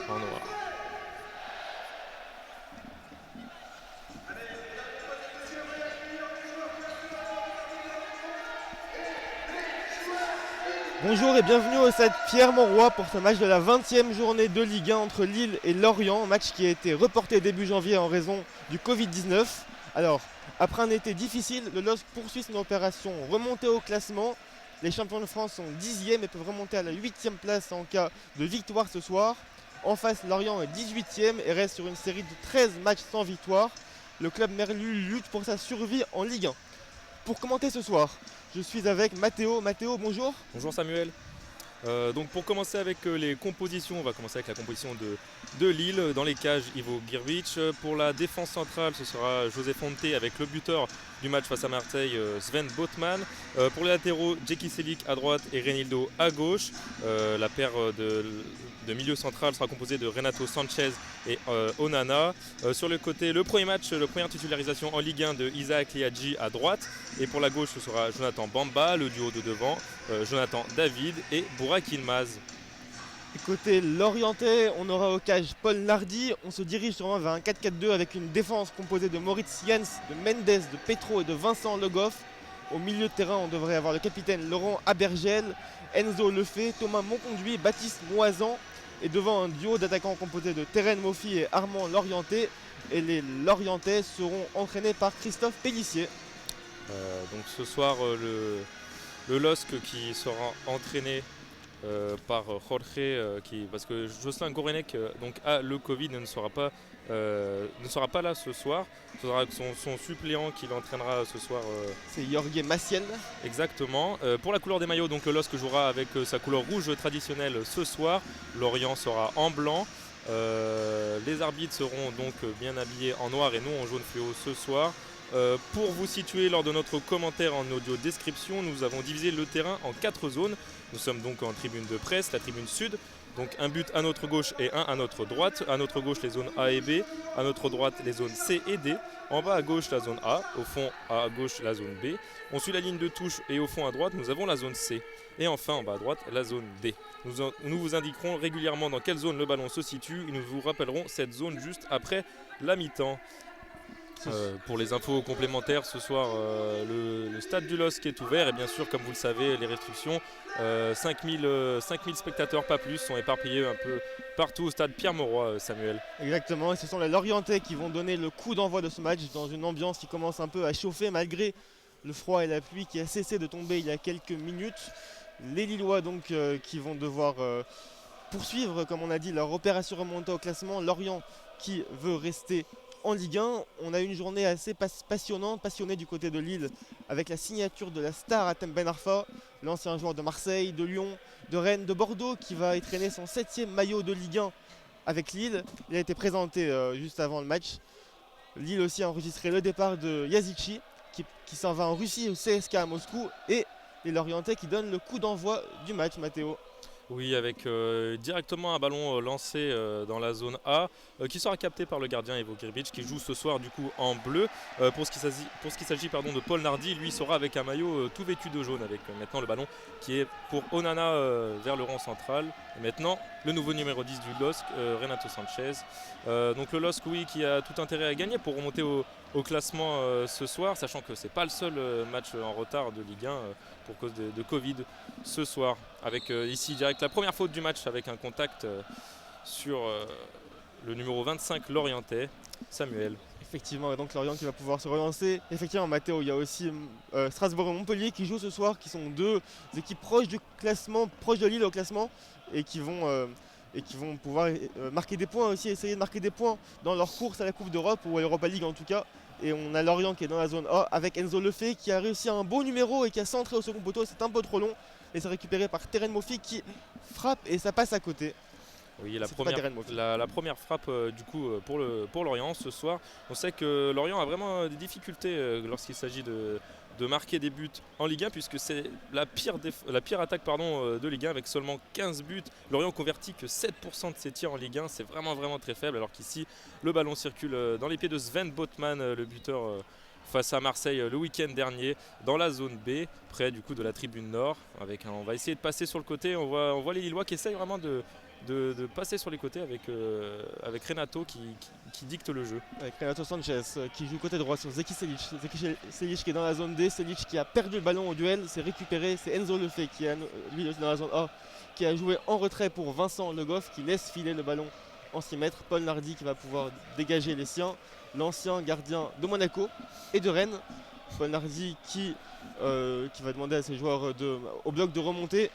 en noir. Bonjour et bienvenue au stade Pierre-Mauroy pour ce match de la 20e journée de Ligue 1 entre Lille et Lorient, match qui a été reporté début janvier en raison du Covid-19. Alors, après un été difficile, le LOSC poursuit son opération remontée au classement. Les champions de France sont 10e et peuvent remonter à la 8e place en cas de victoire ce soir. En face, Lorient est 18e et reste sur une série de 13 matchs sans victoire. Le club merlu lutte pour sa survie en Ligue 1. Pour commenter ce soir, je suis avec Mathéo. Mathéo, bonjour. Bonjour Samuel. Donc pour commencer avec les compositions, on va commencer avec la composition de Lille. Dans les cages, Ivo Girvic. Pour la défense centrale, ce sera José Fonte avec le buteur du match face à Marseille, Sven Botman. Pour les latéraux, Djeki Selik à droite et Reinildo à gauche. La paire de milieu central sera composée de Renato Sanchez et Onana. Sur le côté, le premier match, la première titularisation en Ligue 1 de Isaac Liadji à droite. Et pour la gauche, ce sera Jonathan Bamba, le duo de devant, Jonathan David et Burak Yilmaz. Côté Lorientais, on aura au cage Paul Nardi. On se dirige sûrement vers un 4-4-2 avec une défense composée de Moritz Jens, de Mendes, de Petro et de Vincent Le Goff. Au milieu de terrain, on devrait avoir le capitaine Laurent Abergel, Enzo Lefebvre, Thomas Monconduit, Baptiste Moisan. Et devant un duo d'attaquants composé de Terren Moffi et Armand Lorientais. Et les Lorientais seront entraînés par Christophe Pellissier. Donc ce soir, le LOSC qui sera entraîné par Jorge, parce que Jocelyn Gorenek donc, a le Covid et ne sera pas là ce soir. Ce sera son suppléant qui l'entraînera ce soir. C'est Jorge Maciel. Exactement. Pour la couleur des maillots, donc le LOSC jouera avec sa couleur rouge traditionnelle ce soir. Lorient sera en blanc. Les arbitres seront donc bien habillés en noir et non en jaune fluo ce soir. Pour vous situer lors de notre commentaire en audio description, nous avons divisé le terrain en 4 zones. Nous sommes donc en tribune de presse, la tribune sud. Donc un but à notre gauche et un à notre droite. À notre gauche les zones A et B, à notre droite les zones C et D. En bas à gauche la zone A, au fond à gauche la zone B. On suit la ligne de touche et au fond à droite nous avons la zone C. Et enfin en bas à droite la zone D. Nous vous indiquerons régulièrement dans quelle zone le ballon se situe et nous vous rappellerons cette zone juste après la mi-temps. Pour les infos complémentaires, ce soir, le stade du LOSC est ouvert et bien sûr, comme vous le savez, les restrictions, 5000 spectateurs, pas plus, sont éparpillés un peu partout au stade Pierre-Mauroy, Samuel. Exactement, et ce sont les Lorientais qui vont donner le coup d'envoi de ce match dans une ambiance qui commence un peu à chauffer malgré le froid et la pluie qui a cessé de tomber il y a quelques minutes. Les Lillois donc qui vont devoir poursuivre, comme on a dit, leur opération remontée au classement. Lorient qui veut rester en Ligue 1. On a une journée assez passionnée du côté de Lille avec la signature de la star Hatem Ben Arfa, l'ancien joueur de Marseille, de Lyon, de Rennes, de Bordeaux qui va entraîner son 7e maillot de Ligue 1 avec Lille. Il a été présenté juste avant le match. Lille aussi a enregistré le départ de Yazici qui s'en va en Russie au CSK à Moscou et les Lorientais qui donnent le coup d'envoi du match, Mathéo. Oui, avec directement un ballon lancé dans la zone A qui sera capté par le gardien Ivo Girbic qui joue ce soir du coup en bleu. Pour ce qui s'agit de Paul Nardi, lui sera avec un maillot tout vêtu de jaune avec maintenant le ballon qui est pour Onana vers le rang central. Et maintenant le nouveau numéro 10 du LOSC, Renato Sanchez. Donc le LOSC oui, qui a tout intérêt à gagner pour remonter au classement ce soir, sachant que c'est pas le seul match en retard de Ligue 1 pour cause de Covid ce soir. Avec ici direct la première faute du match avec un contact sur le numéro 25 Lorientais, Samuel. Effectivement, et donc Lorient qui va pouvoir se relancer. Effectivement, Mathéo, il y a aussi Strasbourg et Montpellier qui jouent ce soir, qui sont deux équipes proches du classement, proches de Lille au classement, et qui vont pouvoir marquer des points aussi, essayer de marquer des points dans leur course à la Coupe d'Europe ou à l'Europa League en tout cas. Et on a Lorient qui est dans la zone A avec Enzo Lefebvre qui a réussi un beau numéro et qui a centré au second poteau. C'est un peu trop long et c'est récupéré par Terren Moffi qui frappe et ça passe à côté. Oui, la première frappe du coup pour Lorient ce soir. On sait que Lorient a vraiment des difficultés lorsqu'il s'agit de marquer des buts en Ligue 1 puisque c'est la pire attaque de Ligue 1 avec seulement 15 buts. Lorient convertit que 7% de ses tirs en Ligue 1, c'est vraiment très faible alors qu'ici le ballon circule dans les pieds de Sven Botman, le buteur face à Marseille le week-end dernier dans la zone B, près du coup de la tribune nord. On va essayer de passer sur le côté, on voit les Lillois qui essayent vraiment de de passer sur les côtés avec Renato qui dicte le jeu. Avec Renato Sanchez qui joue côté droit sur Zeki Selic. Zeki Selic qui est dans la zone D. Selic qui a perdu le ballon au duel. C'est récupéré. C'est Enzo Lefebvre qui est lui aussi dans la zone A, qui a joué en retrait pour Vincent Le Goff qui laisse filer le ballon en 6 mètres. Paul Nardi qui va pouvoir dégager les siens. L'ancien gardien de Monaco et de Rennes. Paul Nardi qui va demander à ses joueurs au bloc de remonter.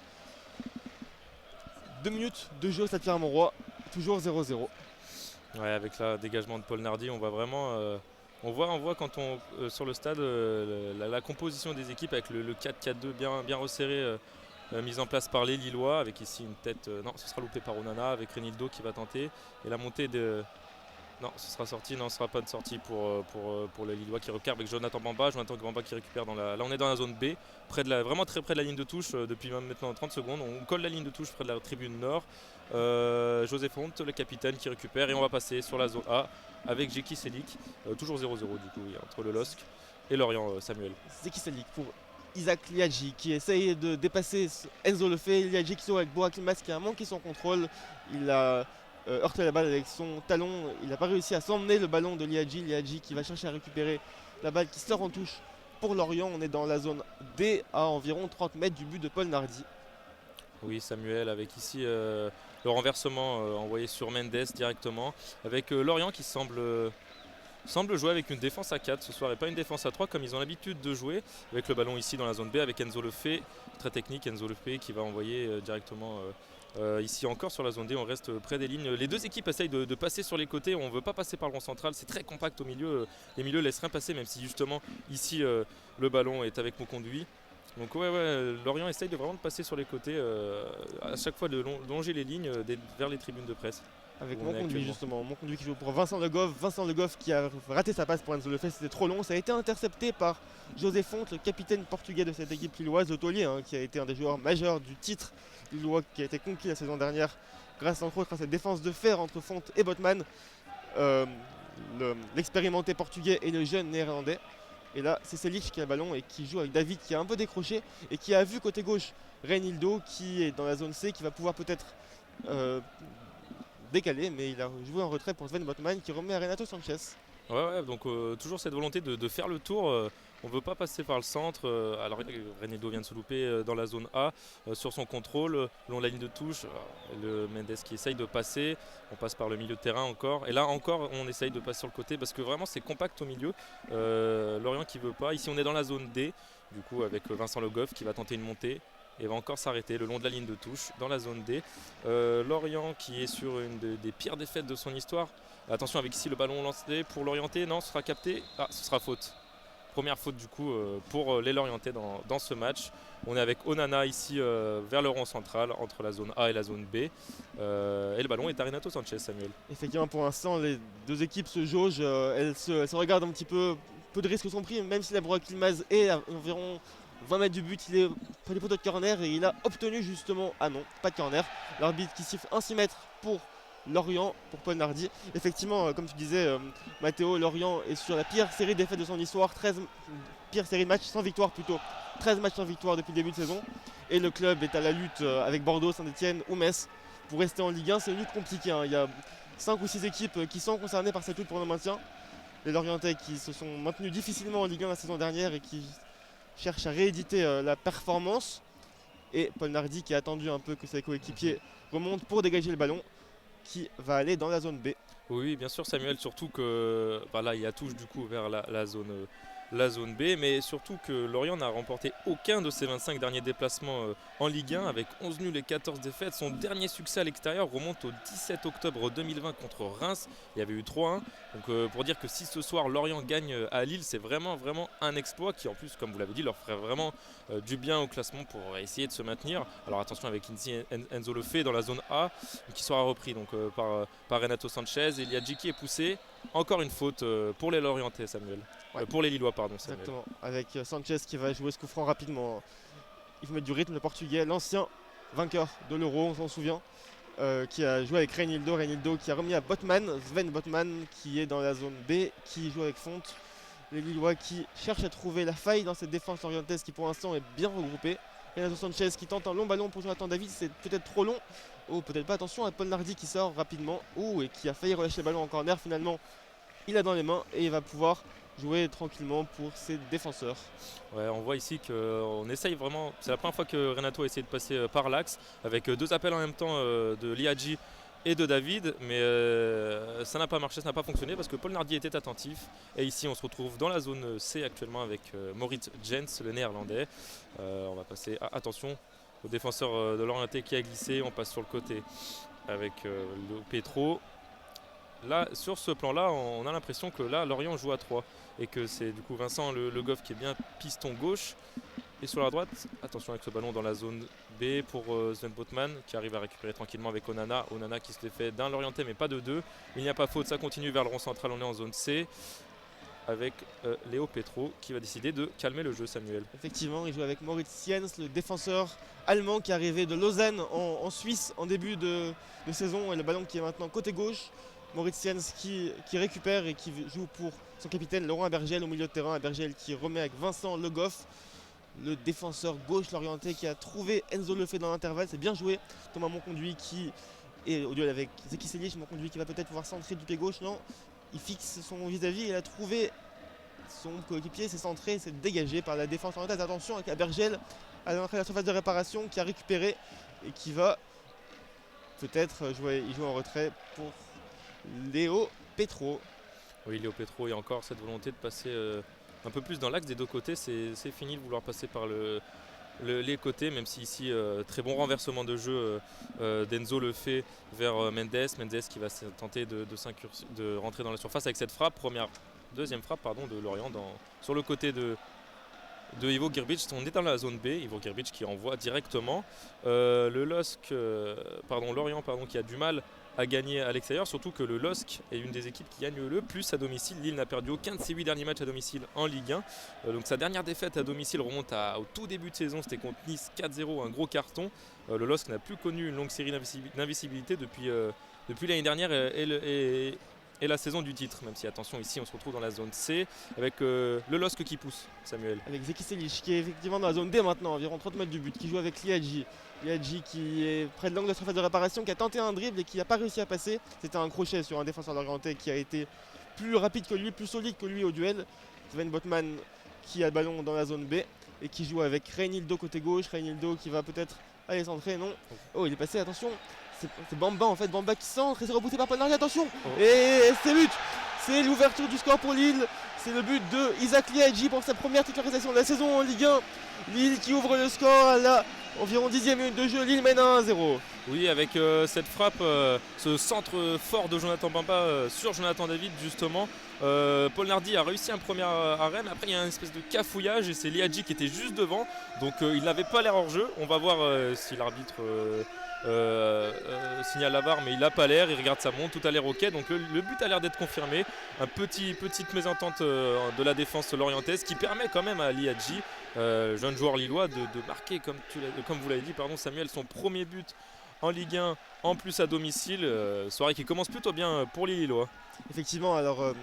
2 minutes de jeu au Stade Pierre-Mauroy, toujours 0-0. Ouais, avec le dégagement de Paul Nardi, on voit vraiment, on voit quand sur le stade la composition des équipes avec le 4-4-2 bien resserré, mise en place par les Lillois, avec ici une tête, non, ce sera loupé par Onana, avec Renildo qui va tenter, et la montée de... Non, ce sera sorti, non, ce sera pas de sortie pour les Lillois qui recapent avec Jonathan Bamba qui récupère là on est dans la zone B, vraiment très près de la ligne de touche depuis maintenant 30 secondes. On colle la ligne de touche près de la tribune nord. José Fonte, le capitaine qui récupère et on va passer sur la zone A avec Zeki Selic, toujours 0-0 du coup oui, entre le LOSC et Lorient. Samuel. Zeki Selic pour Isaac Liadji qui essaye de dépasser Enzo Lefebvre. Liadji qui sort avec Burak Yilmaz qui a manqué son contrôle. Il a heurté la balle avec son talon. Il n'a pas réussi à s'emmener le ballon de Liadji. Liadji qui va chercher à récupérer la balle qui sort en touche pour Lorient. On est dans la zone D à environ 30 mètres du but de Paul Nardi. Oui, Samuel, avec ici le renversement envoyé sur Mendes directement, avec Lorient qui semble jouer avec une défense à 4 ce soir et pas une défense à 3 comme ils ont l'habitude de jouer, avec le ballon ici dans la zone B avec Enzo Lefebvre, très technique Enzo Lefebvre qui va envoyer directement ici encore sur la zone D. On reste près des lignes, les deux équipes essayent de passer sur les côtés, on ne veut pas passer par le rond central, c'est très compact au milieu, les milieux laissent rien passer même si justement ici le ballon est avec Monconduit. Donc ouais, Lorient essaye de vraiment passer sur les côtés, à chaque fois de longer les lignes vers les tribunes de presse. Avec Monconduit justement, Monconduit qui joue pour Vincent Le Goff qui a raté sa passe pour Enzo Lefebvre, c'était trop long. Ça a été intercepté par José Fonte, le capitaine portugais de cette équipe lilloise, le taulier, qui a été un des joueurs majeurs du titre lillois qui a été conquis la saison dernière grâce entre autres à cette défense de fer entre Fonte et Botman, l'expérimenté portugais et le jeune néerlandais. Et là, c'est Selic qui a le ballon et qui joue avec David qui a un peu décroché et qui a vu côté gauche Renildo qui est dans la zone C, qui va pouvoir peut-être décaler, mais il a joué en retrait pour Sven Botman qui remet à Renato Sanchez. Ouais, donc toujours cette volonté de faire le tour. On ne veut pas passer par le centre. Alors Renildo vient de se louper dans la zone A sur son contrôle, long la ligne de touche. Le Mendes qui essaye de passer. On passe par le milieu de terrain encore. Et là encore, on essaye de passer sur le côté parce que vraiment c'est compact au milieu. Lorient qui ne veut pas. Ici on est dans la zone D, du coup avec Vincent Le Goff qui va tenter une montée. Et va encore s'arrêter le long de la ligne de touche dans la zone D. Lorient qui est sur une des pires défaites de son histoire. Attention avec ici le ballon lancé pour l'orienter. Non, ce sera capté. Ah, ce sera faute. Première faute du coup pour les Lorientais dans ce match. On est avec Onana ici vers le rond central entre la zone A et la zone B. Et le ballon est à Renato Sanchez, Samuel. Effectivement, pour l'instant, les deux équipes se jaugent. Elles se regardent un petit peu. Peu de risques sont pris, même si la Burak Yilmaz est à environ 20 mètres du but, il est près du poteau de corner et il a obtenu justement, ah non, pas de corner. L'arbitre qui siffle un 6 mètres pour Lorient, pour Paul Nardi. Effectivement, comme tu disais, Mathéo, Lorient est sur la pire série de défaites de son histoire, pire série de matchs sans victoire plutôt, 13 matchs sans victoire depuis le début de saison. Et le club est à la lutte avec Bordeaux, Saint-Etienne ou Metz pour rester en Ligue 1. C'est une lutte compliquée, Il y a 5 ou 6 équipes qui sont concernées par cette lutte pour le maintien. Les Lorientais qui se sont maintenus difficilement en Ligue 1 la saison dernière et qui cherche à rééditer la performance, et Paul Nardi qui a attendu un peu que ses coéquipiers remontent pour dégager le ballon qui va aller dans la zone B. Oui, bien sûr Samuel, surtout que là il y a touche du coup vers la zone B, mais surtout que Lorient n'a remporté aucun de ses 25 derniers déplacements en Ligue 1 avec 11 nuls et 14 défaites. Son dernier succès à l'extérieur remonte au 17 octobre 2020 contre Reims, il y avait eu 3-1. Donc pour dire que si ce soir Lorient gagne à Lille, c'est vraiment un exploit qui en plus, comme vous l'avez dit, leur ferait vraiment du bien au classement pour essayer de se maintenir. Alors attention avec Enzo Lefebvre dans la zone A qui sera repris donc, par Renato Sanchez, et Liadji qui est poussé. Encore une faute pour les Lorientais, Samuel. Ouais. Pour les Lillois, pardon. Samuel. Exactement, avec Sanchez qui va jouer ce coup franc rapidement. Il faut mettre du rythme, le Portugais, l'ancien vainqueur de l'Euro, on s'en souvient, qui a joué avec Renildo qui a remis à Botman, Sven Botman qui est dans la zone B, qui joue avec Fonte. Les Lillois qui cherchent à trouver la faille dans cette défense orientaise qui pour l'instant est bien regroupée. Renato Sanchez qui tente un long ballon pour Jonathan David, c'est peut-être trop long. Oh, peut-être pas, attention à Paul Nardi qui sort rapidement. Oh, et qui a failli relâcher le ballon en corner. Finalement, il a dans les mains et il va pouvoir jouer tranquillement pour ses défenseurs. Ouais, on voit ici qu'on essaye vraiment, c'est la première fois que Renato a essayé de passer par l'axe avec deux appels en même temps de Liadji et de David, mais ça n'a pas marché, ça n'a pas fonctionné parce que Paul Nardi était attentif. Et ici on se retrouve dans la zone C actuellement avec Moritz Jens, le néerlandais. On va passer, attention au défenseur de l'Orienté qui a glissé, on passe sur le côté avec le Petro. Là, sur ce plan-là, on a l'impression que là, Lorient joue à 3 et que c'est du coup Vincent Le Goff qui est bien piston gauche. Et sur la droite, attention avec ce ballon dans la zone B pour Sven Botman qui arrive à récupérer tranquillement avec Onana. Onana qui se défait d'un Lorientais mais pas de deux. Il n'y a pas faute, ça continue vers le rond central, on est en zone C avec Léo Petro qui va décider de calmer le jeu, Samuel. Effectivement, il joue avec Moritz Jens, le défenseur allemand qui est arrivé de Lausanne en Suisse en début de saison. Et le ballon qui est maintenant côté gauche. Moritz Jens qui récupère et qui joue pour son capitaine Laurent Abergel au milieu de terrain. Abergel qui remet avec Vincent Le Goff, le défenseur gauche Lorientais qui a trouvé Enzo Lefebvre dans l'intervalle. C'est bien joué. Thomas Monconduit qui est au duel avec Zeki Selic. Monconduit qui va peut-être pouvoir centrer du pied gauche. Non, il fixe son vis-à-vis et il a trouvé son coéquipier, s'est centré, s'est dégagé par la défense orientale. Attention avec Abergel à l'entrée de la surface de réparation qui a récupéré et qui va peut-être jouer en retrait pour Léo Petro. Oui, Léo Petro, et encore cette volonté de passer un peu plus dans l'axe des deux côtés. C'est fini de vouloir passer par les côtés, même si ici, très bon renversement de jeu d'Enzo le fait vers Mendes. Mendes qui va tenter de rentrer dans la surface avec cette frappe, deuxième frappe de Lorient sur le côté de Ivo Grbić. On est dans la zone B, Ivo Grbić qui envoie directement. Lorient qui a du mal à gagner à l'extérieur, surtout que le LOSC est une des équipes qui gagne le plus à domicile. Lille n'a perdu aucun de ses 8 derniers matchs à domicile en Ligue 1. Donc sa dernière défaite à domicile remonte au tout début de saison, c'était contre Nice 4-0, un gros carton. Le LOSC n'a plus connu une longue série d'invisibilité depuis l'année dernière et la saison du titre, même si attention ici on se retrouve dans la zone C avec le LOSC qui pousse, Samuel. Avec Zeki Selic qui est effectivement dans la zone D maintenant, environ 30 mètres du but, qui joue avec Liadji. Liadji qui est près de l'angle de la surface de réparation, qui a tenté un dribble et qui n'a pas réussi à passer. C'était un crochet sur un défenseur lorientais qui a été plus rapide que lui, plus solide que lui au duel. Sven Botman qui a le ballon dans la zone B et qui joue avec Reinildo côté gauche. Reinildo qui va peut-être aller centrer, non. Oh, il est passé, attention. C'est Bamba en fait, Bamba qui centre et c'est repoussé par Paul Nardi, attention. Et c'est but. C'est l'ouverture du score pour Lille. C'est le but de Isaac Liadji pour sa première titularisation de la saison en Ligue 1. Lille qui ouvre le score à la environ 10e minute de jeu. Lille mène 1-0. Oui, avec cette frappe, ce centre fort de Jonathan Bamba sur Jonathan David justement. Paul Nardi a réussi un premier arrêt, mais après il y a une espèce de cafouillage et c'est Liadji qui était juste devant. Donc il n'avait pas l'air hors jeu. On va voir si l'arbitre signale la barre, mais il n'a pas l'air, il regarde sa montre, tout a l'air ok. Donc le but a l'air d'être confirmé. Petite mésentente de la défense lorientaise qui permet quand même à Liadji, jeune joueur lillois, de marquer, comme vous l'avez dit, Samuel, son premier but en Ligue 1, en plus à domicile. Soirée qui commence plutôt bien pour les Lillois. Effectivement, alors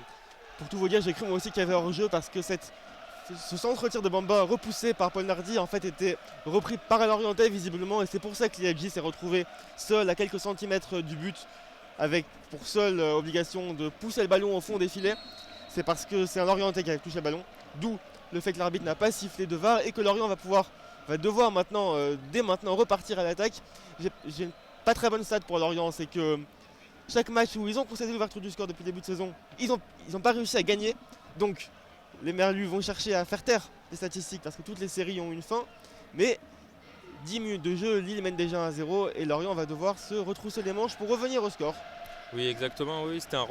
pour tout vous dire, j'ai cru moi aussi qu'il y avait hors-jeu parce que ce centre-tir de Bamba repoussé par Paul Nardi en fait était repris par l'Orientais visiblement, et c'est pour ça que Liadji s'est retrouvé seul à quelques centimètres du but avec pour seule obligation de pousser le ballon au fond des filets. C'est parce que c'est un Orientais qui a touché le ballon, d'où le fait que l'arbitre n'a pas sifflé de VAR et que Lorient va devoir maintenant, dès maintenant repartir à l'attaque. J'ai une pas très bonne stat pour Lorient, c'est que chaque match où ils ont concédé l'ouverture du score depuis le début de saison, ils ont pas réussi à gagner. Donc les Merlus vont chercher à faire taire les statistiques parce que toutes les séries ont une fin. Mais 10 minutes de jeu, Lille mène déjà 1-0 et Lorient va devoir se retrousser les manches pour revenir au score. Oui, exactement, oui, c'était un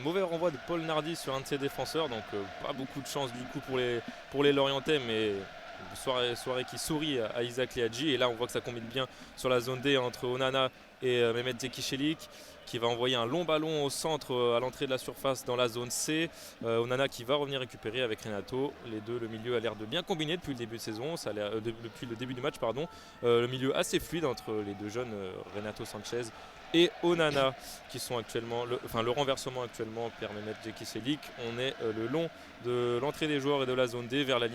mauvais renvoi de Paul Nardi sur un de ses défenseurs, donc pas beaucoup de chance du coup pour les Lorientais, mais soirée qui sourit à Isaac Liadji. Et là on voit que ça combine bien sur la zone D entre Onana et Mehmet Zekicelik, qui va envoyer un long ballon au centre à l'entrée de la surface dans la zone C. Onana qui va revenir récupérer avec Renato. Les deux, le milieu a l'air de bien combiner depuis le début de saison, depuis le début du match, pardon. Le milieu assez fluide entre les deux jeunes, Renato Sanchez et Onana, qui sont actuellement, le renversement actuellement per Mehmet Zekicelik. On est le long de l'entrée des joueurs et de la zone D vers la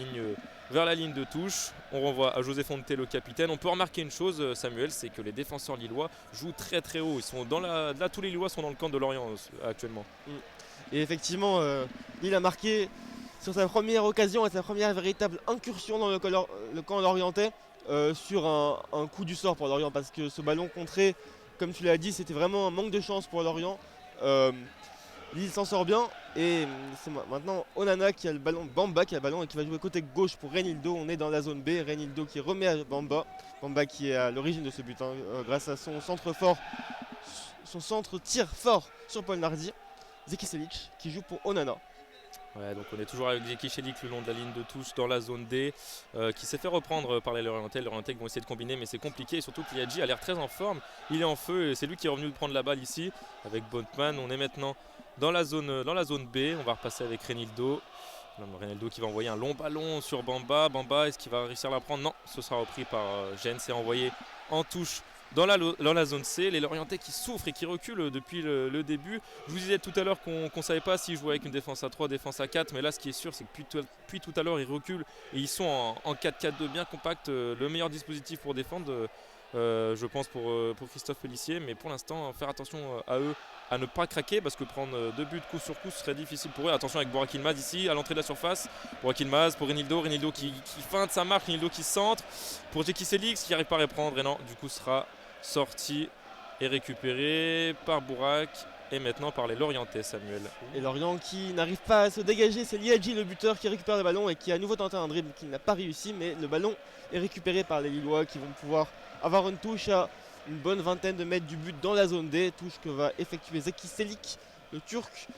ligne de touche. On renvoie à José Fonte, le capitaine. On peut remarquer une chose, Samuel, c'est que les défenseurs lillois jouent très très haut. Ils sont là, tous les Lillois sont dans le camp de Lorient actuellement. Et effectivement, Lille a marqué sur sa première occasion et sa première véritable incursion dans le camp lorientais sur un coup du sort pour Lorient, parce que ce ballon contré, comme tu l'as dit, c'était vraiment un manque de chance pour Lorient. Lille s'en sort bien et c'est maintenant Onana qui a le ballon, Bamba qui a le ballon et qui va jouer côté gauche pour Reinildo. On est dans la zone B, Reinildo qui remet à Bamba, Bamba qui est à l'origine de ce but grâce à son centre fort, son centre tir fort sur Paul Nardi. Zeki Selic qui joue pour Onana. Ouais, donc on est toujours avec Zeki Selic le long de la ligne de touche dans la zone D, qui s'est fait reprendre par les Lorientais. Les Lorientais vont essayer de combiner, mais c'est compliqué. Et surtout que Liadji a l'air très en forme. Il est en feu et c'est lui qui est revenu prendre la balle ici avec Botman. On est maintenant dans la zone B. On va repasser avec Reinildo. Reinildo qui va envoyer un long ballon sur Bamba. Bamba, est-ce qu'il va réussir à la prendre? Non, ce sera repris par Jens et envoyé en touche dans la zone C. Les Lorientais qui souffrent et qui reculent depuis le début. Je vous disais tout à l'heure qu'on ne savait pas s'ils jouaient avec une défense à 3, défense à 4, mais là ce qui est sûr c'est que depuis tout à l'heure ils reculent et ils sont en 4-4-2 bien compact, le meilleur dispositif pour défendre, je pense pour Christophe Pélissier, mais pour l'instant faire attention à eux, à ne pas craquer, parce que prendre 2 buts coup sur coup serait difficile pour eux. Attention avec Burak Yılmaz ici à l'entrée de la surface. Burak Yılmaz pour Reinildo qui feinte sa marque, Reinildo qui centre pour Zeki Selic qui n'arrive pas à reprendre et non, du coup sera sorti et récupéré par Burak et maintenant par les Lorientais, Samuel. Et Lorient qui n'arrive pas à se dégager, c'est Liadji le buteur qui récupère le ballon et qui a à nouveau tenté un dribble qui n'a pas réussi, mais le ballon est récupéré par les Lillois qui vont pouvoir avoir une touche à une bonne vingtaine de mètres du but dans la zone D, touche que va effectuer Zeki Selic, le Turc,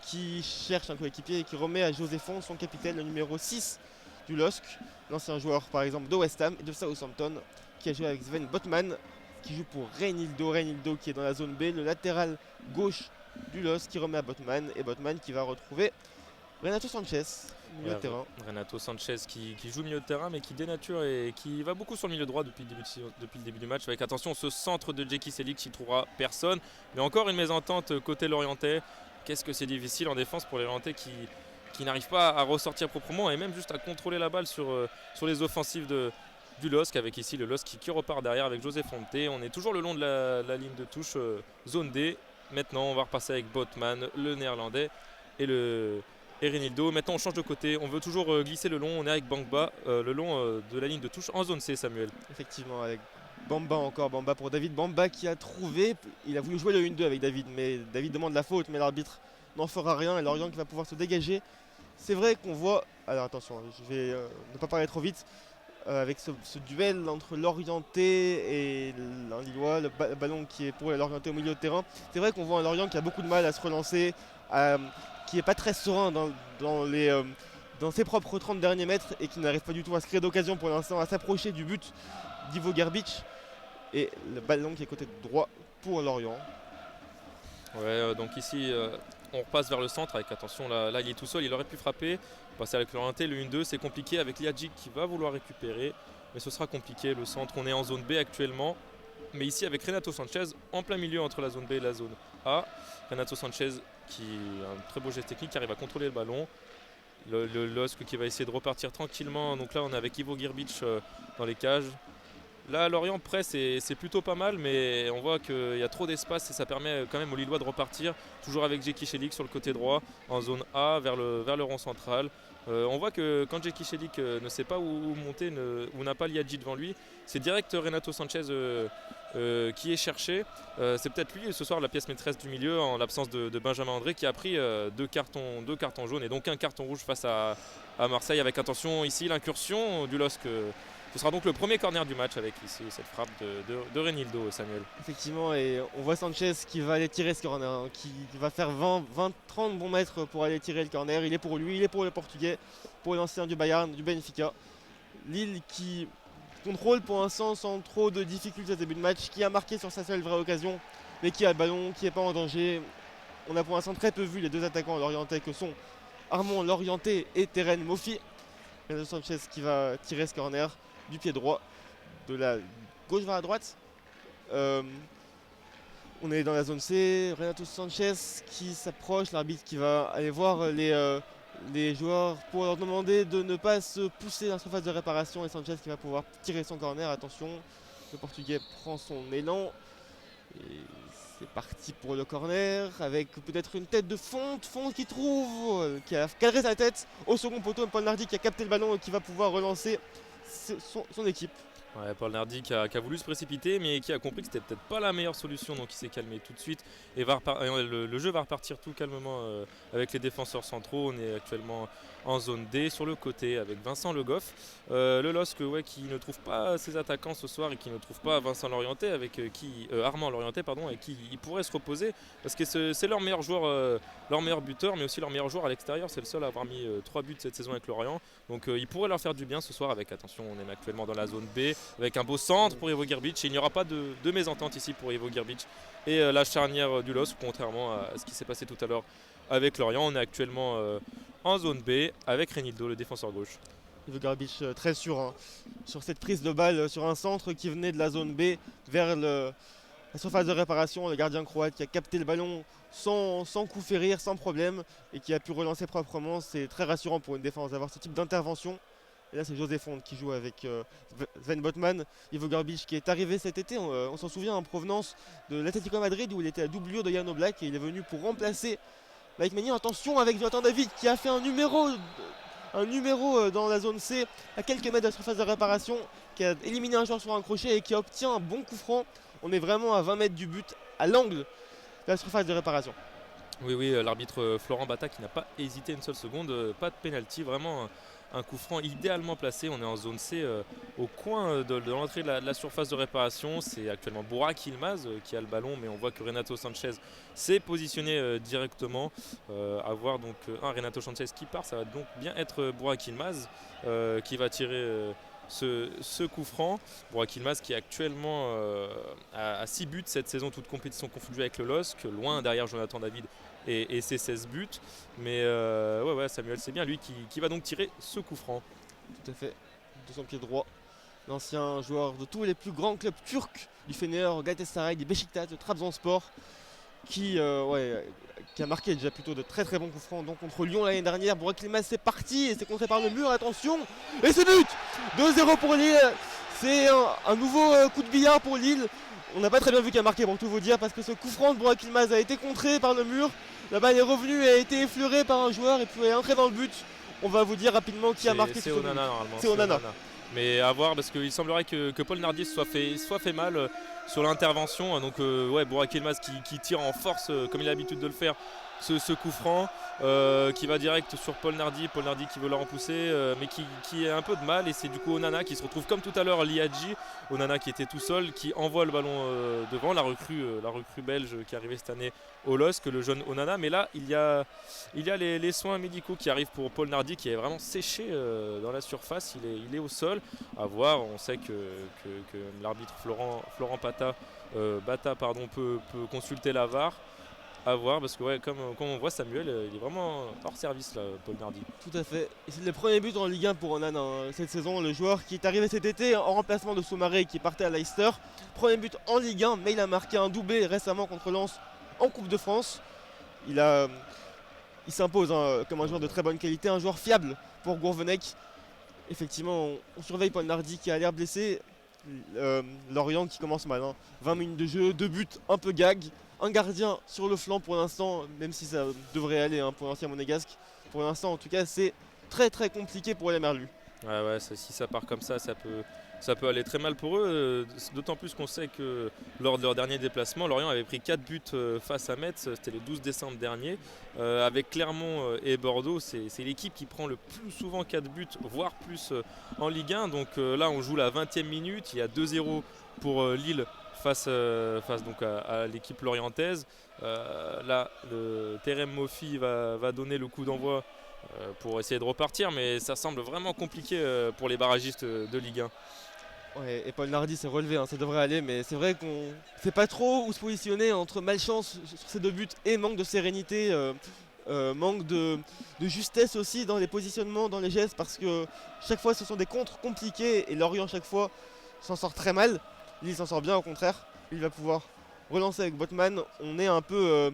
qui cherche un coéquipier et qui remet à José Fonte, son capitaine, le numéro 6 du LOSC, l'ancien joueur par exemple de West Ham et de Southampton, qui a joué avec Sven Botman, qui joue pour Reinildo qui est dans la zone B, le latéral gauche du LOSC qui remet à Botman, et Botman qui va retrouver Renato Sanchez, milieu de terrain. Renato Sanchez qui joue milieu de terrain mais qui dénature et qui va beaucoup sur le milieu droit depuis le début du match, avec attention ce centre de Zeki Selic qui ne trouvera personne, mais encore une mésentente côté Lorientais. Qu'est-ce que c'est difficile en défense pour les Lorientais qui n'arrivent pas à ressortir proprement et même juste à contrôler la balle sur les offensives du LOSC, avec ici le LOSC qui repart derrière avec José Fonte. On est toujours le long de la ligne de touche zone D. Maintenant on va repasser avec Botman, le néerlandais, et Reinildo. Maintenant on change de côté, on veut toujours glisser le long, on est avec Bamba le long de la ligne de touche en zone C, Samuel. Effectivement, avec Bamba pour David Bamba qui a trouvé, il a voulu jouer le 1-2 avec David, mais David demande la faute, mais l'arbitre n'en fera rien et Lorient qui va pouvoir se dégager. C'est vrai qu'on voit, alors attention, je vais ne pas parler trop vite, avec ce duel entre Lorientais et un Lillois, le ballon qui est pour les Lorientais au milieu de terrain. C'est vrai qu'on voit un Lorient qui a beaucoup de mal à se relancer, qui n'est pas très serein dans ses propres 30 derniers mètres et qui n'arrive pas du tout à se créer d'occasion pour l'instant, à s'approcher du but d'Ivo Gerbic. Et le ballon qui est côté droit pour Lorient. Ouais, donc ici on repasse vers le centre avec attention, là il est tout seul, il aurait pu frapper. Passer avec Lorientais, le 1-2 c'est compliqué avec Liadji qui va vouloir récupérer, mais ce sera compliqué. Le centre, on est en zone B actuellement, mais ici avec Renato Sanchez en plein milieu entre la zone B et la zone A. Renato Sanchez qui a un très beau geste technique, qui arrive à contrôler le ballon. Le LOSC qui va essayer de repartir tranquillement. Donc là on est avec Ivo Gerbic dans les cages. Là Lorient presse et c'est plutôt pas mal, mais on voit qu'il y a trop d'espace et ça permet quand même aux Lillois de repartir. Toujours avec Zeki Selic sur le côté droit en zone A vers le rond central. On voit que quand Zeki Selic ne sait pas où monter ou n'a pas Liadji devant lui, c'est direct Renato Sanchez qui est cherché. C'est peut-être lui ce soir la pièce maîtresse du milieu en l'absence de Benjamin André, qui a pris deux cartons jaunes et donc un carton rouge face à Marseille. Avec attention ici l'incursion du LOSC. Ce sera donc le premier corner du match avec ici cette frappe de Reinildo, Samuel. Effectivement, et on voit Sanchez qui va aller tirer ce corner, hein, qui va faire 20-30 bons mètres pour aller tirer le corner. Il est pour lui, il est pour le Portugais, pour l'ancien du Bayern, du Benfica. Lille qui contrôle pour l'instant sans trop de difficultés au début de match, qui a marqué sur sa seule vraie occasion, mais qui a le ballon, qui n'est pas en danger. On a pour l'instant très peu vu les deux attaquants lorientais que sont Armand Lorientais et Terren Mofi. Renato Sanchez qui va tirer ce corner du pied droit, de la gauche vers la droite. On est dans la zone C, Renato Sanchez qui s'approche, l'arbitre qui va aller voir les joueurs pour leur demander de ne pas se pousser dans la surface de réparation et Sanchez qui va pouvoir tirer son corner. Attention, le Portugais prend son élan et c'est parti pour le corner avec peut-être une tête de Fonte qui trouve, qui a cadré sa tête au second poteau. Paul Nardi qui a capté le ballon et qui va pouvoir relancer son équipe. Ouais, Paul Nardi qui a voulu se précipiter mais qui a compris que c'était peut-être pas la meilleure solution, donc il s'est calmé tout de suite et le jeu va repartir tout calmement avec les défenseurs centraux. On est actuellement en zone D sur le côté avec Vincent Le Goff. Le LOSC qui ne trouve pas ses attaquants ce soir et qui ne trouve pas Vincent Lorienté Armand Lorienté pardon, avec qui il pourrait se reposer parce que c'est leur meilleur joueur, leur meilleur buteur mais aussi leur meilleur joueur à l'extérieur. C'est le seul à avoir mis 3 buts cette saison avec Lorient, donc il pourrait leur faire du bien ce soir avec, attention, on est actuellement dans la zone B avec un beau centre pour Ivo Grbić et il n'y aura pas de mésentente ici pour Ivo Grbić et la charnière du LOSC, contrairement à ce qui s'est passé tout à l'heure avec Lorient. On est actuellement en zone B avec Renildo, le défenseur gauche. Ivo Grbić très sûr sur cette prise de balle sur un centre qui venait de la zone B vers la surface de réparation. Le gardien croate qui a capté le ballon sans coup férir, sans problème et qui a pu relancer proprement. C'est très rassurant pour une défense d'avoir ce type d'intervention. Et là c'est José Fonte qui joue avec Sven Botman. Ivo Grbić qui est arrivé cet été, on s'en souvient, en provenance de l'Atlético Madrid où il était à doublure de Jan Oblak et il est venu pour remplacer Mike Maignan. Attention avec Jonathan David qui a fait un numéro dans la zone C à quelques mètres de la surface de réparation, qui a éliminé un joueur sur un crochet et qui obtient un bon coup franc. On est vraiment à 20 mètres du but, à l'angle de la surface de réparation. Oui, l'arbitre Florent Bata qui n'a pas hésité une seule seconde, pas de pénalty, vraiment un coup franc idéalement placé. On est en zone C au coin de l'entrée de la surface de réparation. C'est actuellement Burak Yilmaz qui a le ballon, mais on voit que Renato Sanchez s'est positionné directement. À voir donc Renato Sanchez qui part, ça va donc bien être Burak Yilmaz qui va tirer ce coup franc. Burak Yilmaz qui est actuellement à 6 buts cette saison, toute compétition confondue avec le LOSC, loin derrière Jonathan David et ses 16 buts. Mais Samuel, c'est bien lui qui va donc tirer ce coup franc. Tout à fait, de son pied droit. L'ancien joueur de tous les plus grands clubs turcs, du Fener, Galatasaray, du Beşiktaş, de Trabzonspor, qui a marqué déjà plutôt de très très bons coups francs donc contre Lyon l'année dernière. Burak Yilmaz c'est parti et c'est contré par le mur, attention, et c'est but 2-0 pour Lille. C'est un nouveau coup de billard pour Lille. On n'a pas très bien vu qui a marqué pour tout vous dire, parce que ce coup franc de Burak Yilmaz a été contré par le mur. La balle est revenue et a été effleurée par un joueur et puis est entrée dans le but. On va vous dire rapidement qui a marqué. C'est Onana normalement. C'est Onana. Mais à voir, parce qu'il semblerait que Paul Nardi soit fait mal sur l'intervention. Donc Burak Yilmaz qui tire en force comme il a l'habitude de le faire ce coup franc qui va direct sur Paul Nardi qui veut le repousser mais qui a un peu de mal, et c'est du coup Onana qui se retrouve comme tout à l'heure Liadji. Onana qui était tout seul, qui envoie le ballon devant, la recrue belge qui est arrivée cette année au LOSC, le jeune Onana. Mais là il y a les soins médicaux qui arrivent pour Paul Nardi qui est vraiment séché dans la surface, il est au sol. À voir, on sait que l'arbitre Florent Bata peut consulter la VAR. À voir, parce que comme on voit, Samuel il est vraiment hors service là, Paul Nardi. Tout à fait, et c'est le premier but en Ligue 1 pour Onana cette saison, le joueur qui est arrivé cet été en remplacement de Soumaré qui partait à Leicester. Premier but en Ligue 1, mais il a marqué un doublé récemment contre Lens en Coupe de France. Il s'impose comme un joueur de très bonne qualité, un joueur fiable pour Gourvenec. Effectivement, on surveille Paul Nardi qui a l'air blessé. Lorient qui commence mal, 20 minutes de jeu, 2 buts un peu gag. Un gardien sur le flanc pour l'instant, même si ça devrait aller pour l'ancien monégasque. Pour l'instant, en tout cas, c'est très très compliqué pour les Merlus. Ouais, si ça part comme ça peut aller très mal pour eux. D'autant plus qu'on sait que lors de leur dernier déplacement, Lorient avait pris 4 buts face à Metz. C'était le 12 décembre dernier. Avec Clermont et Bordeaux, c'est l'équipe qui prend le plus souvent 4 buts, voire plus en Ligue 1. Donc là, on joue la 20e minute. Il y a 2-0 pour Lille face donc à l'équipe lorientaise. Là, le Terem Moffi va donner le coup d'envoi pour essayer de repartir, mais ça semble vraiment compliqué pour les barragistes de Ligue 1. Ouais, et Paul Nardi s'est relevé, ça devrait aller, mais c'est vrai qu'on ne sait pas trop où se positionner entre malchance sur ces 2 buts et manque de sérénité, manque de justesse aussi dans les positionnements, dans les gestes, parce que chaque fois ce sont des contres compliqués et Lorient chaque fois s'en sort très mal. Lille s'en sort bien au contraire, il va pouvoir relancer avec Botman. On est un peu,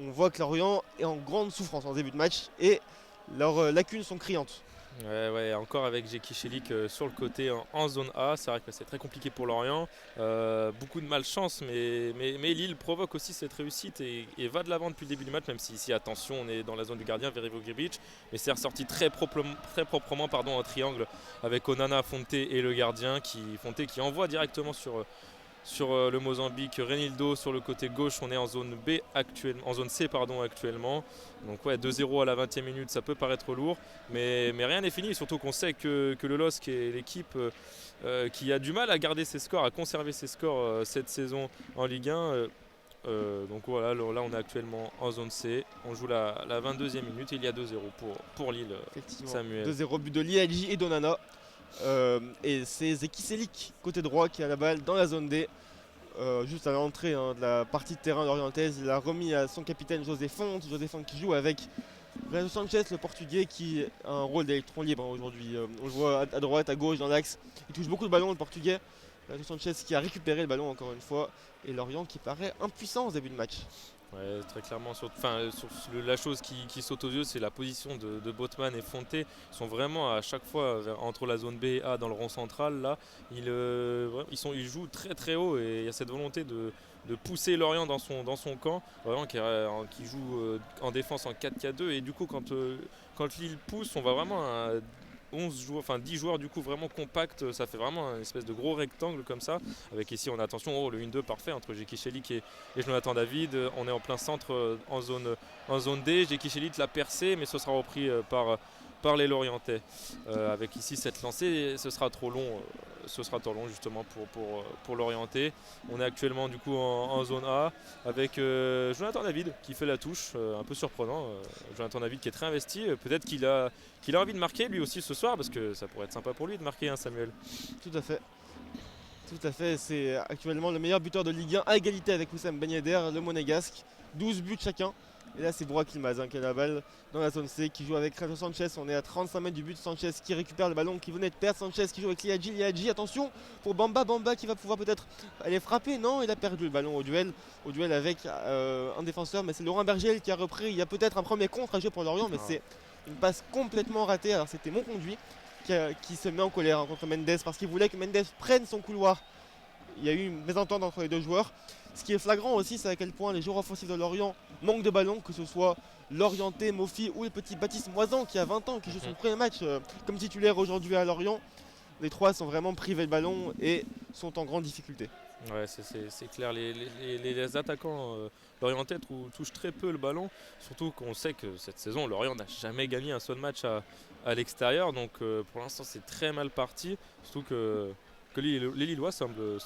on voit que Lorient est en grande souffrance en début de match et leurs lacunes sont criantes. Ouais, encore avec Jeki Chelik sur le côté en zone A, c'est vrai que c'est très compliqué pour Lorient. Beaucoup de malchance, mais Lille provoque aussi cette réussite et va de l'avant depuis le début du match, même si ici, attention, on est dans la zone du gardien, Verivo Gribic, mais c'est ressorti très proprement en triangle avec Onana, Fonte et le gardien, Fonte qui envoie directement sur le Mozambique, Renildo sur le côté gauche, on est en zone B actuellement, en zone C actuellement. Donc ouais, 2-0 à la 20e minute, ça peut paraître lourd, mais rien n'est fini, surtout qu'on sait que le LOSC est l'équipe qui a du mal à garder ses scores, à conserver ses scores cette saison en Ligue 1. Donc voilà, là on est actuellement en zone C, on joue la 22e minute et il y a 2-0 pour Lille, Effectivement, Samuel. 2-0 but de Liadji et d'Onana. Et c'est Zeki Çelik, côté droit, qui a la balle dans la zone D. Juste à l'entrée de la partie de terrain orientaise, il a remis à son capitaine José Fonte qui joue avec Renato Sanchez, le portugais, qui a un rôle d'électron libre aujourd'hui. On le voit à droite, à gauche, dans l'axe. Il touche beaucoup de ballons, le portugais. Renato Sanchez qui a récupéré le ballon encore une fois. Et Lorient qui paraît impuissant au début de match. Ouais, très clairement. La chose qui saute aux yeux, c'est la position de Botman et Fonte. Ils sont vraiment à chaque fois entre la zone B et A dans le rond central. Là, ils jouent très très haut et il y a cette volonté de pousser Lorient dans son camp. Lorient qui joue en défense en 4-4-2 et du coup quand Lille pousse, on va vraiment à 11 joueurs, enfin 10 joueurs du coup vraiment compacts, ça fait vraiment une espèce de gros rectangle comme ça, avec ici on a attention, le 1-2 parfait entre Jeki Chelik et Jonathan David, on est en plein centre en zone D, Jeki Chelik l'a percé mais ce sera repris par les Lorientais, avec ici cette lancée, ce sera trop long justement pour l'orienter. On est actuellement du coup en zone A avec Jonathan David qui fait la touche, un peu surprenant. Jonathan David qui est très investi, peut-être qu'il a envie de marquer lui aussi ce soir parce que ça pourrait être sympa pour lui de marquer, hein, Samuel. Tout à fait. Tout à fait, c'est actuellement le meilleur buteur de Ligue 1 à égalité avec Wissam Ben Yedder, le monégasque. 12 buts chacun. Et là c'est Burak Yılmaz qui a la balle dans la zone C, qui joue avec Renato Sanchez. On est à 35 mètres du but, Sanchez qui récupère le ballon qui venait de perdre. Sanchez qui joue avec Liadji, attention pour Bamba qui va pouvoir peut-être aller frapper. Non, il a perdu le ballon au duel avec un défenseur, mais c'est Laurent Bergel qui a repris. Il y a peut-être un premier contre à jouer pour Lorient, mais c'est une passe complètement ratée. Alors c'était mon conduit qui se met en colère contre Mendes parce qu'il voulait que Mendes prenne son couloir. Il y a eu une mésentente entre les deux joueurs. Ce qui est flagrant aussi, c'est à quel point les joueurs offensifs de Lorient manquent de ballon, que ce soit Lorienté, Mofi ou le petit Baptiste Moisan qui a 20 ans, qui joue son premier match comme titulaire aujourd'hui à Lorient. Les trois sont vraiment privés de ballon et sont en grande difficulté. Ouais, c'est clair, les attaquants lorientais touchent très peu le ballon, surtout qu'on sait que cette saison, Lorient n'a jamais gagné un seul match à l'extérieur, donc pour l'instant c'est très mal parti, surtout que les Lillois semblent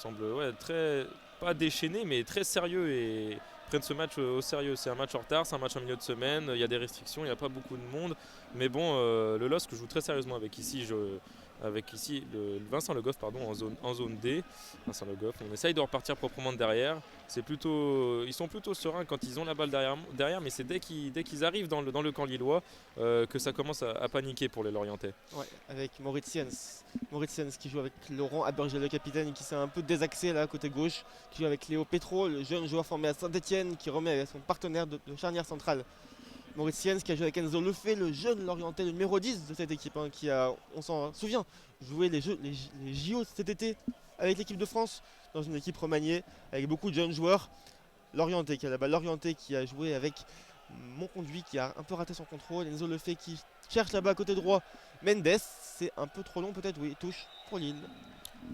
très, pas déchaînés, mais très sérieux et prennent ce match au sérieux. C'est un match en retard, c'est un match en milieu de semaine, il y a des restrictions, il n'y a pas beaucoup de monde, mais bon, le LOSC joue très sérieusement avec ici le Vincent Le Goff en zone D. Vincent Le Goff, on essaye de repartir proprement de derrière. Ils sont plutôt sereins quand ils ont la balle derrière, mais c'est dès qu'ils arrivent dans le camp lillois que ça commence à paniquer pour les Lorientais. Ouais, avec Moritz Jens qui joue avec Laurent Abergel, le capitaine, et qui s'est un peu désaxé là côté gauche, qui joue avec Léo Petro, le jeune joueur formé à Saint-Etienne, qui remet avec son partenaire de charnière centrale. Moritz Jens qui a joué avec Enzo Lefebvre, le jeune Lorientais, le numéro 10 de cette équipe, qui a, on s'en souvient, joué les JO cet été avec l'équipe de France, dans une équipe remaniée, avec beaucoup de jeunes joueurs. Lorientais qui a la balle, Lorientais qui a joué avec Monconduit, qui a un peu raté son contrôle, Enzo Lefebvre qui cherche là-bas à côté droit. Mendes, c'est un peu trop long peut-être, oui, touche pour Lille.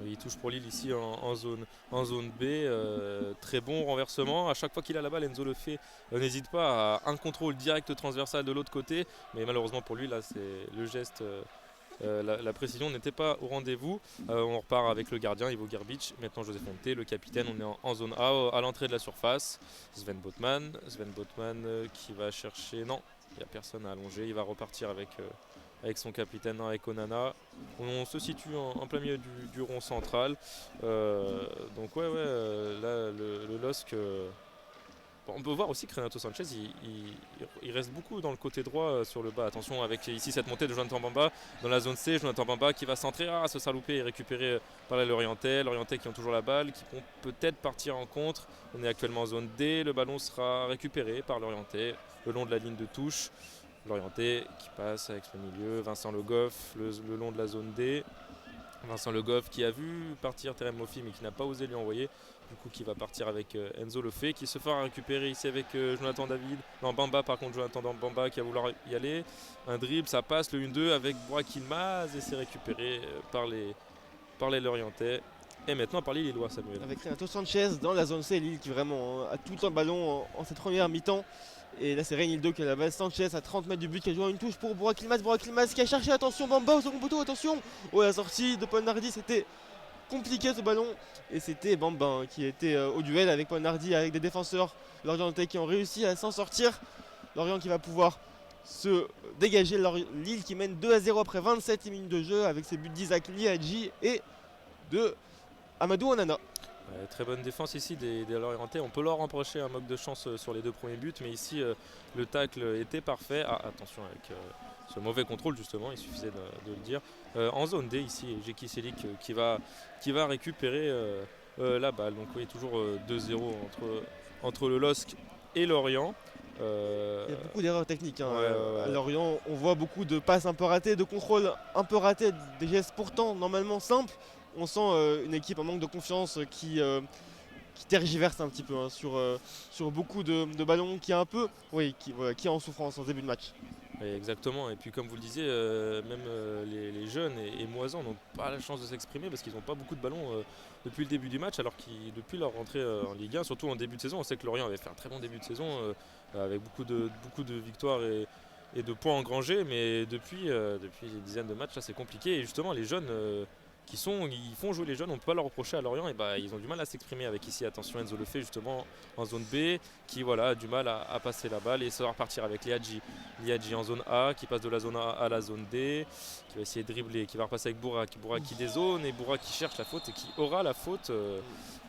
Il touche pour Lille ici en zone B, très bon renversement. À chaque fois qu'il a la balle, Enzo Lefebvre n'hésite pas à un contrôle direct transversal de l'autre côté. Mais malheureusement pour lui, là, c'est le geste, la précision n'était pas au rendez-vous. On repart avec le gardien, Ivo Grbic. Maintenant José Fonte, le capitaine, on est en zone A, à l'entrée de la surface. Sven Botman qui va chercher... Non, il n'y a personne à allonger. Il va repartir avec son capitaine, avec Onana. On se situe en plein milieu du rond central. Donc là le LOSC On peut voir aussi que Renato Sanchez, il reste beaucoup dans le côté droit sur le bas. Attention avec ici cette montée de Jonathan Bamba dans la zone C. Jonathan Bamba qui va centrer, ce sera loupé et récupéré par les Lorientais. Lorientais qui ont toujours la balle, qui vont peut-être partir en contre. On est actuellement en zone D. Le ballon sera récupéré par Lorientais le long de la ligne de touche. Lorientais qui passe avec le milieu. Vincent Le Goff le long de la zone D. Vincent Le Goff qui a vu partir Terem Moffi mais qui n'a pas osé lui envoyer. Du coup qui va partir avec Enzo Lefebvre qui se fera récupérer ici avec Jonathan David. Non, Bamba par contre, Jonathan Bamba qui va vouloir y aller. Un dribble, ça passe, le 1-2 avec Burak Yilmaz et c'est récupéré par les Lorientais. Et maintenant par les Lillois, Samuel. Avec Renato Sanchez dans la zone C, Lille qui vraiment a tout le temps le ballon en cette première mi-temps. Et là c'est Reinildo qui a la balle, Sanchez à 30 mètres du but qui a joué une touche pour Burak Yilmaz qui a cherché, attention Bamba au second poteau, attention. Oh, la sortie de Paul Nardi, c'était compliqué ce ballon et c'était Bamba qui était au duel avec Paul Nardi, avec des défenseurs lorientais qui ont réussi à s'en sortir. Lorient qui va pouvoir se dégager, Lille qui mène 2-0 après 27 minutes de jeu avec ses buts d'Isaac Liadji et de Amadou Onana. Très bonne défense ici des Lorientais. On peut leur reprocher un manque de chance sur les deux premiers buts, mais ici le tacle était parfait. Attention avec ce mauvais contrôle justement, il suffisait de le dire. En zone D ici, Jeki Selik qui va récupérer la balle. Donc oui, toujours 2-0 entre le LOSC et Lorient. Il y a beaucoup d'erreurs techniques ouais. à Lorient. On voit beaucoup de passes un peu ratées, de contrôles un peu ratés, des gestes pourtant normalement simples. On sent une équipe en manque de confiance qui tergiverse un petit peu sur beaucoup de ballons, qui est en souffrance en début de match. Oui, exactement, et puis comme vous le disiez, même les jeunes et Moisan n'ont pas la chance de s'exprimer parce qu'ils n'ont pas beaucoup de ballons depuis le début du match, alors que depuis leur rentrée en Ligue 1, surtout en début de saison, on sait que Lorient avait fait un très bon début de saison avec beaucoup de victoires et de points engrangés, mais depuis des dizaines de matchs, là c'est compliqué, et justement les jeunes ils font jouer les jeunes, on ne peut pas leur reprocher à Lorient, et ils ont du mal à s'exprimer avec ici, attention Enzo Lefebvre justement en zone B, qui a du mal à passer la balle et ça va repartir avec Liadji en zone A, qui passe de la zone A à la zone D, qui va essayer de dribbler, qui va repasser avec Bourak qui dézone et Bourak qui cherche la faute et qui aura la faute.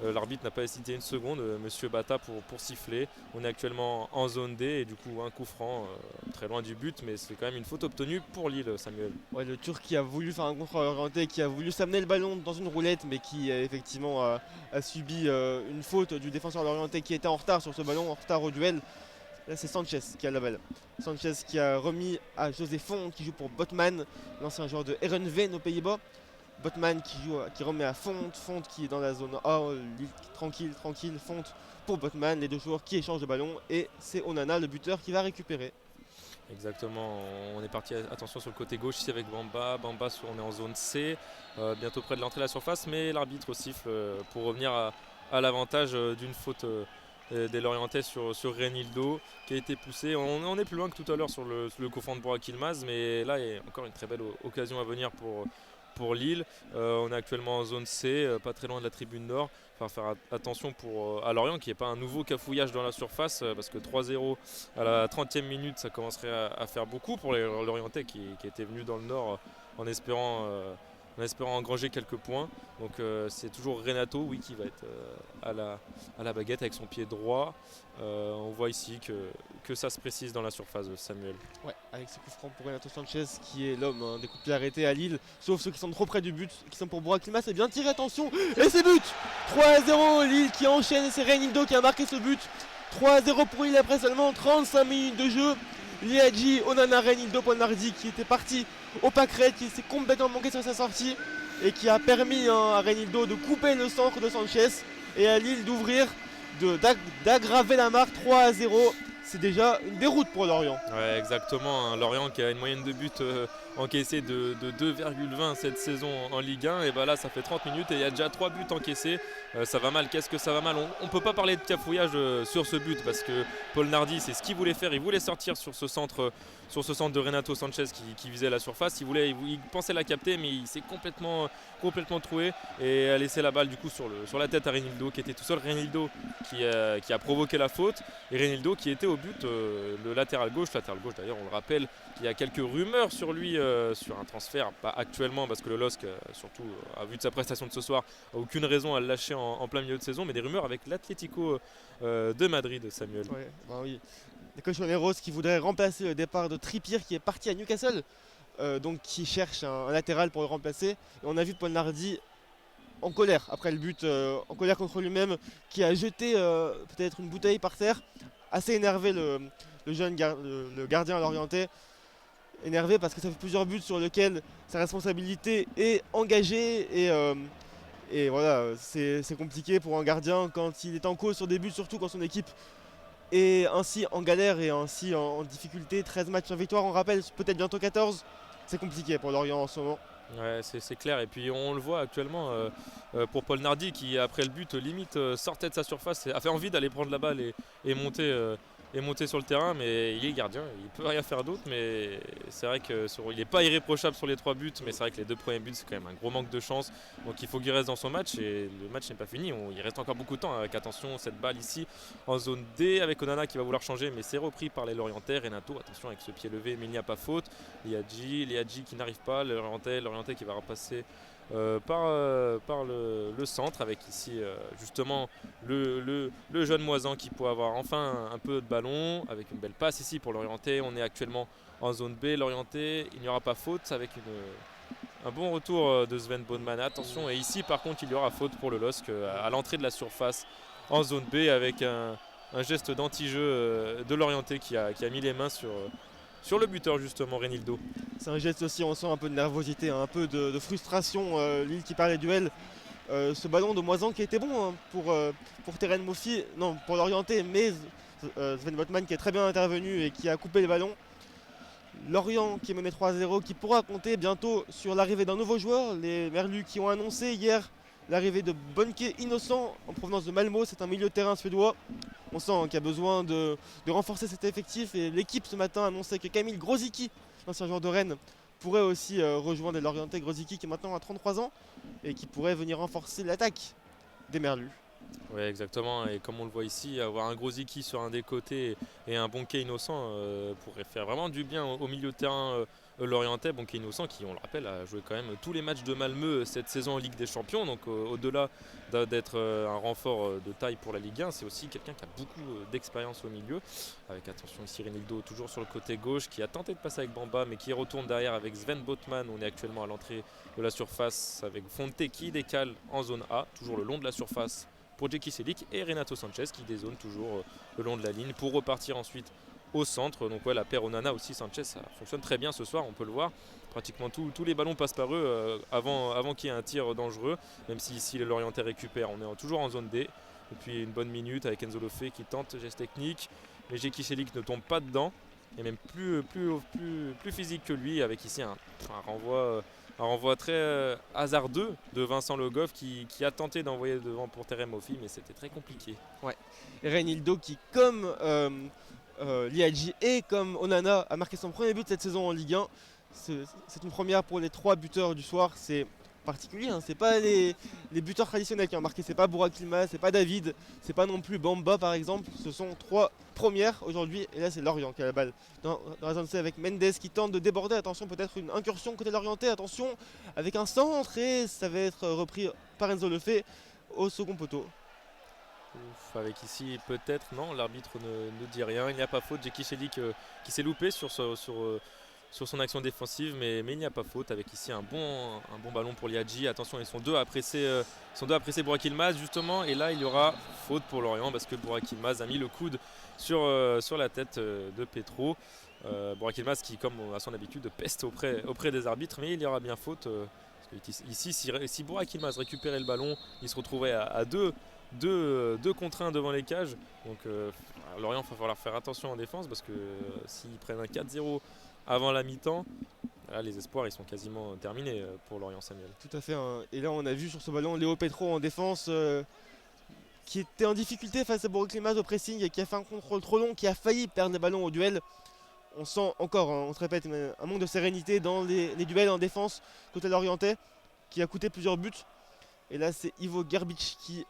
L'arbitre n'a pas hésité une seconde, monsieur Bata pour siffler. On est actuellement en zone D et du coup un coup franc très loin du but, mais c'est quand même une faute obtenue pour Lille, Samuel. Ouais, le Turc qui a voulu faire un contrôle orienté, qui a voulu s'amener le ballon dans une roulette, mais qui effectivement a subi une faute du défenseur lorientais qui était en retard sur ce ballon, en retard au duel. Là c'est Sanchez qui a la balle. Sanchez qui a remis à José Font qui joue pour Botman, l'ancien joueur de Heerenveen aux Pays-Bas. Botman qui remet à Font qui est dans la zone A, tranquille, Font pour Botman, les deux joueurs qui échangent le ballon et c'est Onana le buteur qui va récupérer. Exactement, on est parti, attention sur le côté gauche ici avec Bamba, on est en zone C, bientôt près de l'entrée de la surface, mais l'arbitre siffle pour revenir à l'avantage d'une faute des Lorientais sur Reinildo qui a été poussé. On est plus loin que tout à l'heure sur le coup franc de Burak Yilmaz, mais là il y a encore une très belle occasion à venir pour Lille. On est actuellement en zone C, pas très loin de la tribune nord. Il va faire attention à Lorient qui n'est pas un nouveau cafouillage dans la surface parce que 3-0 à la 30e minute ça commencerait à faire beaucoup pour les Lorientais qui étaient venus dans le nord en espérant engranger quelques points. Donc c'est toujours Renato qui va être à la baguette avec son pied droit. On voit ici que ça se précise dans la surface, Samuel. Ouais, avec ce coup franc pour Renato Sanchez qui est l'homme des coups de pied arrêtés à Lille, sauf ceux qui sont trop près du but, qui sont pour Burak Yilmaz. C'est bien tiré, attention, et c'est but. 3-0 Lille qui enchaîne et c'est Reinildo qui a marqué ce but. 3-0 pour Lille après seulement 35 minutes de jeu. Liadji, Onana, Reinildo, Paul Nardi qui était parti au pâquerette, qui s'est complètement manqué sur sa sortie et qui a permis à Reinildo de couper le centre de Sanchez et à Lille d'ouvrir, d'aggraver la marque 3-0. C'est déjà une déroute pour Lorient. Ouais, exactement. Lorient qui a une moyenne de buts encaissés de 2,20 cette saison en Ligue 1. Et là, ça fait 30 minutes et il y a déjà 3 buts encaissés. Ça va mal. Qu'est-ce que ça va mal? On ne peut pas parler de cafouillage sur ce but parce que Paul Nardi, c'est ce qu'il voulait faire. Il voulait sortir sur ce centre de Renato Sanchez qui visait la surface. Il pensait la capter, mais il s'est complètement troué et a laissé la balle du coup sur la tête à Reinildo qui était tout seul. Reinildo qui a provoqué la faute et Reinildo qui était au but, le latéral gauche d'ailleurs, on le rappelle, il y a quelques rumeurs sur lui sur un transfert, pas actuellement parce que le LOSC, surtout à vue de sa prestation de ce soir, a aucune raison à le lâcher en plein milieu de saison, mais des rumeurs avec l'Atlético de Madrid, Samuel. Ouais, bah oui. Les Colchoneros qui voudraient remplacer le départ de Trippier qui est parti à Newcastle, donc qui cherche un latéral pour le remplacer. Et on a vu Paul Nardi en colère après le but, en colère contre lui-même, qui a jeté peut-être une bouteille par terre, assez énervé le gardien lorientais, énervé parce que ça fait plusieurs buts sur lesquels sa responsabilité est engagée et voilà, c'est compliqué pour un gardien quand il est en cause sur des buts, surtout quand son équipe est ainsi en galère et ainsi en difficulté. 13 matchs sans victoire, on rappelle, peut-être bientôt 14. C'est compliqué pour Lorient en ce moment. Ouais, c'est clair. Et puis on le voit actuellement pour Paul Nardi qui, après le but, limite sortait de sa surface, a fait envie d'aller prendre la balle et monter sur le terrain. Mais il est gardien, il peut rien faire d'autre. Mais c'est vrai qu'il n'est pas irréprochable sur les 3 buts. Mais c'est vrai que les 2 premiers buts, c'est quand même un gros manque de chance. Donc il faut qu'il reste dans son match. Et le match n'est pas fini. Il reste encore beaucoup de temps. Avec attention, cette balle ici en zone D avec Onana qui va vouloir changer. Mais c'est repris par les Lorientais. Renato, attention avec ce pied levé, mais il n'y a pas faute. Liadji qui n'arrive pas. Lorientais qui va repasser par le centre avec ici justement le jeune Moisan qui pourrait avoir enfin un peu de ballon avec une belle passe ici pour l'Orienté. On est actuellement en zone B, l'Orienté, il n'y aura pas faute avec un bon retour de Sven Bondman. Attention, et ici par contre il y aura faute pour le LOSC à l'entrée de la surface en zone B avec un geste d'anti-jeu de l'Orienté qui a mis les mains sur le buteur justement, Renildo. C'est un geste aussi, on sent un peu de nervosité, un peu de frustration. Lille qui perd les duels. Ce ballon de Moisan qui était bon hein, pour Terren Mofi, non pour l'orienter, mais Sven Botman qui est très bien intervenu et qui a coupé le ballon. Lorient qui est mené 3-0, qui pourra compter bientôt sur l'arrivée d'un nouveau joueur. Les Merlus qui ont annoncé hier l'arrivée de Bonke Innocent en provenance de Malmö, c'est un milieu de terrain suédois. On sent qu'il y a besoin de renforcer cet effectif et l'équipe ce matin annonçait que Camille Grosicki, l'ancien joueur de Rennes, pourrait aussi rejoindre l'Orientais. Grosicki qui est maintenant à 33 ans et qui pourrait venir renforcer l'attaque des Merlus. Oui, exactement. Et comme on le voit ici, avoir un Grosicki sur un des côtés et un Bonke Innocent pourrait faire vraiment du bien au milieu de terrain l'Orientais. Bonke Innocent qui, on le rappelle, a joué quand même tous les matchs de Malmö cette saison en Ligue des Champions. Donc au-delà d'être un renfort de taille pour la Ligue 1, c'est aussi quelqu'un qui a beaucoup d'expérience au milieu. Avec attention ici Renildo toujours sur le côté gauche qui a tenté de passer avec Bamba mais qui retourne derrière avec Sven Botman. On est actuellement à l'entrée de la surface avec Fonte qui décale en zone A, toujours le long de la surface pour Djeki Selik et Renato Sanchez qui dézone toujours le long de la ligne pour repartir ensuite au centre. Donc ouais, la paire Onana aussi Sanchez, ça fonctionne très bien ce soir, on peut le voir. Pratiquement tous les ballons passent par eux avant qu'il y ait un tir dangereux, même si ici les Lorientais récupèrent. On est toujours en zone D depuis une bonne minute avec Enzo Lofé qui tente geste technique, mais Djeki Selik ne tombe pas dedans et même plus physique que lui avec ici un renvoi très hasardeux de Vincent Le Goff qui a tenté d'envoyer devant pour Terem Mofi, mais c'était très compliqué. Ouais. Et Renildo qui, comme Liadji et comme Onana, a marqué son premier but cette saison en Ligue 1. C'est une première pour les 3 buteurs du soir. C'est particulier, hein. C'est pas les buteurs traditionnels qui ont marqué. C'est pas Burak Yilmaz, c'est pas David, c'est pas non plus Bamba par exemple. Ce sont 3 premières aujourd'hui. Et là c'est Lorient qui a la balle dans la zone C avec Mendes qui tente de déborder. Attention, peut-être une incursion côté Lorientais. Attention, avec un centre et ça va être repris par Enzo Lefebvre au second poteau. Ouf, avec ici peut-être, non, l'arbitre ne dit rien. Il n'y a pas faute. Djeki Selik qui s'est loupé sur son action défensive, mais il n'y a pas faute avec ici un bon ballon pour Liadji. Attention, ils sont deux à presser Burak Yilmaz justement, et là il y aura faute pour Lorient parce que Burak Yilmaz a mis le coude sur la tête de Petro. Burak Yilmaz qui, comme à son habitude, peste auprès des arbitres, mais il y aura bien faute. Parce que ici, si Burak Yilmaz récupérait le ballon, il se retrouverait à deux contre 1 devant les cages. Donc Lorient va falloir faire attention en défense parce que s'ils prennent un 4-0 avant la mi-temps, là, les espoirs ils sont quasiment terminés pour Lorient, Samuel. Tout à fait. Hein. Et là on a vu sur ce ballon Léo Petro en défense qui était en difficulté face à Burak Yilmaz au pressing et qui a fait un contrôle trop long, qui a failli perdre les ballons au duel. On sent encore, hein, on se répète, un manque de sérénité dans les duels en défense côté Lorientais qui a coûté plusieurs buts. Et là c'est Ivo Gerbic qui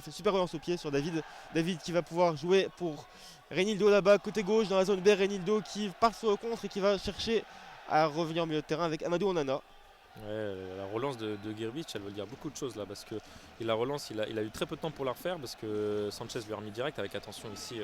fait super relance au pied sur David. David qui va pouvoir jouer pour Renildo là-bas côté gauche dans la zone B. Renildo qui part sur le contre et qui va chercher à revenir au milieu de terrain avec Amadou Onana. Ouais, la relance de Grbić, elle veut dire beaucoup de choses là parce que la relance, il a eu très peu de temps pour la refaire parce que Sanchez lui a remis direct avec attention ici.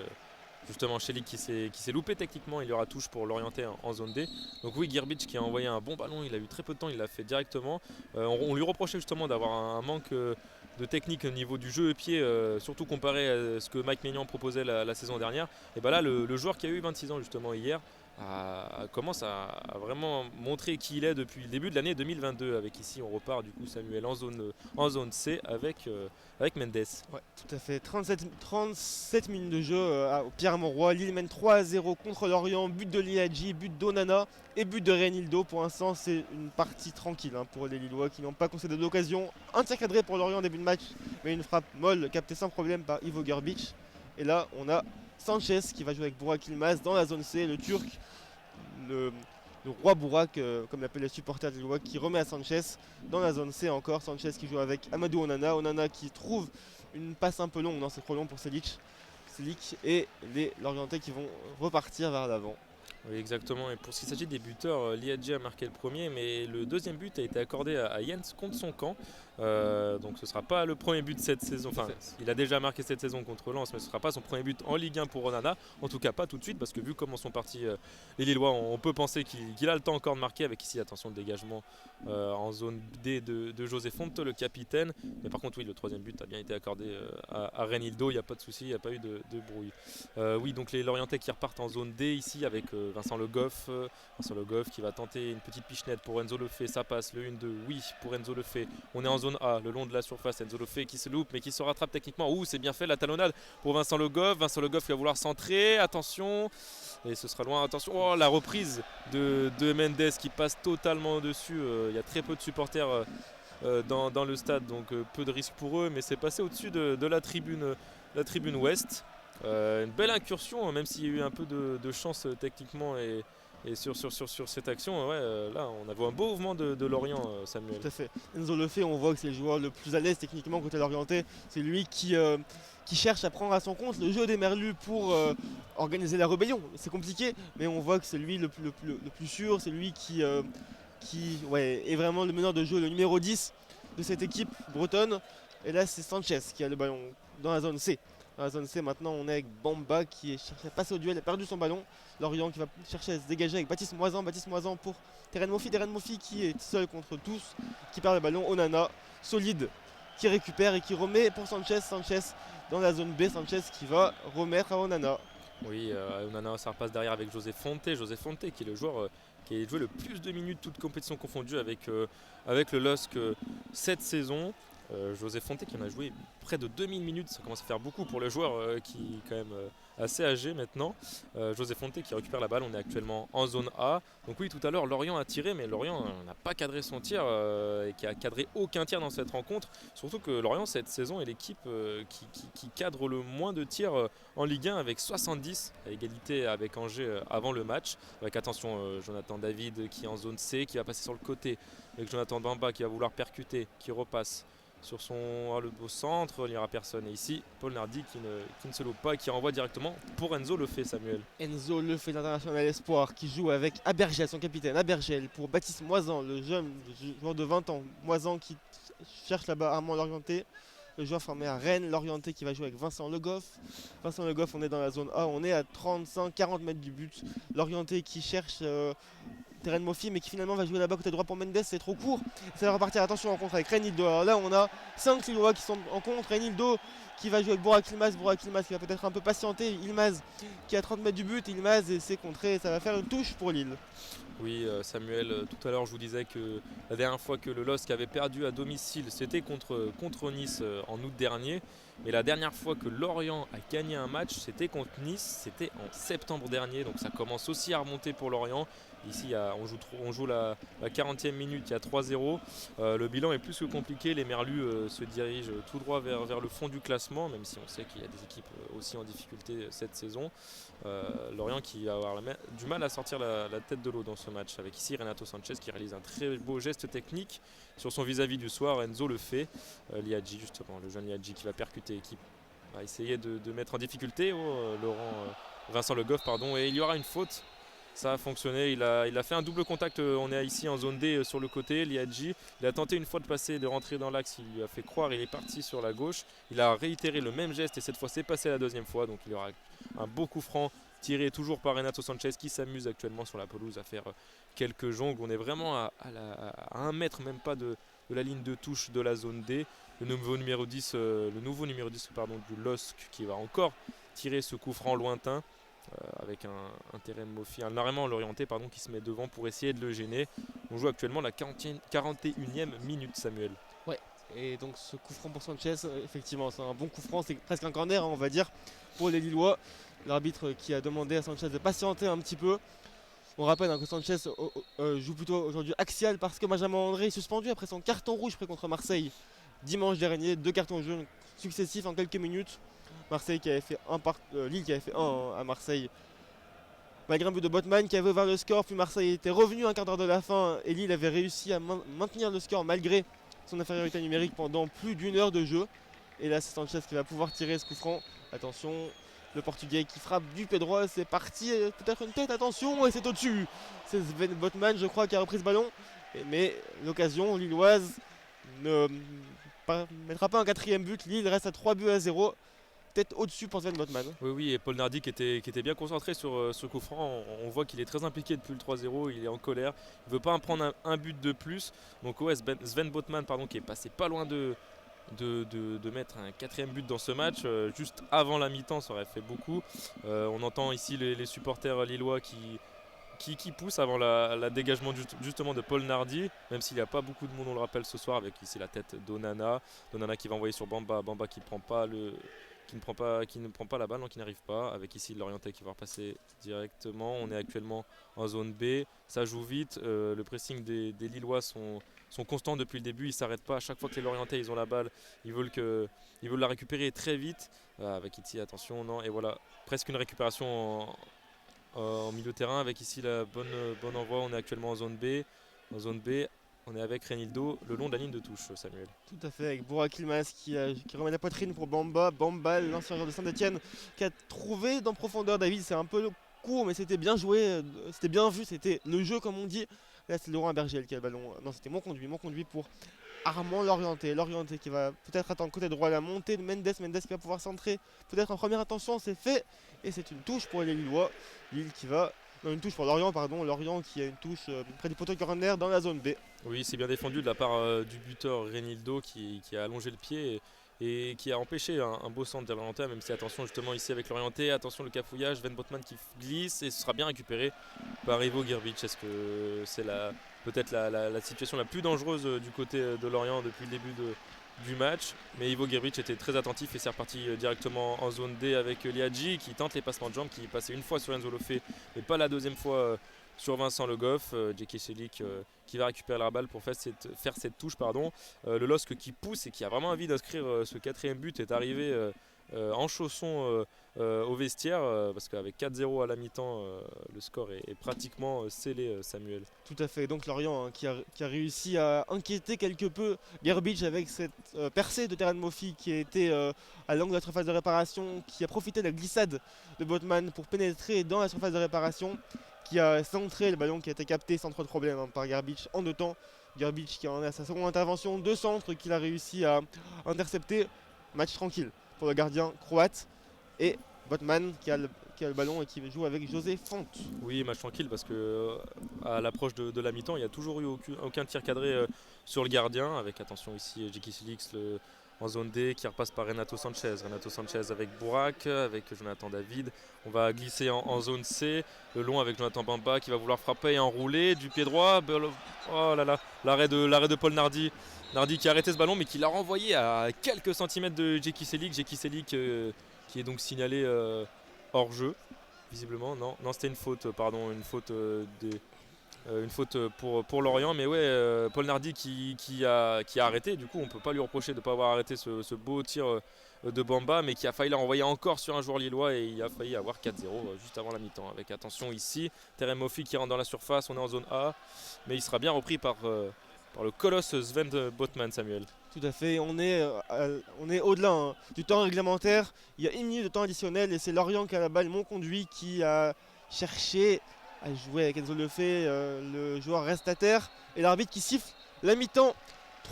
Justement, Chelik qui s'est loupé techniquement, il y aura touche pour l'orienter en zone D. Donc oui, Grbić qui a envoyé un bon ballon, il a eu très peu de temps, il l'a fait directement. On lui reprochait justement d'avoir un manque de technique au niveau du jeu et pied, surtout comparé à ce que Mike Maignan proposait la saison dernière. Et bien là, le joueur qui a eu 26 ans justement hier, commence à vraiment montrer qui il est depuis le début de l'année 2022. Avec ici, on repart du coup Samuel en zone C avec Mendes. Ouais, tout à fait. 37 minutes de jeu au Pierre Mauroy. Lille mène 3-0 contre Lorient. But de Liadji, but d'Onana et but de Reinildo. Pour l'instant, c'est une partie tranquille pour les Lillois qui n'ont pas concédé d'occasion. Un tir cadré pour Lorient en début de match, mais une frappe molle captée sans problème par Ivo Grbić. Et là, on a Sanchez qui va jouer avec Burak Yılmaz dans la zone C, le Turc, le roi Burak, comme l'appellent les supporters de Lillois, qui remet à Sanchez dans la zone C encore. Sanchez qui joue avec Amadou Onana. Onana qui trouve une passe un peu longue, non c'est trop long pour Selic. Et les Lorientais qui vont repartir vers l'avant. Oui, exactement. Et pour ce qui s'agit des buteurs, Liadji a marqué le premier, mais le deuxième but a été accordé à Jens contre son camp. Donc ce ne sera pas le premier but de cette saison. Enfin, il a déjà marqué cette saison contre Lens, mais ce ne sera pas son premier but en Ligue 1 pour Onana. En tout cas, pas tout de suite, parce que vu comment sont partis les Lillois, on peut penser qu'il a le temps encore de marquer. Avec ici, attention, le dégagement en zone D de José Fonte, le capitaine. Mais par contre, oui, le troisième but a bien été accordé à Reinildo. Il n'y a pas de souci, il n'y a pas eu de brouille. Oui, donc les Lorientais qui repartent en zone D ici avec Vincent Le Goff. Vincent Le Goff qui va tenter une petite pichenette pour Enzo Lefebvre. Ça passe, le 1-2, oui, pour Enzo Lefebvre. On est en zone A, le long de la surface. Enzo Lefebvre qui se loupe, mais qui se rattrape techniquement. Ouh, c'est bien fait la talonnade pour Vincent Le Goff. Vincent Le Goff qui va vouloir centrer. Attention, et ce sera loin. Attention, oh, la reprise de Mendes qui passe totalement au-dessus. Il y a très peu de supporters dans le stade, donc peu de risque pour eux, mais c'est passé au-dessus de la tribune ouest. Une belle incursion, même s'il y a eu un peu de chance techniquement et sur cette action. Là on a vu un beau mouvement de Lorient, Samuel. Tout à fait. Enzo Lefebvre, on voit que c'est le joueur le plus à l'aise techniquement côté l'orienté. C'est lui qui cherche à prendre à son compte le jeu des Merlus pour organiser la rébellion. C'est compliqué, mais on voit que c'est lui le plus sûr, c'est lui qui est vraiment le meneur de jeu, le numéro 10 de cette équipe bretonne. Et là c'est Sanchez qui a le ballon dans la zone C. Dans la zone C maintenant on est avec Bamba qui est cherché à passer au duel, il a perdu son ballon. Lorient qui va chercher à se dégager avec Baptiste Moisan pour Terren Moffi qui est seul contre tous, qui perd le ballon. Onana, solide, qui récupère et qui remet pour Sanchez dans la zone B. Sanchez qui va remettre à Onana. Oui, Onana, ça repasse derrière avec José Fonte qui est le joueur qui a joué le plus de minutes toutes compétitions confondues avec le LOSC cette saison. José Fonte qui en a joué près de 2000 minutes, ça commence à faire beaucoup pour le joueur qui est quand même assez âgé maintenant. José Fonte qui récupère la balle, on est actuellement en zone A. Donc oui, tout à l'heure Lorient a tiré, mais Lorient n'a pas cadré son tir et qui a cadré aucun tir dans cette rencontre. Surtout que Lorient cette saison est l'équipe qui cadre le moins de tirs en Ligue 1 avec 70 à égalité avec Angers avant le match. Avec attention Jonathan David qui est en zone C, qui va passer sur le côté avec Jonathan Bamba qui va vouloir percuter, qui repasse sur au centre, il n'y aura personne. Et ici, Paul Nardi qui ne se loupe pas et qui renvoie directement pour Enzo Lefebvre, Samuel. Enzo Lefebvre, l'international espoir, qui joue avec Abergel, son capitaine. Abergel pour Baptiste Moisan, le jeune joueur de 20 ans. Moisan qui cherche là-bas Armand Lorienté, le joueur formé à Rennes. Lorienté qui va jouer avec Vincent Le Goff. Vincent Le Goff, on est dans la zone A, on est à 35-40 mètres du but. Lorienté qui cherche Terren Moffi, mais qui finalement va jouer là-bas côté droit pour Mendes, c'est trop court. Ça va repartir, attention, en rencontre avec Reinildo. Alors là, on a 5 Lillois qui sont en contre. Reinildo qui va jouer avec Burak Yılmaz qui va peut-être un peu patienter. Yılmaz qui est à 30 mètres du but. Yılmaz et c'est contré, ça va faire une touche pour Lille. Oui, Samuel, tout à l'heure je vous disais que la dernière fois que le LOSC avait perdu à domicile, c'était contre Nice en août dernier. Mais la dernière fois que Lorient a gagné un match, c'était contre Nice, c'était en septembre dernier. Donc ça commence aussi à remonter pour Lorient. Ici, on joue la 40e minute, il y a 3-0. Le bilan est plus que compliqué. Les Merlus se dirigent tout droit vers le fond du classement, même si on sait qu'il y a des équipes aussi en difficulté cette saison. Lorient qui va avoir du mal à sortir la tête de l'eau dans ce match. Avec ici Renato Sanchez qui réalise un très beau geste technique sur son vis-à-vis du soir. Enzo le fait. Liadji, justement, le jeune Liadji qui va percuter, qui va essayer de mettre en difficulté Vincent Le Goff. Et il y aura une faute. Ça a fonctionné, il a fait un double contact, on est ici en zone D sur le côté, Liadji. Il a tenté une fois de passer, de rentrer dans l'axe, il lui a fait croire, il est parti sur la gauche. Il a réitéré le même geste et cette fois c'est passé la deuxième fois. Donc il y aura un beau coup franc tiré toujours par Renato Sanchez qui s'amuse actuellement sur la pelouse à faire quelques jongles. On est vraiment à 1 mètre même pas de la ligne de touche de la zone D. Le nouveau numéro 10, du LOSC qui va encore tirer ce coup franc lointain. Avec un Terem Moffi, un Larément l'orienté qui se met devant pour essayer de le gêner. On joue actuellement la 41e minute, Samuel. Ouais, et donc ce coup franc pour Sanchez, effectivement c'est un bon coup franc, c'est presque un corner on va dire pour les Lillois. L'arbitre qui a demandé à Sanchez de patienter un petit peu. On rappelle que Sanchez joue plutôt aujourd'hui axial parce que Benjamin André est suspendu après son carton rouge pris contre Marseille dimanche dernier, 2 cartons jaunes successifs en quelques minutes. Marseille qui avait fait Lille qui avait fait un à Marseille. Malgré un but de Botman qui avait ouvert le score, puis Marseille était revenu un quart d'heure de la fin et Lille avait réussi à maintenir le score malgré son infériorité numérique pendant plus d'1 heure de jeu. Et là c'est Sanchez qui va pouvoir tirer ce coup franc. Attention, le Portugais qui frappe du pied droit, c'est parti, peut-être une tête, attention, et c'est au-dessus. C'est Sven Botman je crois qui a repris ce ballon. Mais l'occasion lilloise ne mettra pas un 4e but, Lille reste à 3-0. Peut-être au-dessus pour Sven Botman. Oui, et Paul Nardi qui était bien concentré sur ce coup franc. On voit qu'il est très impliqué depuis le 3-0, il est en colère. Il ne veut pas en prendre un but de plus. Donc ouais, Sven Botman qui est passé pas loin de mettre un 4e but dans ce match. Juste avant la mi-temps, ça aurait fait beaucoup. On entend ici les supporters lillois qui poussent avant la dégagement justement de Paul Nardi, même s'il n'y a pas beaucoup de monde, on le rappelle ce soir, avec ici la tête d'Onana. Onana qui va envoyer sur Bamba qui ne prend pas la balle, qui n'arrive pas, avec ici l'orienté qui va repasser directement. On est actuellement en zone B, ça joue vite, le pressing des Lillois sont constants depuis le début, ils ne s'arrêtent pas, à chaque fois que les Lorientais ils ont la balle, ils veulent la récupérer très vite, avec ici attention, non, et voilà, presque une récupération en milieu de terrain, avec ici la bonne envoi. On est actuellement en zone B, on est avec Renildo le long de la ligne de touche, Samuel. Tout à fait, avec Burak Yilmaz qui remet la poitrine pour Bamba, l'ancien joueur de Saint-Etienne, qui a trouvé dans profondeur David. C'est un peu court, mais c'était bien joué, c'était bien vu, c'était le jeu comme on dit. Là, c'est Laurent Berger qui a le ballon. Non, c'était mon conduit pour Armand Lorienté qui va peut-être attendre côté droit la montée de Mendes qui va pouvoir centrer. Peut-être en première intention, c'est fait. Et c'est une touche pour les Lillois. Lille qui va. Non, une touche pour Lorient, Lorient qui a une touche près du poteau corner dans la zone B. Oui, c'est bien défendu de la part du buteur Renildo qui a allongé le pied et qui a empêché un beau centre de l'Orienté, même si attention justement ici avec l'Orienté, attention le cafouillage, Sven Botman qui glisse et ce sera bien récupéré par Ivo Grbić. Est-ce que c'est peut-être la situation la plus dangereuse du côté de Lorient depuis le début du match, mais Ivo Grbić était très attentif et c'est reparti directement en zone D avec Liadji qui tente les passements de jambes, qui passait une fois sur Enzo Lofé mais pas la deuxième fois sur Vincent Le Goff. Djeki Celik qui va récupérer la balle pour faire cette touche. Le LOSC qui pousse et qui a vraiment envie d'inscrire ce 4e but est arrivé en chaussons au vestiaire parce qu'avec 4-0 à la mi-temps, le score est pratiquement scellé, Samuel. Tout à fait, donc Lorient qui a réussi à inquiéter quelque peu Grbić avec cette percée de Terem Moffi qui a été à l'angle de la surface de réparation, qui a profité de la glissade de Botman pour pénétrer dans la surface de réparation, qui a centré le ballon qui a été capté sans trop de problème par Grbić en 2 temps. Grbić qui en a sa seconde intervention de centre qu'il a réussi à intercepter. Match tranquille pour le gardien croate et Botman qui a le ballon et qui joue avec José Font. Oui, match tranquille parce que à l'approche de la mi-temps, il n'y a toujours eu aucun tir cadré sur le gardien, avec attention ici Djeki Celik en zone D qui repasse par Renato Sanchez avec Burak, avec Jonathan David. On va glisser en zone C, le long avec Jonathan Bamba qui va vouloir frapper et enrouler du pied droit. Oh là là, l'arrêt de Paul Nardi. Nardi qui a arrêté ce ballon mais qui l'a renvoyé à quelques centimètres de Djeki Celik qui est donc signalé hors jeu, visiblement. Non, c'était une faute, une faute pour Lorient, mais ouais, Paul Nardi qui a arrêté. Du coup, on peut pas lui reprocher de ne pas avoir arrêté ce beau tir de Bamba, mais qui a failli la renvoyer encore sur un joueur lillois et il a failli avoir 4-0 juste avant la mi-temps. Avec attention ici, Terem Moffi qui rentre dans la surface, on est en zone A, mais il sera bien repris par le colosse Sven Botman, Samuel. Tout à fait, on est au-delà du temps réglementaire. Il y a 1 minute de temps additionnel et c'est Lorient qui a la balle, mon conduit, qui a cherché à jouer avec Enzo Lefebvre. Le joueur reste à terre et l'arbitre qui siffle la mi-temps.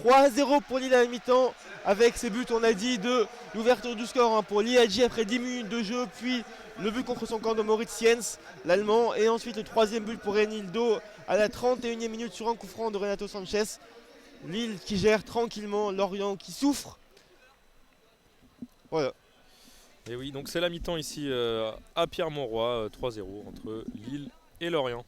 3-0 pour Lille à la mi-temps avec ces buts, on a dit, de l'ouverture du score pour l'IAG après 10 minutes de jeu, puis le but contre son camp de Moritz Jens, l'allemand, et ensuite le troisième but pour Renildo à la 31e minute sur un coup franc de Renato Sanchez. Lille qui gère tranquillement, Lorient qui souffre. Voilà. Et oui, donc c'est la mi-temps ici à Pierre-Mauroy, 3-0 entre Lille et Lorient.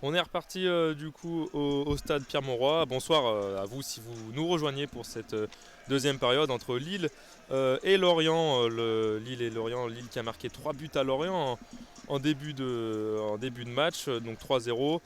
On est reparti du coup au stade Pierre-Mauroy. Bonsoir à vous si vous nous rejoignez pour cette deuxième période entre Lille et Lorient. Lille qui a marqué 3 buts à Lorient en début de match, donc 3-0.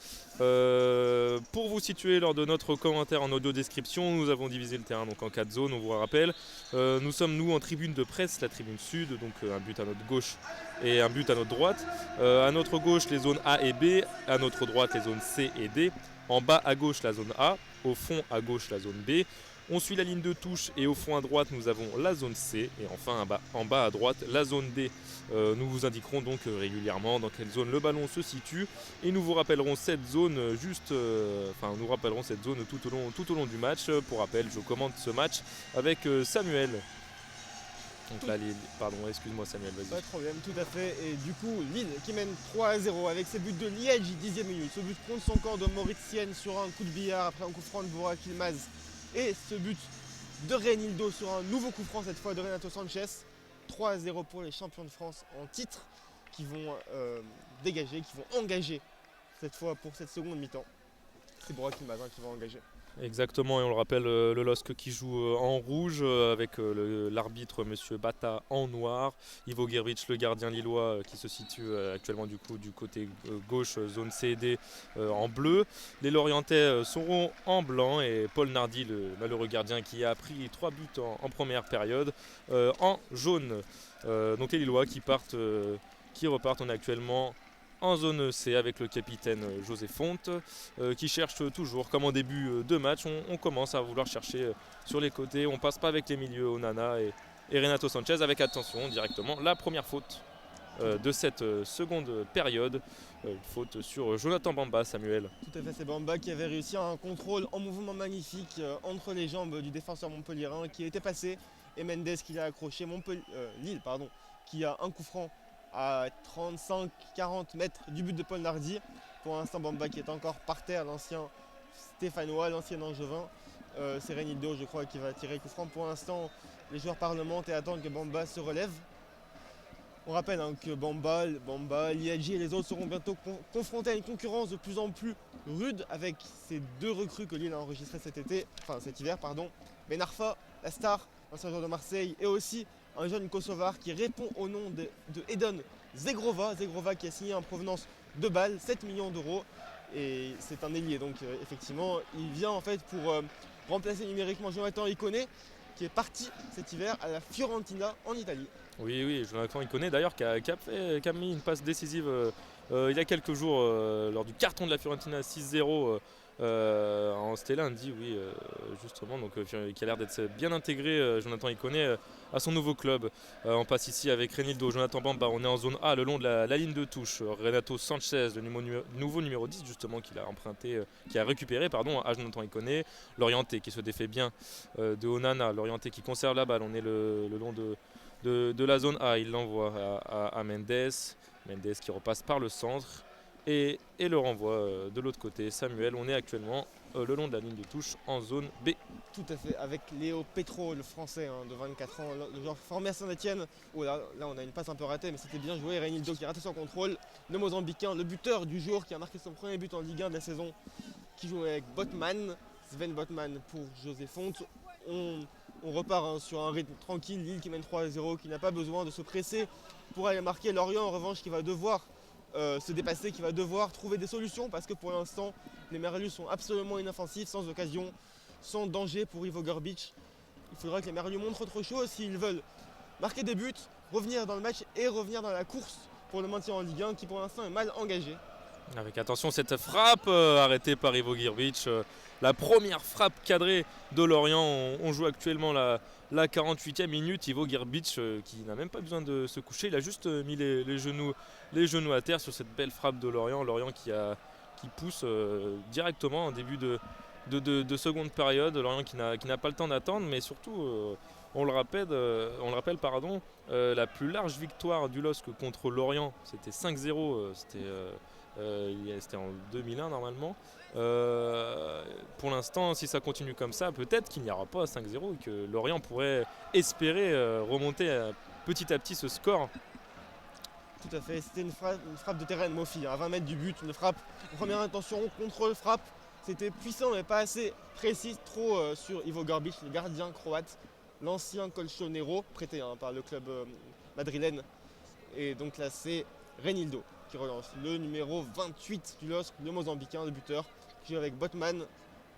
Pour vous situer lors de notre commentaire en audio description, nous avons divisé le terrain donc en 4 zones, on vous rappelle. Nous sommes en tribune de presse, la tribune sud, donc un but à notre gauche et un but à notre droite. À notre gauche les zones A et B, à notre droite les zones C et D. En bas à gauche la zone A, au fond à gauche la zone B. On suit la ligne de touche et au fond à droite nous avons la zone C et enfin en bas à droite la zone D. Nous vous indiquerons donc régulièrement dans quelle zone le ballon se situe et nous vous rappellerons cette zone tout au long du match. Pour rappel, je commente ce match avec Samuel. Donc là, pardon, excuse-moi Samuel, vas-y. Pas de problème, tout à fait. Et du coup, Lille qui mène 3-0 avec ses buts de Liège, 10e minute. Ce but contre son camp de Mauritienne sur un coup de billard après un coup franc de Burak Yilmaz. Et ce but de Reinildo sur un nouveau coup franc, cette fois de Renato Sanchez. 3-0 pour les champions de France en titre qui vont dégager, qui vont engager cette fois pour cette seconde mi-temps. C'est Burak Yilmaz qui va engager. Exactement, et on le rappelle, le LOSC qui joue en rouge avec l'arbitre Monsieur Bata en noir, Ivo Gerbic le gardien lillois qui se situe actuellement du côté gauche, zone C et D en bleu. Les Lorientais seront en blanc et Paul Nardi, le malheureux gardien qui a pris 3 buts en première période, en jaune. Donc les Lillois qui repartent, on est actuellement en zone C avec le capitaine José Fonte qui cherche toujours, comme en début de match, on commence à vouloir chercher sur les côtés, on passe pas avec les milieux Onana et Renato Sanchez avec attention directement la première faute de cette seconde période, faute sur Jonathan Bamba, Samuel. Tout à fait, c'est Bamba qui avait réussi un contrôle en mouvement magnifique entre les jambes du défenseur montpelliérain qui était passé et Mendes qui l'a accroché, Lille qui a un coup franc à 35-40 mètres du but de Paul Nardi. Pour l'instant, Bamba qui est encore par terre, l'ancien Stéphanois, l'ancien Angevin. C'est Reinildo, je crois, qui va tirer le coup franc. Pour l'instant, les joueurs parlementent et attendent que Bamba se relève. On rappelle que Bamba, Liadji et les autres seront bientôt confrontés à une concurrence de plus en plus rude avec ces deux recrues que Lille a enregistrées cet hiver. Ben Arfa, la star, ancien joueur de Marseille, et aussi un jeune kosovar qui répond au nom de Edon Zegrova qui a signé en provenance de Bâle, 7 millions d'euros. Et c'est un ailier, donc effectivement, il vient en fait pour remplacer numériquement Jonathan Iconé, qui est parti cet hiver à la Fiorentina en Italie. Oui, Jonathan Iconé d'ailleurs qui a mis une passe décisive il y a quelques jours lors du carton de la Fiorentina 6-0 c'était lundi, justement, donc qui a l'air d'être bien intégré, Jonathan Iconé, à son nouveau club. On passe ici avec Reinildo, Jonathan Bamba, on est en zone A le long de la ligne de touche. Renato Sanchez, le nouveau numéro 10 justement, qui a récupéré à Jonathan Iconé. Lorienté qui se défait bien de Onana, Lorienté qui conserve la balle, on est le long de la zone A, il l'envoie à Mendes qui repasse par le centre. Et le renvoi de l'autre côté, Samuel, on est actuellement le long de la ligne de touche en zone B. Tout à fait, avec Léo Petro, le français de 24 ans, le joueur formé à Saint-Etienne. Oh là, on a une passe un peu ratée, mais c'était bien joué. Reinildo qui a raté son contrôle. Le Mozambicain, le buteur du jour, qui a marqué son premier but en Ligue 1 de la saison, qui joue avec Botman, Sven Botman pour José Fonte. On repart sur un rythme tranquille. Lille qui mène 3-0, qui n'a pas besoin de se presser pour aller marquer. Lorient, en revanche, qui va devoir se dépasser, qui va devoir trouver des solutions parce que pour l'instant les Merlus sont absolument inoffensifs, sans occasion, sans danger pour Ivo Gerbic. Il faudra que les Merlus montrent autre chose s'ils veulent marquer des buts, revenir dans le match et revenir dans la course pour le maintien en Ligue 1 qui pour l'instant est mal engagé. Avec attention cette frappe arrêtée par Ivo Gerbic, la première frappe cadrée de Lorient. On joue actuellement la 48e minute. Ivo Gerbic qui n'a même pas besoin de se coucher, il a juste mis les genoux à terre sur cette belle frappe de Lorient. Lorient qui pousse directement en début de seconde période. Lorient qui n'a pas le temps d'attendre, mais surtout on le rappelle, la plus large victoire du LOSC contre Lorient, c'était 5-0, c'était en 2001 normalement. Pour l'instant, si ça continue comme ça, peut-être qu'il n'y aura pas 5-0 et que Lorient pourrait espérer remonter petit à petit ce score Tout à fait, c'était une frappe de terrain de Mofi, à 20 mètres du but, une frappe, première intention, contrôle, frappe. C'était puissant mais pas assez précis, trop sur Ivo Garbic, le gardien croate, l'ancien colchonero, prêté par le club madrilène. Et donc là c'est Reinildo qui relance, le numéro 28 du LOSC, le Mozambicain, le buteur, qui joue avec Botman.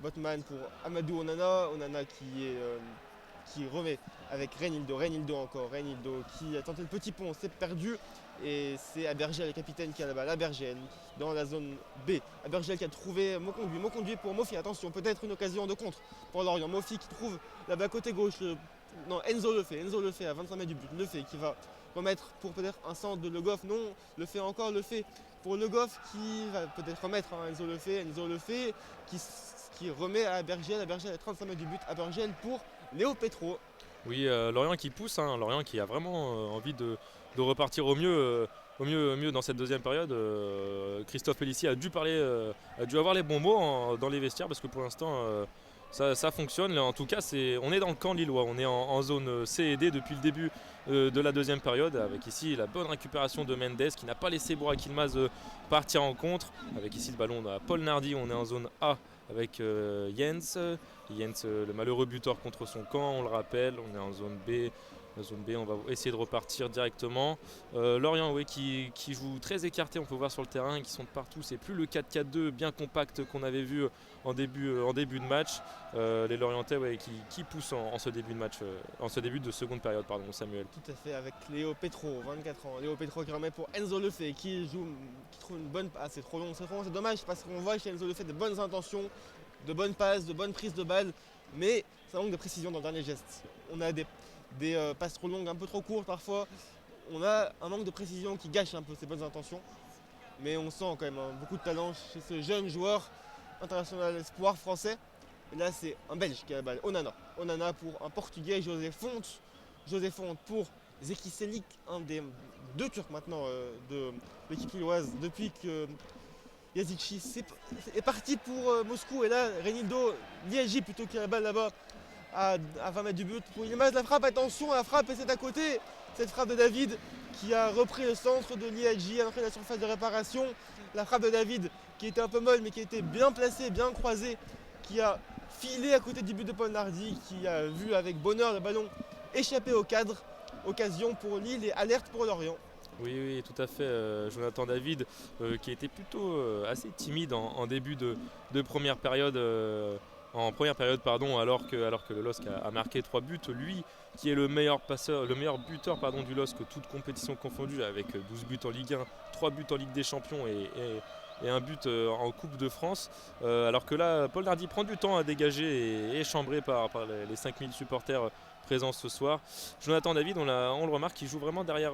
Botman pour Amadou Onana, Onana qui remet avec Reinildo qui a tenté le petit pont, s'est perdu. Et c'est Abergel, le capitaine, qui a la balle. Abergel dans la zone B. Abergel qui a trouvé Moconduit pour Mofi. Attention, peut-être une occasion de contre pour Lorient. Mofi qui trouve là-bas côté gauche. Non, Enzo le fait à 25 mètres du but. Le fait qui va remettre pour peut-être un centre de Le Goff. Non, le fait pour Le Goff qui va peut-être remettre Enzo le fait qui remet à Abergel. Abergel à 35 mètres du but. Abergel pour Léo Petro. Oui, Lorient qui pousse, Lorient qui a vraiment envie de repartir au mieux dans cette deuxième période. Christophe Pellissier a dû avoir les bons mots dans les vestiaires parce que pour l'instant ça fonctionne. En tout cas, on est dans le camp lillois, on est en zone C et D depuis le début de la deuxième période, avec ici la bonne récupération de Mendes qui n'a pas laissé Burak Yılmaz partir en contre. Avec ici le ballon à Paul Nardi, on est en zone A avec Jens, le malheureux buteur contre son camp, on le rappelle, on est en zone B. La zone B, on va essayer de repartir directement. Lorient, oui, qui joue très écarté, on peut voir sur le terrain, qui sont de partout. C'est plus le 4-4-2 bien compact qu'on avait vu en début de match. Les Lorientais, ouais, qui poussent en ce début de match, en ce début de seconde période, pardon, Samuel. Tout à fait, avec Léo Petro, 24 ans. Léo Petro qui remet pour Enzo Lefebvre, qui trouve une bonne passe. C'est trop long, c'est dommage parce qu'on voit chez Enzo Lefebvre de bonnes intentions, de bonnes passes, de bonnes prises de balles, mais ça manque de précision dans le dernier geste. On a des passes trop longues, un peu trop courtes parfois. On a un manque de précision qui gâche un peu ces bonnes intentions. Mais on sent quand même beaucoup de talent chez ce jeune joueur international espoir français. Et là c'est un Belge qui a la balle, Onana pour un Portugais, José Fonte pour Zeki Çelik, un des deux Turcs maintenant de l'équipe lilloise depuis que Yazici est parti pour Moscou. Et là Reinildo Liegi plutôt qui a la balle là-bas à 20 mètres du but pour Yılmaz. La frappe, attention, la frappe et c'est à côté. Cette frappe de David qui a repris le centre de Liegi à l'entrée de la surface de réparation. La frappe de David qui était un peu molle mais qui était bien placée, bien croisée, qui a filé à côté du but de Paul Nardi, qui a vu avec bonheur le ballon échapper au cadre. Occasion pour Lille et alerte pour Lorient. Oui, tout à fait. Jonathan David qui était plutôt assez timide en début de première période. Alors que le LOSC a marqué 3 buts. Lui qui est le meilleur buteur du LOSC, toute compétition confondue, avec 12 buts en Ligue 1, 3 buts en Ligue des Champions et un but en Coupe de France. Alors que là, Paul Nardi prend du temps à dégager et est chambré par les 5000 supporters présents ce soir. Jonathan David, on le remarque, il joue vraiment derrière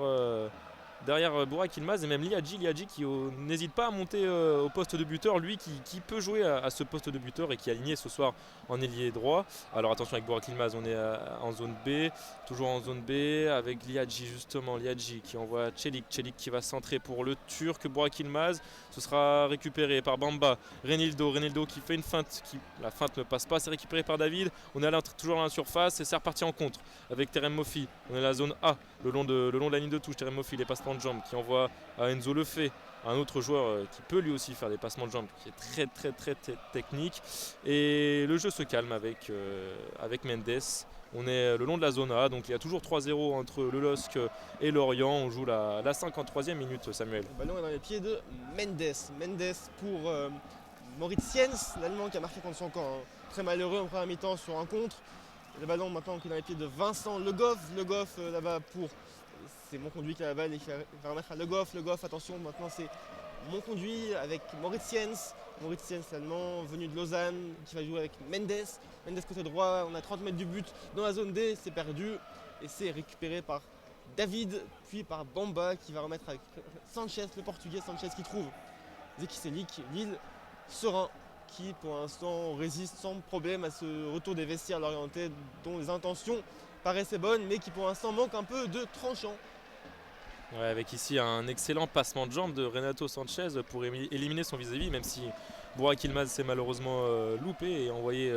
Burak Yılmaz et même Liadji qui n'hésite pas à monter au poste de buteur, lui qui peut jouer à ce poste de buteur et qui est aligné ce soir en ailier droit. Alors attention avec Burak Yılmaz, on est en zone B, toujours en zone B avec Liadji qui envoie Çelik qui va centrer pour le Turc. Burak Yılmaz, ce sera récupéré par Bamba. Reinildo qui fait une feinte, la feinte ne passe pas, c'est récupéré par David. On est toujours dans la surface et c'est reparti en contre avec Terem Mofi. On est à la zone A, le long de la ligne de touche. Terem Mofi, les passements de jambes qui envoie à Enzo Lefebvre, un autre joueur qui peut lui aussi faire des passements de jambes, qui est très technique. Et le jeu se calme avec Mendes. On est le long de la zone A, donc il y a toujours 3-0 entre le LOSC et Lorient. On joue la 53e minute, Samuel. Le ballon est dans les pieds de Mendes pour Moritz Jens, l'Allemand qui a marqué contre son camp. Très malheureux en première mi-temps sur un contre. Le ballon maintenant qui est dans les pieds de Vincent Le Goff là-bas pour... C'est Monconduit qui a la balle et qui va remettre à Le Goff, attention, maintenant c'est Monconduit avec Moritz Jens, l'Allemand venu de Lausanne qui va jouer avec Mendes côté droit. On a 30 mètres du but dans la zone D, c'est perdu et c'est récupéré par David puis par Bamba qui va remettre avec Sanchez, le Portugais Sanchez qui trouve Zeki Çelik. Lille serein qui pour l'instant résiste sans problème à ce retour des vestiaires lorientais dont les intentions paraissaient bonnes mais qui pour l'instant manque un peu de tranchant. Ouais, avec ici un excellent passement de jambe de Renato Sanchez pour éliminer son vis-à-vis, même si Burak Yılmaz s'est malheureusement loupé et envoyé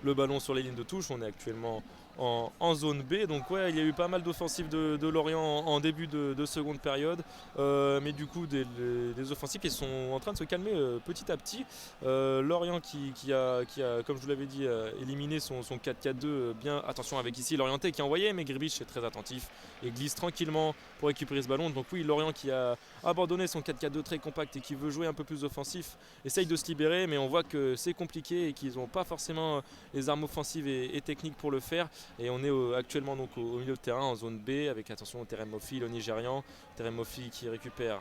le ballon sur les lignes de touche. On est actuellement en zone B. Donc ouais, il y a eu pas mal d'offensives de Lorient en début de seconde période. Mais du coup, des offensives qui sont en train de se calmer petit à petit. Lorient qui a, comme je vous l'avais dit, éliminé son 4-4-2 bien. Attention avec ici l'Orientais qui a envoyé, mais Grbić est très attentif et glisse tranquillement pour récupérer ce ballon. Donc oui, Lorient qui a abandonné son 4-4-2 très compact et qui veut jouer un peu plus offensif, essaye de se libérer, mais on voit que c'est compliqué et qu'ils n'ont pas forcément les armes offensives et techniques pour le faire. Et on est actuellement donc au milieu de terrain en zone B avec attention au Terem Moffi, le Nigérian. Terem Moffi qui récupère,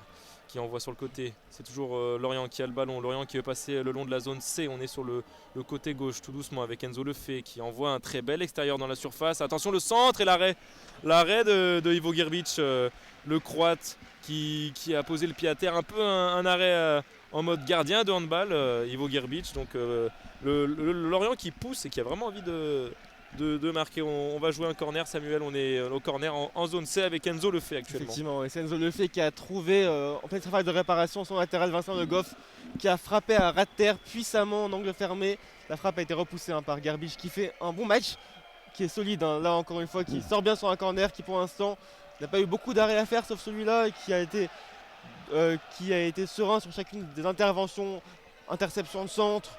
qui envoie sur le côté. C'est toujours Lorient qui a le ballon. Lorient qui veut passer le long de la zone C. On est sur le côté gauche tout doucement avec Enzo Lefebvre qui envoie un très bel extérieur dans la surface. Attention le centre et l'arrêt. L'arrêt de Ivo Grbić, le Croate qui a posé le pied à terre. Un peu un arrêt en mode gardien de handball, Ivo Grbić. Donc le Lorient qui pousse et qui a vraiment envie de marquer. On va jouer un corner, Samuel. On est au corner en zone C avec Enzo Lefebvre actuellement. Effectivement, c'est Enzo Lefebvre qui a trouvé en pleine travail de réparation son latéral Vincent Le Goff qui a frappé à ras de terre puissamment en angle fermé. La frappe a été repoussée par Grbić qui fait un bon match, qui est solide. Là encore une fois, qui sort bien sur un corner, qui pour l'instant n'a pas eu beaucoup d'arrêts à faire sauf celui-là, qui a été serein sur chacune des interventions, interception de centre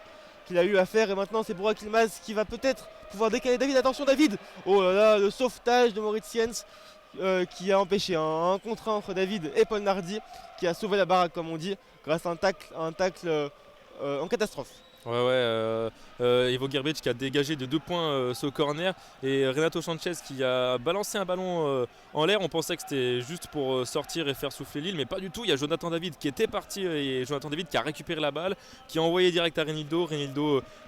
qu'il a eu à faire. Et maintenant c'est Burak Yılmaz qui va peut-être pouvoir décaler David. Attention David, oh là là, le sauvetage de Moritz Jens qui a empêché un contre 1 entre David et Paul Nardi, qui a sauvé la baraque comme on dit grâce à un tacle en catastrophe. Ivo Grbić qui a dégagé de 2 points ce corner et Renato Sanchez qui a balancé un ballon en l'air. On pensait que c'était juste pour sortir et faire souffler Lille, mais pas du tout. Il y a Jonathan David qui était parti et Jonathan David qui a récupéré la balle, qui a envoyé direct à Reinildo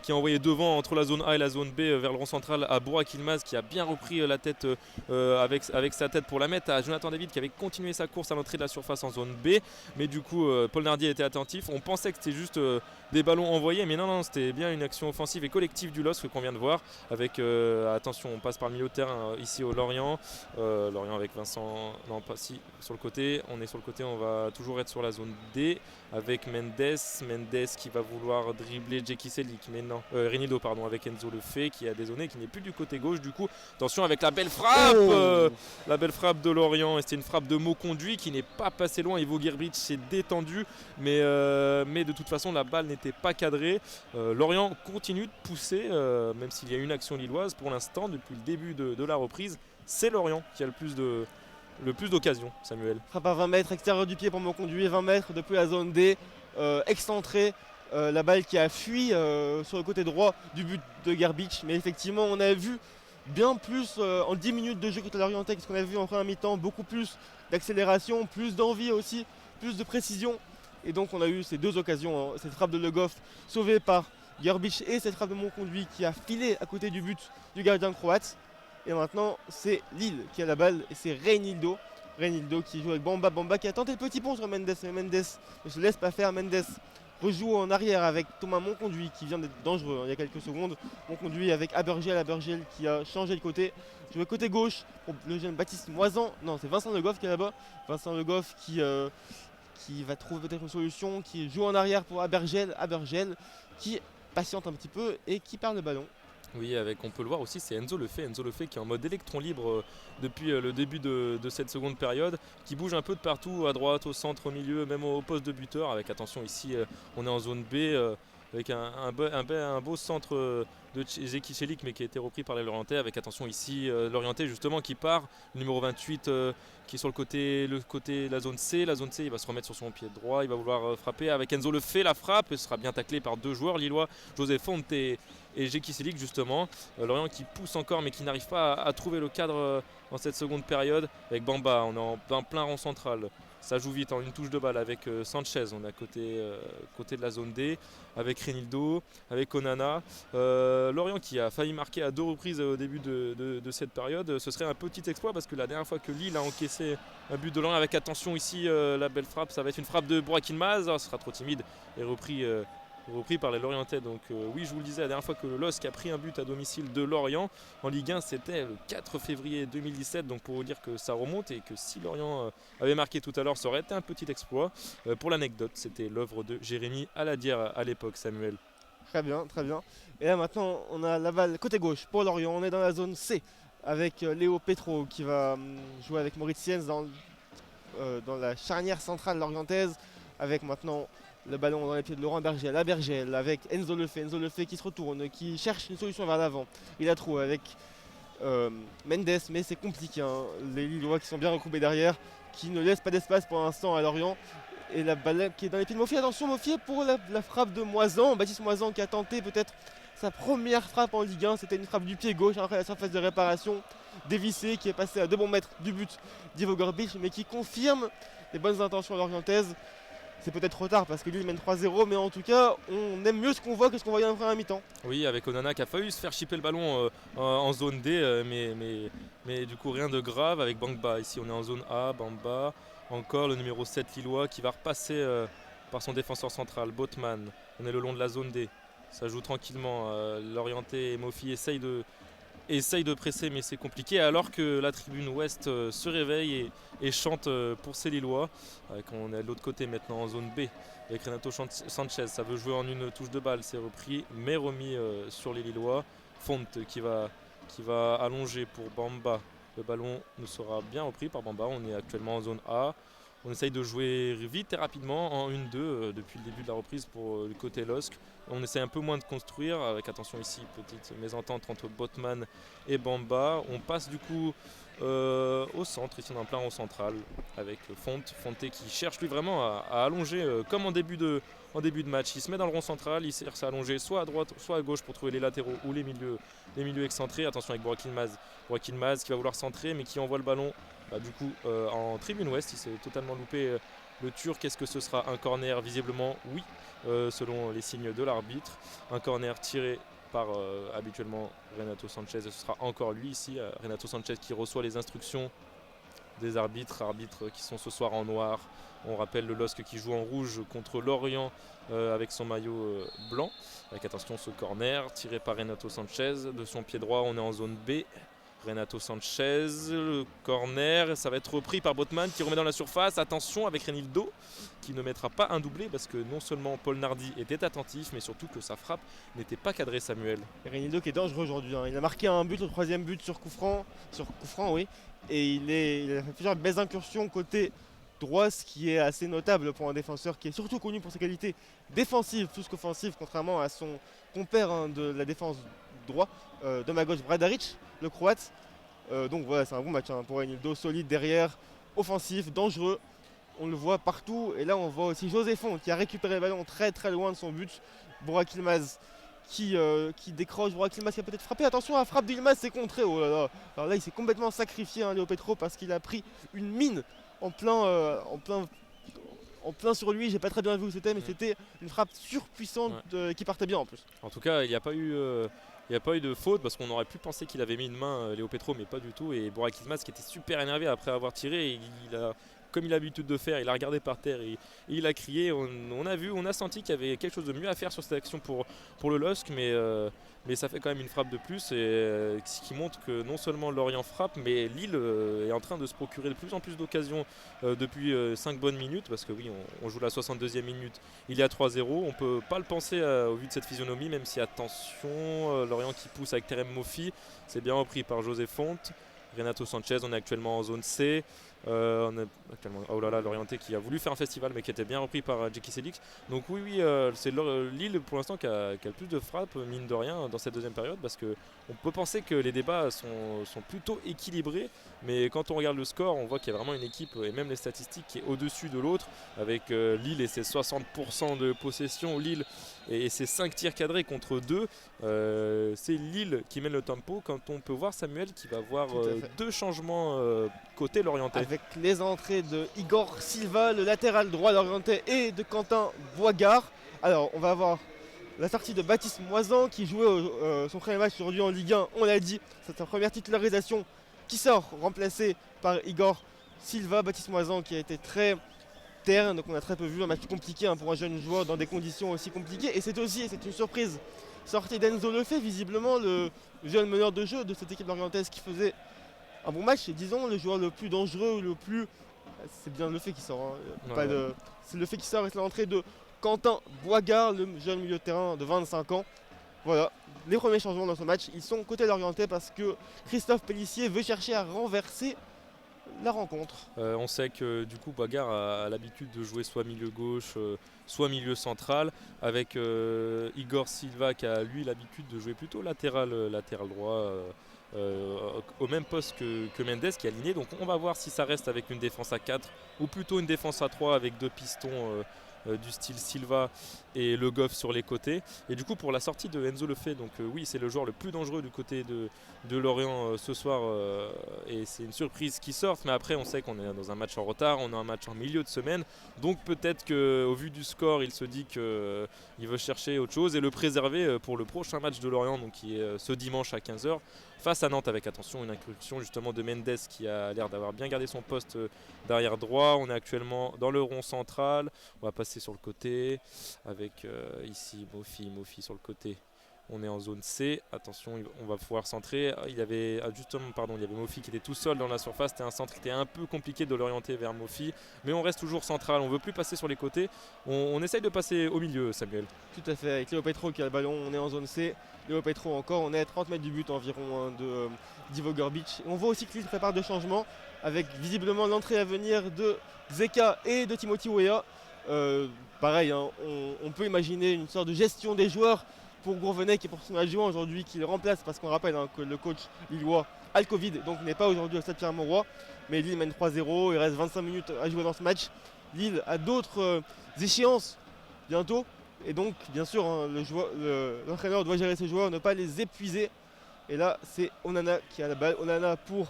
qui a envoyé devant entre la zone A et la zone B vers le rond central à Burak Yılmaz qui a bien repris la tête avec sa tête pour la mettre à Jonathan David qui avait continué sa course à l'entrée de la surface en zone B, mais du coup Paul Nardi était attentif. On pensait que c'était juste des ballons envoyés, mais non, c'était bien une action offensive et collective du LOSC qu'on vient de voir avec attention, on passe par le milieu de terrain ici au Lorient avec Vincent, non pas si sur le côté, on est sur le côté, on va toujours être sur la zone D avec Mendes qui va vouloir dribbler Djeki Celik, mais non, Reinildo pardon, avec Enzo Lefebvre qui a dézonné, qui n'est plus du côté gauche. Du coup attention avec la belle frappe la belle frappe de Lorient, et c'était une frappe de mot conduit qui n'est pas passée loin. Ivo Grbić s'est détendu, mais de toute façon la balle n'était pas cadrée. Lorient continue de pousser, même s'il y a une action lilloise pour l'instant depuis le début de la reprise. C'est Lorient qui a le plus d'occasions, Samuel. Frappe à 20 mètres, extérieur du pied pour me conduire, 20 mètres depuis la zone D, excentré. La balle qui a fui sur le côté droit du but de Grbić. Mais effectivement, on a vu bien plus en 10 minutes de jeu contre l'Orientais que ce qu'on a vu en première mi-temps. Beaucoup plus d'accélération, plus d'envie aussi, plus de précision. Et donc on a eu ces deux occasions, cette frappe de Le Goff sauvée par Grbić et cette frappe de Monconduit qui a filé à côté du but du gardien croate. Et maintenant c'est Lille qui a la balle et c'est Reinildo qui joue avec Bamba qui a tenté le petit pont sur Mendes, mais Mendes ne se laisse pas faire. Mendes rejoue en arrière avec Thomas Monconduit qui vient d'être dangereux il y a quelques secondes. Monconduit avec Abergel qui a changé de côté, joue côté gauche pour le jeune Baptiste Moisan. Non, c'est Vincent Le Goff qui est là-bas. Vincent Le Goff qui va trouver peut-être une solution, qui joue en arrière pour Abergel qui patiente un petit peu et qui perd le ballon. Oui, on peut le voir aussi, c'est Enzo Lefebvre qui est en mode électron libre depuis le début de cette seconde période, qui bouge un peu de partout, à droite, au centre, au milieu, même au poste de buteur, avec attention ici, on est en zone B, avec un beau centre de Djeki Celik, mais qui a été repris par les Lorientais, avec attention ici, l'Orientais justement qui part, le numéro 28 qui est sur le côté la zone C, il va se remettre sur son pied droit, il va vouloir frapper avec Enzo Lefebvre, la frappe, il sera bien taclé par deux joueurs lillois, José Fonte et Djeki Celik justement. Lorient qui pousse encore mais qui n'arrive pas à trouver le cadre dans cette seconde période. Avec Bamba, on est en plein rond central. Ça joue vite en une touche de balle avec Sanchez, on est à côté de la zone D, avec Reinildo, avec Onana. Lorient qui a failli marquer à 2 reprises au début de cette période. Ce serait un petit exploit parce que la dernière fois que Lille a encaissé un but de Lorient, avec attention ici, la belle frappe, ça va être une frappe de Burak Yılmaz, ce sera trop timide et repris par les Lorientais. Donc oui, je vous le disais, la dernière fois que le LOSC a pris un but à domicile de Lorient en Ligue 1, c'était le 4 février 2017. Donc pour vous dire que ça remonte et que si Lorient avait marqué tout à l'heure, ça aurait été un petit exploit. Pour l'anecdote, c'était l'œuvre de Jérémy Aladière à l'époque, Samuel. Très bien, très bien. Et là maintenant, on a la balle côté gauche pour Lorient. On est dans la zone C avec Léo Petro qui va jouer avec Maurice Siens dans la charnière centrale lorientaise. Avec maintenant le ballon dans les pieds de Laurent Berger, la Bergel avec Enzo Lefebvre qui se retourne, qui cherche une solution vers l'avant. Il a trop avec Mendes, mais c'est compliqué. Hein. Les Lillois qui sont bien recoupés derrière, qui ne laissent pas d'espace pour l'instant à Lorient. Et la balle qui est dans les pieds de Moffier. Attention Moffier pour la frappe de Moisan. Baptiste Moisan qui a tenté peut-être sa première frappe en Ligue 1. C'était une frappe du pied gauche après la surface de réparation. Dévissé qui est passé à 2 bons mètres du but d'Ivo Gorbic, mais qui confirme les bonnes intentions lorientaises. C'est peut-être trop tard parce que Lille mène 3-0, mais en tout cas, on aime mieux ce qu'on voit que ce qu'on voyait en première mi-temps. Oui, avec Onana qui a failli se faire chipper le ballon en zone D, mais du coup rien de grave avec Bamba. Ici on est en zone A, Bamba, encore le numéro 7 Lillois qui va repasser par son défenseur central, Botman. On est le long de la zone D, ça joue tranquillement. L'orienté et Mofi essaye de presser, mais c'est compliqué, alors que la tribune ouest se réveille et chante pour ses Lillois. On est de l'autre côté maintenant en zone B avec Renato Sanchez. Ça veut jouer en une touche de balle, c'est repris mais remis sur les Lillois. Font qui va allonger pour Bamba. Le ballon ne sera bien repris par Bamba. On est actuellement en zone A. On essaye de jouer vite et rapidement en 1-2 depuis le début de la reprise pour le côté LOSC. On essaie un peu moins de construire, avec attention ici, petite mésentente entre Botman et Bamba. On passe du coup au centre, ici on est en plein rond central, avec Fonte qui cherche lui vraiment à allonger comme en début de match. Il se met dans le rond central, il cherche à allonger soit à droite, soit à gauche pour trouver les latéraux ou les milieux excentrés. Attention avec Borakil Maz qui va vouloir centrer mais qui envoie le ballon du coup en tribune ouest. Il s'est totalement loupé le Turc. Est-ce que ce sera un corner? Visiblement oui, selon les signes de l'arbitre. Un corner tiré par habituellement Renato Sanchez, et ce sera encore lui ici, Renato Sanchez qui reçoit les instructions des arbitres qui sont ce soir en noir. On rappelle le LOSC qui joue en rouge contre Lorient avec son maillot blanc. Avec attention ce corner tiré par Renato Sanchez de son pied droit. On est en zone B. Renato Sanchez, le corner, ça va être repris par Botman qui remet dans la surface. Attention avec Renildo qui ne mettra pas un doublé parce que non seulement Paul Nardi était attentif, mais surtout que sa frappe n'était pas cadrée, Samuel. Et Renildo qui est dangereux aujourd'hui. Hein. Il a marqué un but, le 3e but sur coup franc, oui. Et il a fait plusieurs belles incursions côté droit, ce qui est assez notable pour un défenseur qui est surtout connu pour ses qualités défensives plus qu'offensives, contrairement à son compère de la défense droit, de ma gauche, Bradaric, le croate. Donc voilà, c'est un bon match pour Renildo, solide derrière, offensif, dangereux. On le voit partout. Et là, on voit aussi José Font qui a récupéré le ballon très très loin de son but. Burak Yılmaz qui décroche. Burak Yılmaz qui a peut-être frappé. Attention, la frappe d'Yılmaz, c'est contré. Oh là là. Alors là, il s'est complètement sacrifié, Léo Petro, parce qu'il a pris une mine en plein sur lui. J'ai pas très bien vu où c'était, mais c'était une frappe surpuissante qui partait bien en plus. En tout cas, il n'y a pas eu de faute parce qu'on aurait pu penser qu'il avait mis une main Léo Petro, mais pas du tout. Et Burak Yılmaz qui était super énervé après avoir tiré, comme il a l'habitude de faire, il a regardé par terre et il a crié. On a senti qu'il y avait quelque chose de mieux à faire sur cette action pour le LOSC, mais ça fait quand même une frappe de plus, et ce qui montre que non seulement Lorient frappe, mais Lille est en train de se procurer de plus en plus d'occasions depuis 5 bonnes minutes, parce que oui, on joue la 62e minute, il y a 3-0. On peut pas le penser au vu de cette physionomie, même si attention, Lorient qui pousse avec Terem Mofi, c'est bien repris par José Font. Renato Sanchez, on est actuellement en zone C. On est actuellement, oh là là, l'orienté qui a voulu faire un festival mais qui était bien repris par Djeki Selix. Donc oui, c'est Lille pour l'instant qui a le plus de frappes, mine de rien, dans cette deuxième période, parce qu'on peut penser que les débats sont plutôt équilibrés, mais quand on regarde le score, on voit qu'il y a vraiment une équipe, et même les statistiques, qui est au-dessus de l'autre, avec Lille et ses 60% de possession, Lille et ses 5 tirs cadrés contre 2. C'est Lille qui mène le tempo, quand on peut voir Samuel qui va voir 2 changements côté l'orienté. Avec les entrées de Igor Silva, le latéral droit l'orienté, et de Quentin Boigard. Alors on va avoir la sortie de Baptiste Moisan qui jouait son premier match aujourd'hui en Ligue 1, on l'a dit, c'est sa première titularisation qui sort, remplacé par Igor Silva. Baptiste Moisan qui a été très terne, donc on a très peu vu, un match compliqué pour un jeune joueur dans des conditions aussi compliquées. Et c'est une surprise, sortie d'Enzo Lefebvre, visiblement le jeune meneur de jeu de cette équipe lorientaise qui faisait un bon match, et disons le joueur le plus dangereux, c'est bien le fait qui sort, c'est le fait qui sort, et c'est l'entrée de Quentin Boigard, le jeune milieu de terrain de 25 ans. Voilà, les premiers changements dans ce match, ils sont côté Lorientais parce que Christophe Pellissier veut chercher à renverser la rencontre. On sait que du coup Boigard a l'habitude de jouer soit milieu gauche, soit milieu central, avec Igor Silva qui a lui l'habitude de jouer plutôt latéral droit, au même poste que Mendes qui est aligné. Donc on va voir si ça reste avec une défense à 4 ou plutôt une défense à 3 avec deux pistons du style Silva et Le Goff sur les côtés. Et du coup pour la sortie de Enzo Lefebvre, donc oui c'est le joueur le plus dangereux du côté de Lorient ce soir, et c'est une surprise qu'il sorte, mais après on sait qu'on est dans un match en retard, on a un match en milieu de semaine, donc peut-être qu'au vu du score il se dit qu'il veut chercher autre chose et le préserver pour le prochain match de Lorient, donc qui est ce dimanche à 15h face à Nantes, avec attention une incursion justement de Mendes qui a l'air d'avoir bien gardé son poste d'arrière droit. On est actuellement dans le rond central, on va passer sur le côté avec ici Mofi sur le côté. On est en zone C, attention, on va pouvoir centrer. Il y avait Mofi qui était tout seul dans la surface, c'était un centre qui était un peu compliqué de l'orienter vers Mofi, mais on reste toujours central, on ne veut plus passer sur les côtés, on essaye de passer au milieu, Samuel. Tout à fait, avec Léo Petro qui a le ballon, on est en zone C. Léo Petro encore, on est à 30 mètres du but environ de d'Ivo Gorbic. On voit aussi que Lille prépare deux changements, avec visiblement l'entrée à venir de Zeka et de Timothy Weah. Pareil, hein, on peut imaginer une sorte de gestion des joueurs pour Gourvenec et pour son adjoint aujourd'hui qui le remplace, parce qu'on rappelle hein, que le coach lillois a le Covid, donc n'est pas aujourd'hui au stade Pierre-Mauroy. Mais Lille mène 3-0, il reste 25 minutes à jouer dans ce match. Lille a d'autres échéances bientôt, et donc bien sûr hein, l'entraîneur doit gérer ses joueurs, ne pas les épuiser. Et là c'est Onana qui a la balle, Onana pour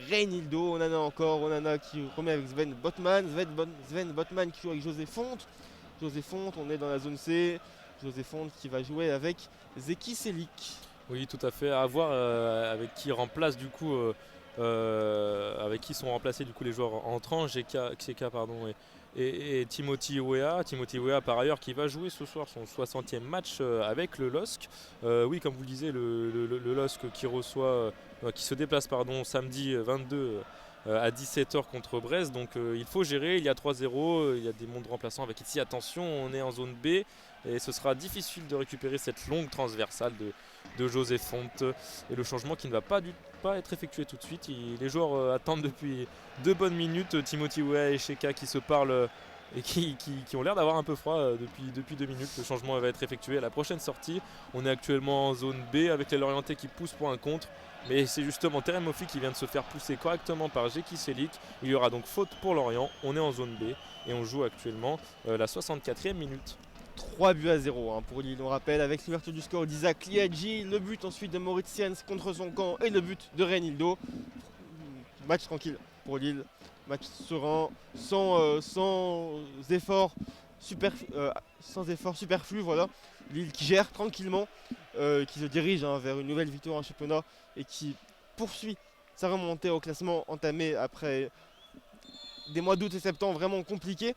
Reinildo, Onana qui remet avec Sven Botman, Sven Botman qui joue avec José Fonte, on est dans la zone C. José Fonte qui va jouer avec Zeki Selik. Oui, tout à fait. À voir avec qui remplace du coup, avec qui sont remplacés du coup les joueurs entrants, Xheka pardon, et Timothy Weah. Timothy Weah par ailleurs qui va jouer ce soir son 60e match avec le LOSC. Oui, comme vous le disiez, le LOSC qui se déplace samedi 22 à 17h contre Brest, donc il faut gérer, il y a 3-0, il y a des mondes remplaçants avec ici, attention, on est en zone B et ce sera difficile de récupérer cette longue transversale de José Fonte, et le changement qui ne va pas être effectué tout de suite. Les joueurs attendent depuis 2 bonnes minutes, Timothy Weah et Xheka qui se parlent et qui ont l'air d'avoir un peu froid depuis 2 minutes. Le changement va être effectué à la prochaine sortie. On est actuellement en zone B avec les Lorientais qui poussent pour un contre. Mais c'est justement Terem Mofi qui vient de se faire pousser correctement par Zeki Selik. Il y aura donc faute pour Lorient. On est en zone B et on joue actuellement la 64e minute. 3-0 hein, pour Lille, on rappelle, avec l'ouverture du score d'Isaac Liadji, le but ensuite de Moritz Siens contre son camp et le but de Reinildo. Match tranquille pour Lille, match serein, sans effort superflu, voilà. Lille qui gère tranquillement, qui se dirige hein, vers une nouvelle victoire en championnat et qui poursuit sa remontée au classement entamée après des mois d'août et septembre vraiment compliqués.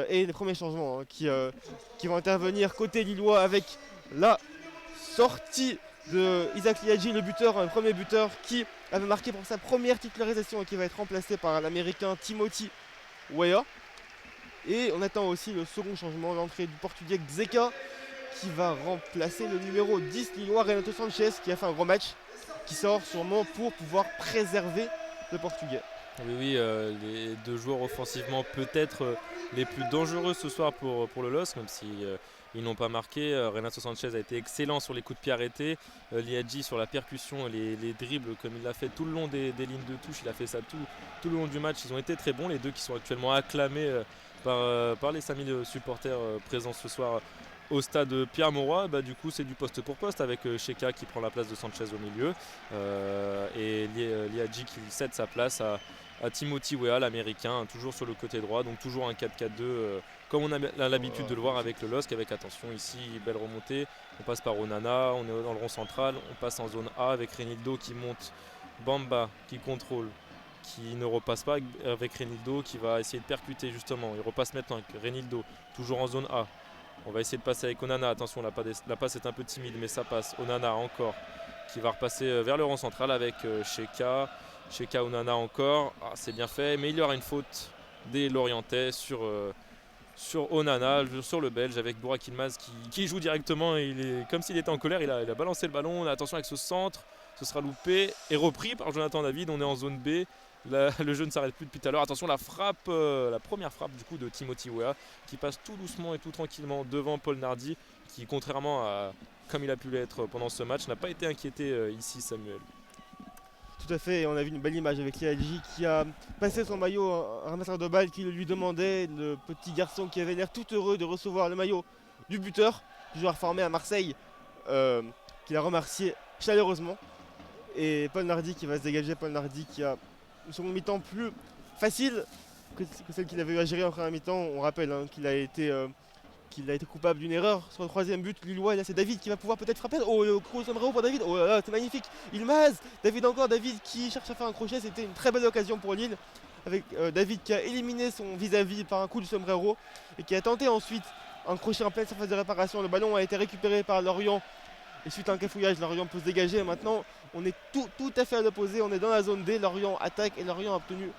Et les premiers changements hein, qui vont intervenir côté lillois avec la sortie de Isaac Liadji, le buteur, un premier buteur qui avait marqué pour sa première titularisation et qui va être remplacé par l'américain Timothy Weah. Et on attend aussi le second changement, l'entrée du portugais Zeka qui va remplacer le numéro 10 lillois Renato Sanchez qui a fait un gros match, qui sort sûrement pour pouvoir préserver le portugais. Oui, les deux joueurs offensivement peut-être les plus dangereux ce soir pour le LOSC, même si ils n'ont pas marqué. Renato Sanchez a été excellent sur les coups de pied arrêtés. Liadji sur la percussion, les dribbles comme il l'a fait tout le long des lignes de touche, il a fait ça tout le long du match. Ils ont été très bons, les deux qui sont actuellement acclamés par les 5000 supporters présents ce soir au stade Pierre-Mauroy. Du coup c'est du poste pour poste avec Xheka qui prend la place de Sanchez au milieu et Liadji qui cède sa place à Timothy Weah, l'américain, toujours sur le côté droit, donc toujours un 4-4-2 comme on a l'habitude de le voir avec le LOSC, avec attention ici, belle remontée, on passe par Onana, on est dans le rond central, on passe en zone A avec Reinildo qui monte, Bamba qui contrôle, qui ne repasse pas avec Reinildo, qui va essayer de percuter justement, il repasse maintenant avec Reinildo, toujours en zone A. On va essayer de passer avec Onana, attention la passe est un peu timide mais ça passe, Onana encore, qui va repasser vers le rond central avec Xheka Onana encore, c'est bien fait, mais il y aura une faute des Lorientais sur sur Onana, sur le Belge, avec Burak Yilmaz qui joue directement. Il est comme s'il était en colère, il a balancé le ballon. Attention avec ce centre, ce sera loupé et repris par Jonathan David. On est en zone B. Le jeu ne s'arrête plus depuis tout à l'heure. Attention la frappe, la première frappe du coup de Timothy Weah qui passe tout doucement et tout tranquillement devant Paul Nardi, qui contrairement à comme il a pu l'être pendant ce match, n'a pas été inquiété ici, Samuel. Tout à fait, et on a vu une belle image avec Liadji qui a passé son maillot à un ramasseur de balles qui le lui demandait, le petit garçon qui avait l'air tout heureux de recevoir le maillot du buteur, du joueur formé à Marseille, qui l'a remercié chaleureusement. Et Paul Nardi qui va se dégager, Paul Nardi qui a une seconde mi-temps plus facile que celle qu'il avait eu à gérer en première mi-temps. On rappelle qu'il a été coupable d'une erreur sur le troisième but lillois. Et là c'est David qui va pouvoir peut-être frapper. Oh, le gros sombrero pour David. Oh là là, c'est magnifique. Yilmaz, David encore, David qui cherche à faire un crochet. C'était une très belle occasion pour Lille. Avec David qui a éliminé son vis-à-vis par un coup de sombrero. Et qui a tenté ensuite un crochet en pleine surface de réparation. Le ballon a été récupéré par Lorient. Et suite à un cafouillage, Lorient peut se dégager. Et maintenant, on est tout à fait à l'opposé. On est dans la zone D. Lorient attaque. Et Lorient a obtenu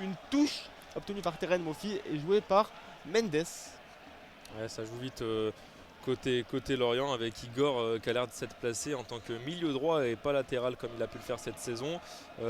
une touche obtenue par Terren Mofi et jouée par Mendes. Ouais, ça joue vite côté Lorient avec Igor qui a l'air de s'être placé en tant que milieu droit et pas latéral comme il a pu le faire cette saison.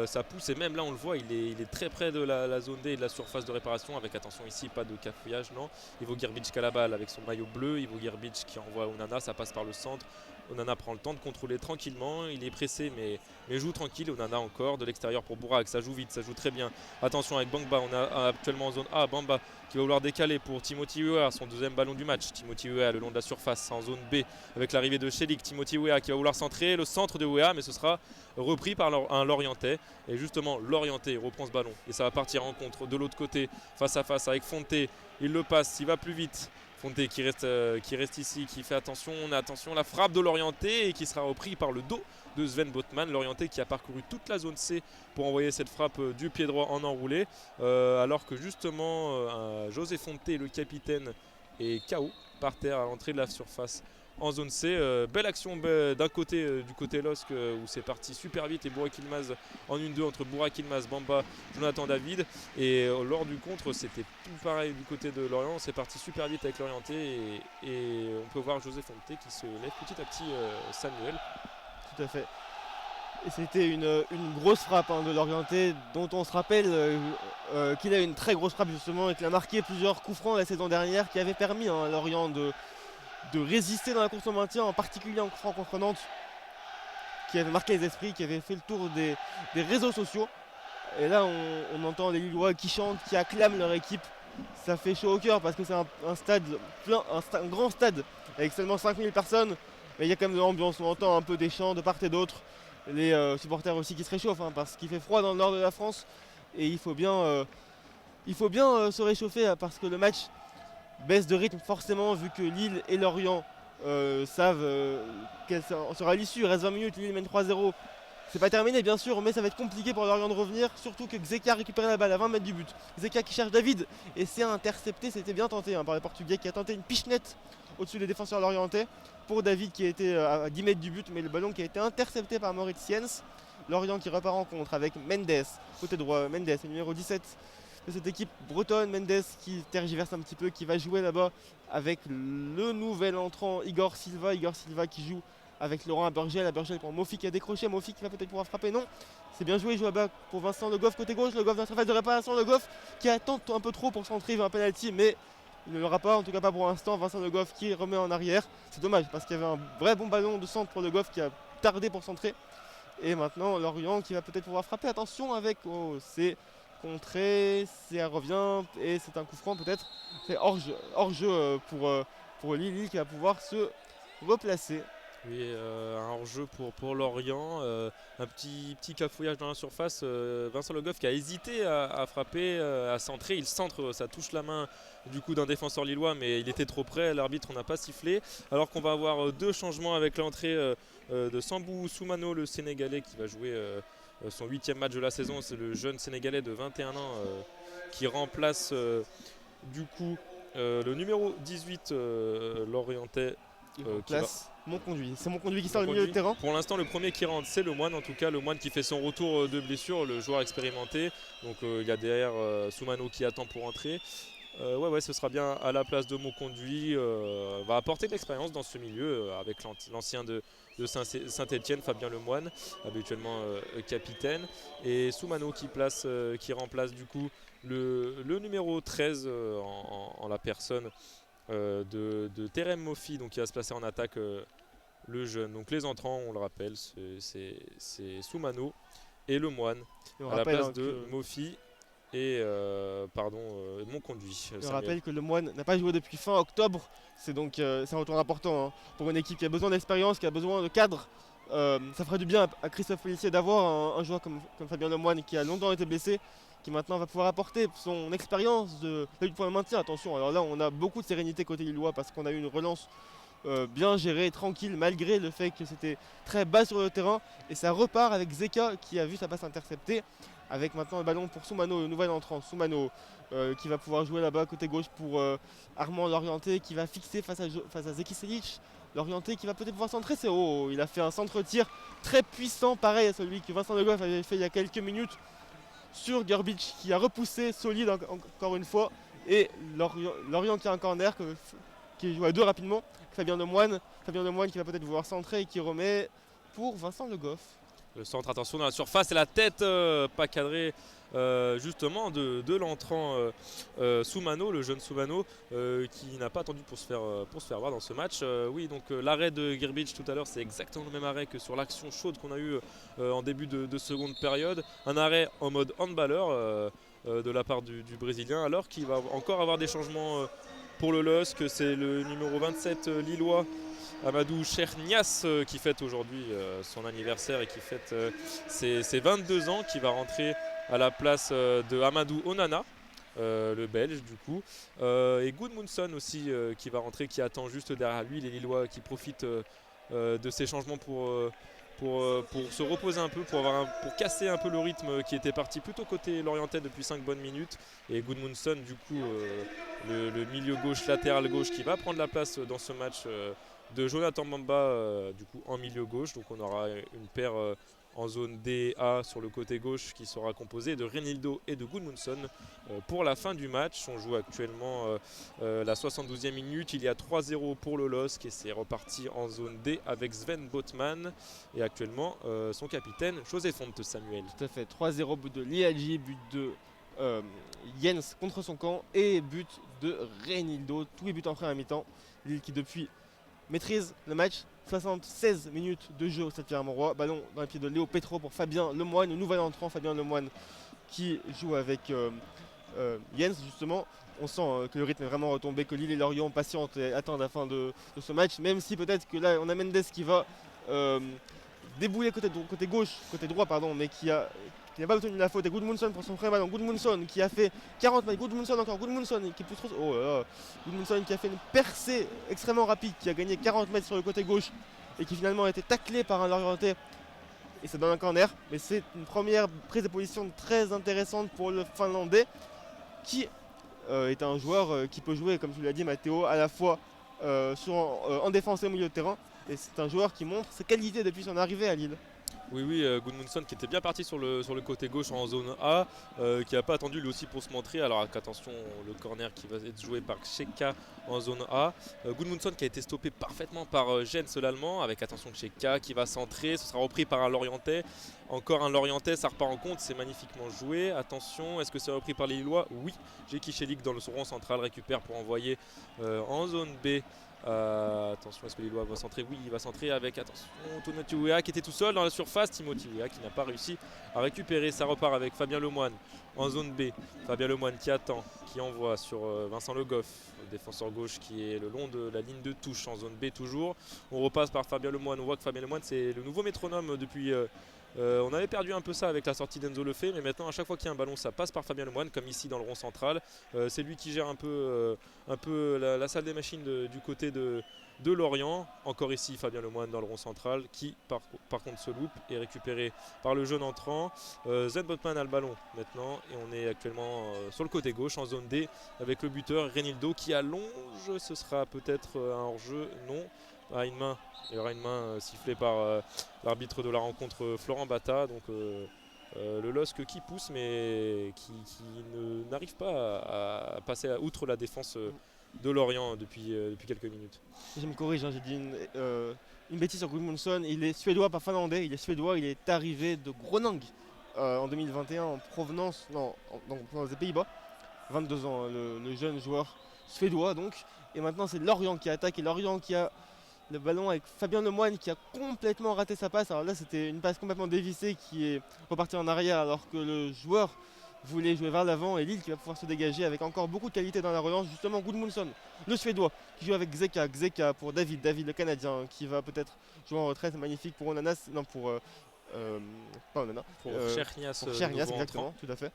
Ça pousse et même là on le voit, il est très près de la zone D et de la surface de réparation avec, attention ici, pas de cafouillage, non. Ivo Gerbic qui a la balle avec son maillot bleu, Ivo Gerbic qui envoie Onana, ça passe par le centre. Onana prend le temps de contrôler tranquillement, il est pressé mais joue tranquille. Onana encore de l'extérieur pour Burak, ça joue vite, ça joue très bien. Attention avec Bamba, on a actuellement en zone A, Bamba qui va vouloir décaler pour Timothy Weah, son deuxième ballon du match. Timothy Weah le long de la surface en zone B avec l'arrivée de Chelik. Timothy Weah qui va vouloir centrer, le centre de Weah, mais ce sera repris par un Lorientais. Et justement Lorientais reprend ce ballon et ça va partir en contre de l'autre côté, face à face avec Fonte. Il le passe, il va plus vite. Fonte qui reste ici, qui fait attention, on a attention, la frappe de Lorientais et qui sera repris par le dos de Sven Botman. Lorientais qui a parcouru toute la zone C pour envoyer cette frappe du pied droit en enroulé, alors que justement José Fonte, le capitaine, est KO par terre à l'entrée de la surface en zone C. Belle action d'un côté, du côté LOSC où c'est parti super vite et Burak Yilmaz en 1-2 entre Burak Yilmaz, Bamba, Jonathan David. Et lors du contre, c'était tout pareil du côté de Lorient. C'est parti super vite avec l'Orienté et on peut voir José Fonte qui se lève petit à petit, Samuel. Tout à fait. Et c'était une grosse frappe de l'Orienté dont on se rappelle qu'il a une très grosse frappe justement et qu'il a marqué plusieurs coups francs la saison dernière qui avait permis à Lorient de résister dans la course au maintien, en particulier en coup franc contre Nantes, qui avait marqué les esprits, qui avait fait le tour des réseaux sociaux. Et là on entend les Lillois qui chantent, qui acclament leur équipe. Ça fait chaud au cœur parce que c'est un stade plein, un grand stade avec seulement 5000 personnes. Mais il y a quand même de l'ambiance, on entend un peu des chants de part et d'autre. Les supporters aussi qui se réchauffent parce qu'il fait froid dans le nord de la France. Et il faut bien se réchauffer parce que le match baisse de rythme forcément vu que Lille et Lorient savent quelle sera l'issue. Il reste 20 minutes, Lille mène 3-0. C'est pas terminé bien sûr, mais ça va être compliqué pour Lorient de revenir, surtout que Xeka a récupéré la balle à 20 mètres du but. Xeka qui cherche David et c'est intercepté, c'était bien tenté par les Portugais qui a tenté une pichenette au-dessus des défenseurs lorientais pour David qui était à 10 mètres du but, mais le ballon qui a été intercepté par Moritz Siens. Lorient qui repart en contre avec Mendes, côté droit, Mendes, le numéro 17 de cette équipe bretonne. Mendes qui tergiverse un petit peu, qui va jouer là-bas avec le nouvel entrant Igor Silva qui joue avec Laurent Abergel pour Mofi qui a décroché, Mofi qui va peut-être pouvoir frapper, non, c'est bien joué, il joue à bas pour Vincent Le Goff côté gauche, Le Goff dans la surface de réparation, Le Goff qui attend un peu trop pour centrer, il veut un penalty mais il ne l'aura pas, en tout cas pas pour l'instant. Vincent Le Goff qui remet en arrière, c'est dommage parce qu'il y avait un vrai bon ballon de centre pour Le Goff qui a tardé pour centrer. Et maintenant Lorient qui va peut-être pouvoir frapper, attention avec, c'est contré, ça revient et c'est un coup franc peut-être, c'est hors-jeu pour Lille qui va pouvoir se replacer. Oui, un hors-jeu pour Lorient, un petit cafouillage dans la surface. Vincent Le Goff qui a hésité à frapper, à centrer. Il centre, ça touche la main du coup d'un défenseur lillois, mais il était trop près. L'arbitre n'a pas sifflé. Alors qu'on va avoir deux changements avec l'entrée de Sambou Soumano, le Sénégalais qui va jouer son 8e match de la saison. C'est le jeune Sénégalais de 21 ans qui remplace du coup le numéro 18 Lorientais. C'est mon conduit qui sort le milieu de terrain. Pour l'instant, le premier qui rentre, c'est le Moine. En tout cas, le Moine qui fait son retour de blessure, le joueur expérimenté. Donc il y a derrière Soumano qui attend pour entrer. Ouais, ce sera bien à la place de Monconduit. Va apporter de l'expérience dans ce milieu avec l'ancien de Saint-Etienne, Fabien Lemoine, habituellement capitaine. Et Soumano qui remplace du coup le numéro 13 en la personne de Terem Mofi, donc qui va se placer en attaque, le jeune. Donc les entrants, on le rappelle, c'est Soumano et Lemoine Et on à la rappelle place hein, de Mofi et Monconduit. je rappelle que le Moine n'a pas joué depuis fin octobre. C'est donc c'est un retour important hein, pour une équipe qui a besoin d'expérience, qui a besoin de cadre. Ça ferait du bien à Christophe Pellissier d'avoir un joueur comme Fabien Lemoine qui a longtemps été blessé, qui maintenant va pouvoir apporter son expérience de lutte pour le maintien. Attention, alors là on a beaucoup de sérénité côté lillois parce qu'on a eu une relance bien gérée, tranquille, malgré le fait que c'était très bas sur le terrain. Et ça repart avec Zeka qui a vu sa passe interceptée. Avec maintenant le ballon pour Soumano, le nouvel entrant. Soumano qui va pouvoir jouer là-bas côté gauche pour Armand Lorienté qui va fixer face à Zeki Selic. Lorienté qui va peut-être pouvoir centrer, c'est haut. Il a fait un centre-tir très puissant, pareil à celui que Vincent Le Goff avait fait il y a quelques minutes sur Gerbic qui a repoussé solide encore une fois. Et Lorient qui a un corner qui joue à deux rapidement. Fabien Lemoine qui va peut-être vouloir centrer et qui remet pour Vincent Le Goff. Le centre, attention dans la surface et la tête pas cadrée justement de l'entrant Soumano, le jeune Soumano qui n'a pas attendu pour se faire voir dans ce match. Oui, donc l'arrêt de Gerbic tout à l'heure, c'est exactement le même arrêt que sur l'action chaude qu'on a eue en début de seconde période. Un arrêt en mode handballeur de la part du Brésilien, alors qu'il va encore avoir des changements pour le LOSC. C'est le numéro 27 lillois Amadou Chernias qui fête aujourd'hui son anniversaire et qui fête ses 22 ans, qui va rentrer à la place de Amadou Onana, le Belge du coup, et Gudmundsson aussi qui va rentrer, qui attend juste derrière lui. Les Lillois qui profitent de ces changements pour se reposer un peu, pour casser un peu le rythme qui était parti plutôt côté lorientais depuis 5 bonnes minutes. Et Gudmundsson du coup, le milieu gauche, latéral gauche, qui va prendre la place dans ce match de Jonathan Bamba du coup en milieu gauche. Donc on aura une paire en zone DA sur le côté gauche qui sera composée de Renildo et de Gudmundsson pour la fin du match. On joue actuellement la 72e minute, il y a 3-0 pour le LOSC et c'est reparti en zone D avec Sven Botman et actuellement son capitaine José Fonte, Samuel. Tout à fait, 3-0, but de Liadji, but de Jens contre son camp et but de Renildo. Tous les buts en première mi-temps. Lille qui depuis maîtrise le match. 76 minutes de jeu au Stade Pierre-Mauroy. Ballon dans les pieds de Léo Petro pour Fabien Lemoine, le nouvel entrant Fabien Lemoine qui joue avec Jens justement. On sent que le rythme est vraiment retombé, que Lille et Lorient patientent et attendent la fin de ce match, même si peut-être que là on a Mendes qui va débouler côté gauche, côté droit pardon, mais qui n'a pas obtenu la faute. Et Gudmundsson pour son premier ballon. Gudmundsson qui a fait 40 mètres. Gudmundsson qui est plus trop. Oh là là. Gudmundsson qui a fait une percée extrêmement rapide, qui a gagné 40 mètres sur le côté gauche et qui finalement a été taclé par un Lorientais. Et ça donne un corner. Mais c'est une première prise de position très intéressante pour le Finlandais qui est un joueur qui peut jouer, comme tu l'as dit Mathéo, à la fois en défense et au milieu de terrain. Et c'est un joueur qui montre ses qualités depuis son arrivée à Lille. Oui, Gudmundsson qui était bien parti sur le côté gauche en zone A, qui n'a pas attendu lui aussi pour se montrer. Alors attention, le corner qui va être joué par Cheka en zone A. Gudmundsson qui a été stoppé parfaitement par Jens l'Allemand, avec attention Cheka qui va centrer, ce sera repris par un Lorientais. Encore un Lorientais, ça repart en compte, c'est magnifiquement joué. Attention, est-ce que c'est repris par les Lillois? Oui, Jeki Chelik dans le rond central récupère pour envoyer en zone B. Attention, est-ce que Lillois va centrer? Oui, il va centrer avec, attention, Timothy Weah qui était tout seul dans la surface. Timothy Weah qui n'a pas réussi à récupérer. Ça repart avec Fabien Lemoine en zone B. Fabien Lemoine qui attend, qui envoie sur Vincent Le Goff, le défenseur gauche qui est le long de la ligne de touche en zone B toujours. On repasse par Fabien Lemoine. On voit que Fabien Lemoine, c'est le nouveau métronome depuis. On avait perdu un peu ça avec la sortie d'Enzo Lefebvre, mais maintenant à chaque fois qu'il y a un ballon ça passe par Fabien Lemoine, comme ici dans le rond central. C'est lui qui gère un peu la salle des machines du côté de Lorient. Encore ici Fabien Lemoine dans le rond central qui par contre se loupe et récupéré par le jeune entrant. Sven Botman a le ballon maintenant et on est actuellement sur le côté gauche en zone D avec le buteur Renildo qui allonge. Ce sera peut-être un hors-jeu, non. Il y aura une main sifflée par l'arbitre de la rencontre Florent Bata. Donc Le LOSC qui pousse mais qui n'arrive pas à passer outre la défense de Lorient depuis quelques minutes. Je me corrige, hein, j'ai dit une bêtise sur Gudmundsson. Il est suédois, pas finlandais. Il est suédois. Il est arrivé de Groningue en 2021 en provenance, non, dans les Pays-Bas. 22 ans, hein, le jeune joueur suédois donc. Et maintenant c'est Lorient qui attaque et Lorient qui a le ballon avec Fabien Lemoine qui a complètement raté sa passe. Alors là c'était une passe complètement dévissée qui est repartie en arrière alors que le joueur voulait jouer vers l'avant et Lille qui va pouvoir se dégager avec encore beaucoup de qualité dans la relance. Justement Gudmundsson, le suédois, qui joue avec Xheka pour David le canadien qui va peut-être jouer en retraite. Magnifique pour Onanas, non pour pas Onana, Pour Chernias, pour Chernias nouveau exactement, entrant. tout à fait.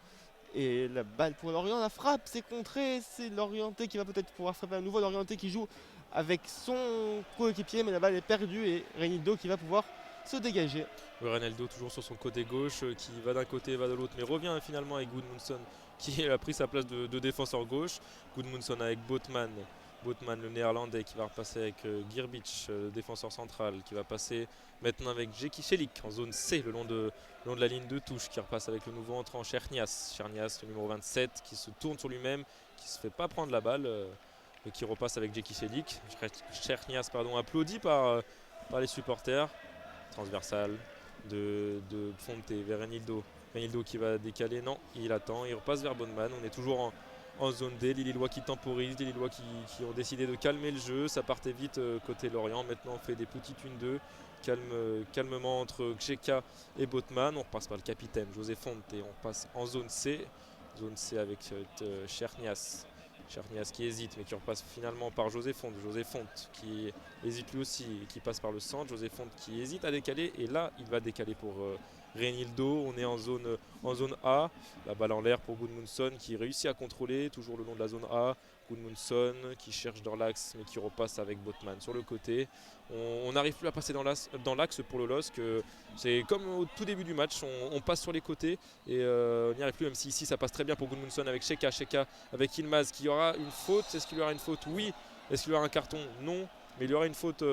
Et la balle pour Lorient, la frappe, c'est contré, c'est l'Orienté qui va peut-être pouvoir frapper à nouveau. L'Orienté qui joue avec son coéquipier, mais la balle est perdue et Reinildo qui va pouvoir se dégager. Renaldo toujours sur son côté gauche, qui va d'un côté, va de l'autre, mais revient finalement avec Gudmundsson qui a pris sa place de défenseur gauche. Gudmundsson avec Botman. Botman, le néerlandais, qui va repasser avec Girbic, le défenseur central, qui va passer maintenant avec Jeki Celik en zone C, le long de la ligne de touche, qui repasse avec le nouveau entrant Chernias. Chernias, le numéro 27, qui se tourne sur lui-même, qui se fait pas prendre la balle, et qui repasse avec Jeki Celik. Chernias, applaudi par les supporters. Transversal de Fonte vers Renildo. Renildo qui va décaler, non, il attend, il repasse vers Botman. On est toujours en zone D, les Lillois qui temporisent, les Lillois qui ont décidé de calmer le jeu. Ça partait vite côté Lorient. Maintenant on fait des petites 1-2 calmement entre Xheka et Botman. On repasse par le capitaine José Fonte et on passe en zone C. Zone C avec Chernias. Chernias qui hésite mais qui repasse finalement par José Fonte. José Fonte qui hésite lui aussi et qui passe par le centre. José Fonte qui hésite à décaler et là il va décaler pour Reinildo. On est en zone A. La balle en l'air pour Gudmundsson qui réussit à contrôler toujours le long de la zone A. Gudmundsson qui cherche dans l'axe mais qui repasse avec Botman sur le côté. On n'arrive plus à passer dans l'axe pour le LOSC. C'est comme au tout début du match, on passe sur les côtés et on n'y arrive plus, même si ici ça passe très bien pour Gudmundsson avec Xheka avec Yilmaz qui aura une faute. Est-ce qu'il y aura une faute? Oui. Est-ce qu'il y aura un carton? Non. Mais il y aura une faute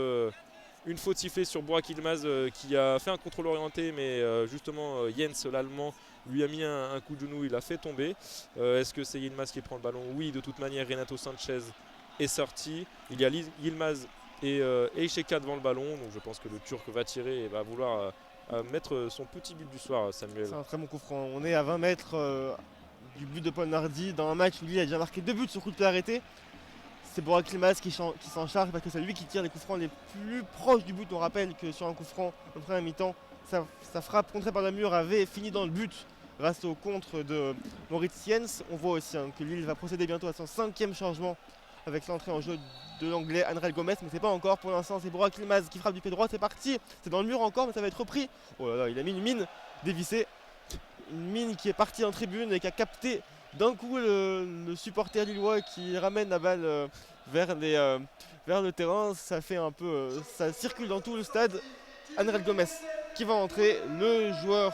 sifflée sur Burak Yilmaz qui a fait un contrôle orienté, mais justement Jens l'Allemand lui a mis un coup de genou, il a fait tomber. Est-ce que c'est Yilmaz qui prend le ballon? Oui, de toute manière Renato Sanchez est sorti. Il y a Yilmaz et Xheka devant le ballon, donc je pense que le Turc va tirer et va vouloir mettre son petit but du soir, Samuel. C'est un très bon coup franc. On est à 20 mètres du but de Paul Nardi dans un match où Lille a déjà marqué 2 buts sur coup de pied arrêté. C'est Burak Yilmaz qui s'en charge parce que c'est lui qui tire les coups francs les plus proches du but. On rappelle que sur un coup franc, au premier mi-temps, sa frappe contrée par le mur avait fini dans le but grâce au contre de Moritz Jens. On voit aussi que Lille va procéder bientôt à son 5e changement avec l'entrée en jeu de l'anglais Anrel Gomes, mais c'est pas encore pour l'instant. C'est Burak Yilmaz qui frappe du pied droit, c'est parti, c'est dans le mur encore, mais ça va être repris. Oh là là, il a mis une mine dévissée, une mine qui est partie en tribune et qui a capté d'un coup le supporter lillois qui ramène la balle vers le terrain. Ça fait un peu, ça circule dans tout le stade. Anrel Gomes qui va entrer, le joueur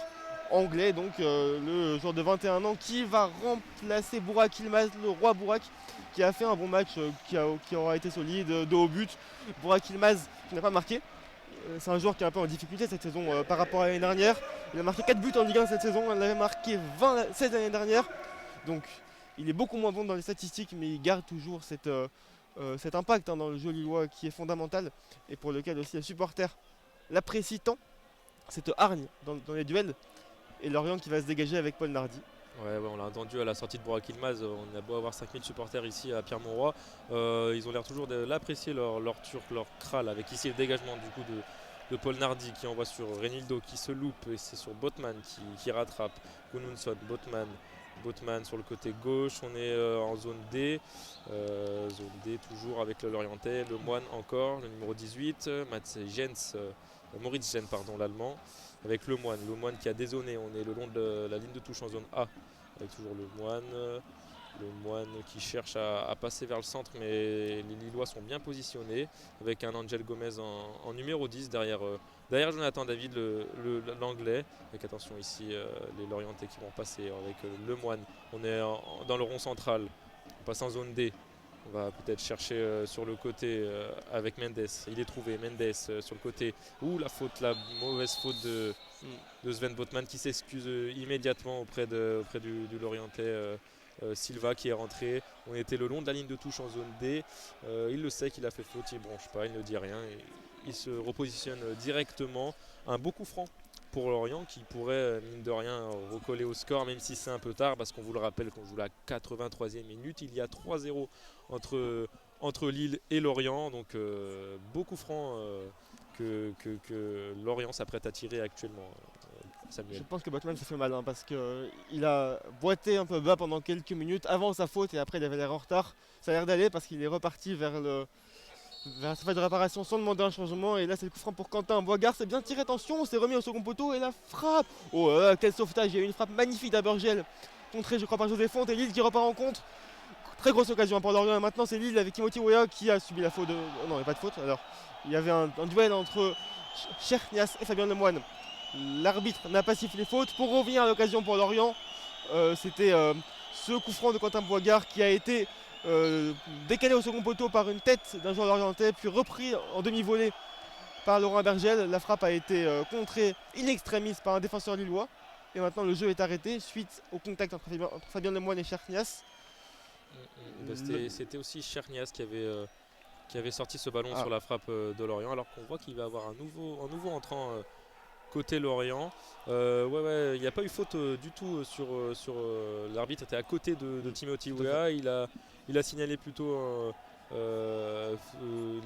anglais, donc le joueur de 21 ans qui va remplacer Burak Yilmaz, le roi Burak, qui a fait un bon match, qui aura été solide, de haut but. Burak Yilmaz qui n'a pas marqué. C'est un joueur qui est un peu en difficulté cette saison par rapport à l'année dernière. Il a marqué 4 buts en Ligue 1 cette saison, il avait marqué 16 l'année dernière. Donc il est beaucoup moins bon dans les statistiques, mais il garde toujours cet impact dans le jeu lillois qui est fondamental et pour lequel aussi les supporters l'apprécient tant. Cette hargne dans les duels et Lorient qui va se dégager avec Paul Nardi. Ouais, on l'a entendu à la sortie de Burak Yilmaz, on a beau avoir 5000 supporters ici à Pierre-Mauroy, ils ont l'air toujours de l'apprécier leur turc, leur kral, avec ici le dégagement du coup de Paul Nardi qui envoie sur Renildo qui se loupe et c'est sur Botman qui rattrape. Gudmundsson, Botman sur le côté gauche, on est en zone D toujours avec le Lorientais, le Moine encore, le numéro 18, Moritz Jens, l'Allemand, avec le Moine qui a dézonné, on est le long de la ligne de touche en zone A, avec toujours le Moine qui cherche à passer vers le centre, mais les Lillois sont bien positionnés, avec un Angel Gomez en numéro 10 derrière Jonathan David, l'anglais, avec attention ici les Lorientais qui vont passer avec le Moine, on est dans le rond central, on passe en zone D. On va peut-être chercher sur le côté avec Mendes. Il est trouvé, Mendes sur le côté. Ouh, la mauvaise faute de Sven Botman qui s'excuse immédiatement auprès du Lorientais Silva qui est rentré. On était le long de la ligne de touche en zone D. Il le sait qu'il a fait faute, il ne bronche pas, il ne dit rien. Il se repositionne directement. Un beau coup franc pour Lorient qui pourrait, mine de rien, recoller au score, même si c'est un peu tard, parce qu'on vous le rappelle qu'on joue la 83e minute. Il y a 3-0 entre Lille et Lorient. Donc, beau coup franc que Lorient s'apprête à tirer actuellement. Samuel. Je pense que Botman ça fait mal parce qu'il a boité un peu bas pendant quelques minutes avant sa faute et après il avait l'air en retard. Ça a l'air d'aller parce qu'il est reparti vers sa phase de réparation sans demander un changement. Et là c'est le coup franc pour Quentin Boigard, c'est bien tiré, attention, on s'est remis au second poteau et la frappe. Oh là là, quel sauvetage, il y a eu une frappe magnifique d'Abergel, contrée je crois par José Fonte et Lille qui repart en contre. Très grosse occasion pour Lorient et maintenant c'est Lille avec Timothy Weah qui a subi la faute de... non, il n'y a pas de faute. Alors il y avait un duel entre Chernias et Fabien Lemoine. L'arbitre n'a pas sifflé faute. Pour revenir à l'occasion pour Lorient, c'était ce coup franc de Quentin Boigard qui a été décalé au second poteau par une tête d'un joueur lorientais, puis repris en demi-volée par Laurent Abergel. La frappe a été contrée in extremis par un défenseur lillois. Et maintenant le jeu est arrêté suite au contact entre Fabien Lemoine et Chernias. C'était aussi Chernias qui avait sorti ce ballon sur la frappe de Lorient, alors qu'on voit qu'il va avoir un nouveau entrant côté Lorient. Ouais, il n'y a pas eu faute du tout sur l'arbitre était à côté de Timothy Weah. Il a signalé plutôt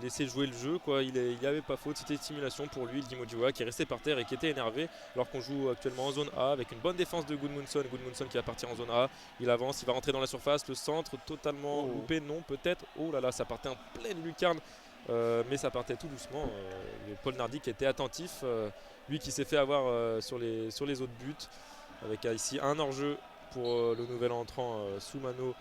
laisser jouer le jeu, quoi. Il n'y avait pas faute, c'était stimulation pour lui, le Timothy Weah qui est resté par terre et qui était énervé alors qu'on joue actuellement en zone A avec une bonne défense de Gudmundsson qui va partir en zone A. Il avance, il va rentrer dans la surface, le centre totalement loupé, non peut-être. Oh là là, ça partait en pleine lucarne. Mais ça partait tout doucement. Paul Nardi qui était attentif, lui qui s'est fait avoir sur les autres buts, avec ici un hors-jeu pour le nouvel entrant Soumano